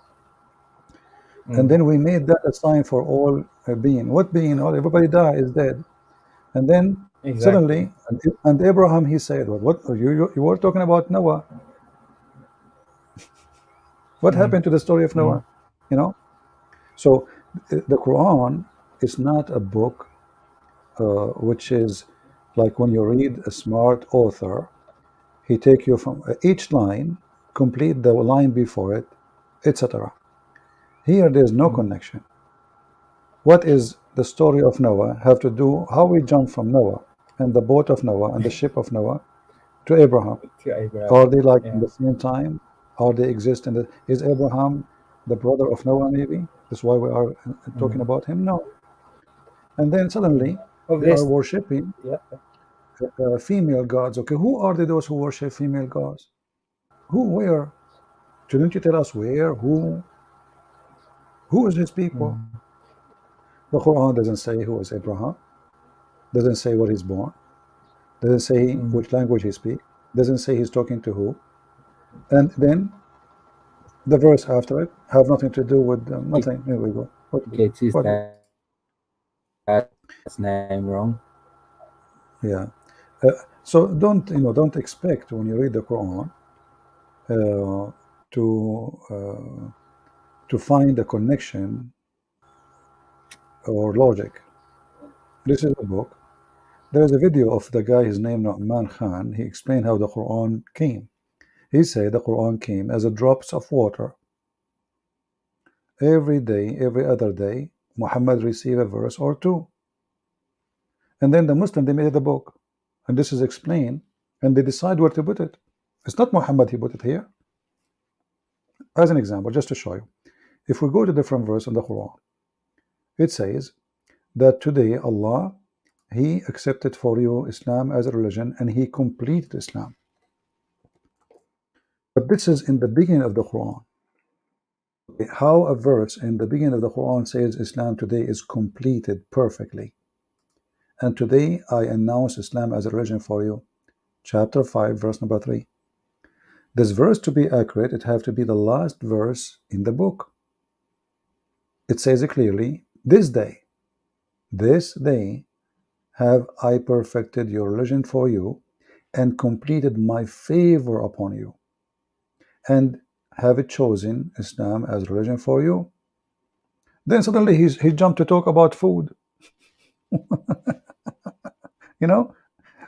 And then we made that a sign for all being. What being? Well, everybody died, is dead. And then Exactly. suddenly, and Abraham, he said, well, what you were talking about Noah. What happened to the story of Noah? You know? So the Quran is not a book which is like when you read a smart author, he take you from each line, complete the line before it, etc. Here there's no connection. What is the story of Noah have to do, how we jump from Noah and the boat of Noah and the ship of Noah to Abraham? To Abraham. Are they like in Yeah. the same time? Are they exist in the, is Abraham the brother of Noah maybe? That's why we are talking about him? No. And then suddenly Of they are this, worshipping yeah. female gods. Okay, who are they, those who worship female gods? Who, where? Shouldn't you tell us where? Who is his people? The Quran doesn't say who is Abraham, doesn't say where he's born, doesn't say which language he speaks, doesn't say he's talking to who. And then the verse after it have nothing to do with nothing. Here we go. Gets his What? dad's name wrong. Yeah. So don't expect when you read the Quran to find a connection or logic. This is a book. There is a video of the guy, his name Nu'man Khan. He explained how the Quran came. He said the Quran came as a drops of water. Every day, every other day, Muhammad received a verse or two. And then the Muslim, they made the book. And this is explained. And they decide where to put it. It's not Muhammad, he put it here. As an example, just to show you. If we go to different verse in the Quran, it says that today Allah, he accepted for you Islam as a religion and he completed Islam. But this is in the beginning of the Quran. How a verse in the beginning of the Quran says Islam today is completed perfectly. And today I announce Islam as a religion for you. Chapter 5, verse number 3. This verse, to be accurate, it have to be the last verse in the book. It says it clearly, this day have I perfected your religion for you and completed my favor upon you and have it chosen Islam as religion for you. Then suddenly he jumped to talk about food. You know,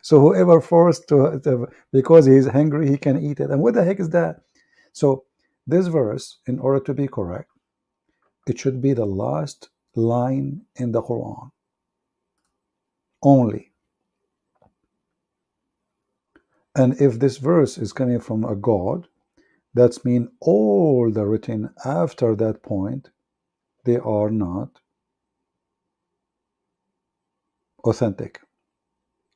so whoever forced to because he's hungry he can eat it. And what the heck is that? So this verse, in order to be correct, it should be the last line in the Quran only. And if this verse is coming from a God, that's mean all the written after that point, they are not authentic.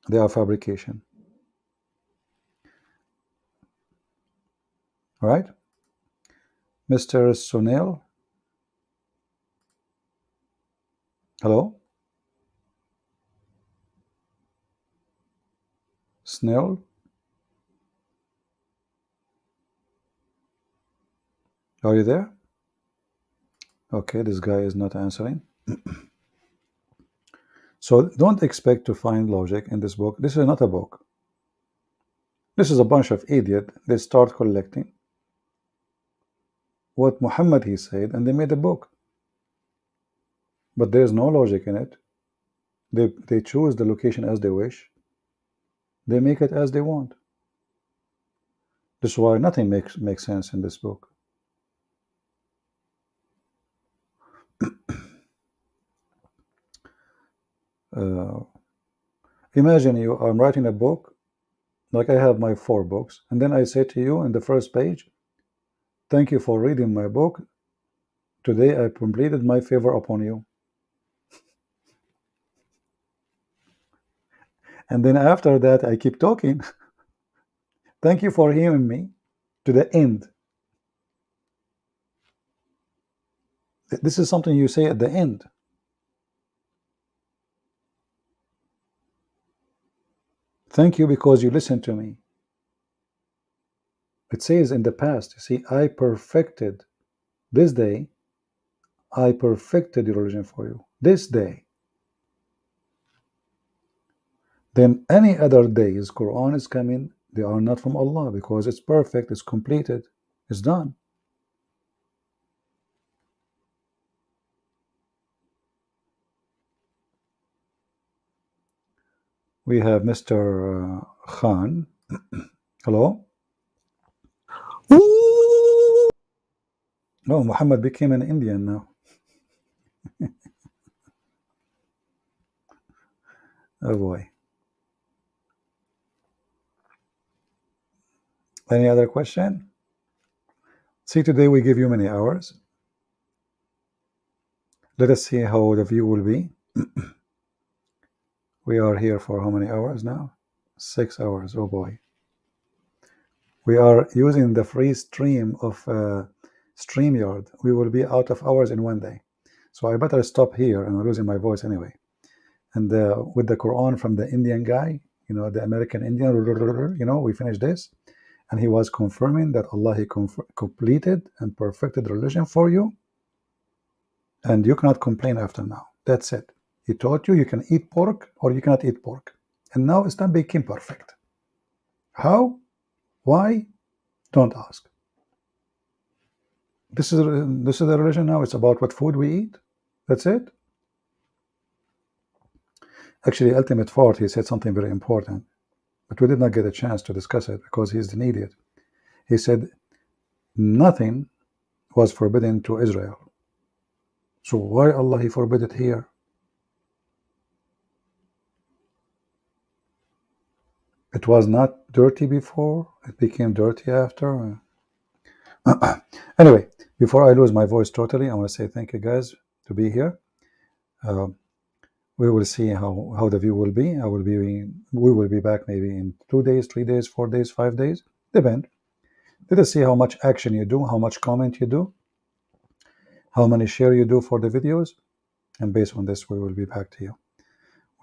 They are fabrication. Right? Mr. Sunil? Hello? Snell? Are you there? Okay, this guy is not answering. So don't expect to find logic in this book. This is not a book. This is a bunch of idiots. They start collecting what Muhammad he said, and they made a book. But there's no logic in it. They choose the location as they wish. They make it as they want. This is why nothing makes sense in this book. Imagine I'm writing a book, like I have my 4 books, and then I say to you in the first page, thank you for reading my book. Today I completed my favor upon you. And then after that I keep talking. Thank you for hearing me to the end. This is something you say at the end. Thank you because you listened to me. It says in the past, you see, I perfected this day, I perfected your religion for you. this day, then any other days Quran is coming, they are not from Allah, because it's perfect, it's completed, it's done. We have Mr. Khan. Hello? No, Muhammad became an Indian now. Oh boy. Any other question? See, today we give you many hours. Let us see how the view will be. We are here for how many hours now? 6 hours. Oh boy. We are using the free stream of StreamYard. We will be out of hours in one day. So I better stop here, and I'm losing my voice anyway. And with the Quran from the Indian guy, you know, the American Indian, you know, we finished this. And he was confirming that Allah, he completed and perfected the religion for you. And you cannot complain after now. That's it. He taught you can eat pork or you cannot eat pork. And now Islam became perfect. How? Why? Don't ask. This is the religion now. It's about what food we eat. That's it. Actually, Ultimate Fort, he said something very important, but we did not get a chance to discuss it because he's an idiot. He said nothing was forbidden to Israel. So why Allah he forbid it here? It was not dirty before, it became dirty after. Anyway, before I lose my voice totally, I want to say thank you guys to be here. We will see how the view will be. We will be back maybe in 2 days, 3 days, 4 days, 5 days, depend. Let us see how much action you do, how much comment you do, how many share you do for the videos, and based on this we will be back to you.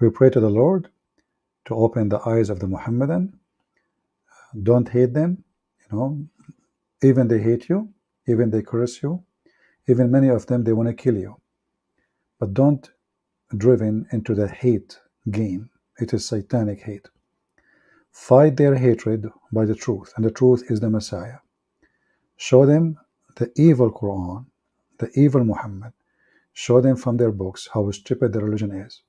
We pray to the Lord to open the eyes of the Muhammadan. Don't hate them, you know, even they hate you, even they curse you, even many of them they want to kill you, but don't driven into the hate game. It is satanic hate. Fight their hatred by the truth, and the truth is the Messiah. Show them the evil Quran, the evil Muhammad. Show them from their books how stupid the religion is,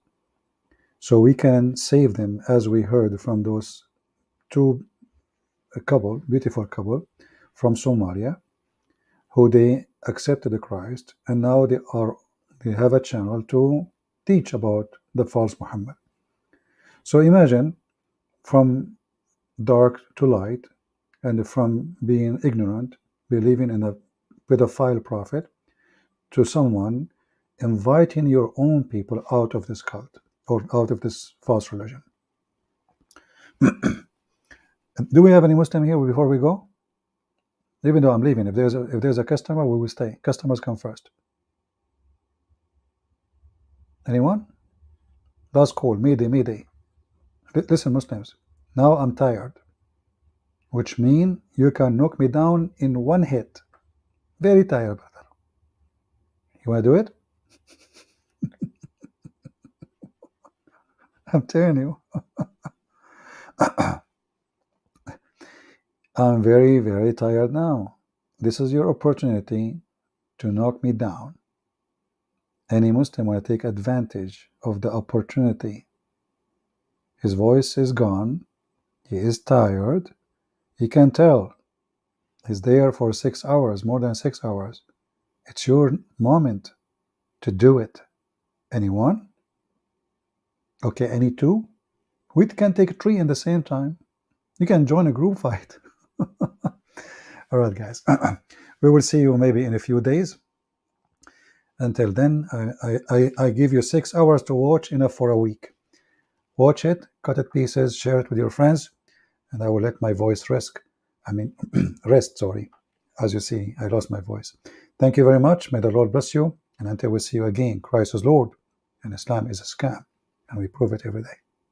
so we can save them, as we heard from those beautiful couple from Somalia, who they accepted the Christ, and now they have a channel to teach about the false Muhammad. So imagine from dark to light, and from being ignorant, believing in a pedophile prophet, to someone inviting your own people out of this cult or out of this false religion. Do we have any Muslim here before we go? Even though I'm leaving, if there's a customer, we will stay. Customers come first. Anyone? That's cool. Mayday. Listen, Muslims. Now I'm tired, which means you can knock me down in one hit. Very tired, brother. You want to do it? I'm telling you. I'm very, very tired now. This is your opportunity to knock me down. Any Muslim want to take advantage of the opportunity. His voice is gone. He is tired. He can tell. He's there for 6 hours, more than 6 hours. It's your moment to do it. Anyone? Okay, any two? We can take 3 in the same time. You can join a group fight. All right, guys. We will see you maybe in a few days. Until then, I give you 6 hours to watch, enough for a week. Watch it, cut it pieces, share it with your friends, and I will let my voice rest. Sorry. As you see, I lost my voice. Thank you very much. May the Lord bless you. And until we see you again, Christ is Lord, and Islam is a scam, and we prove it every day.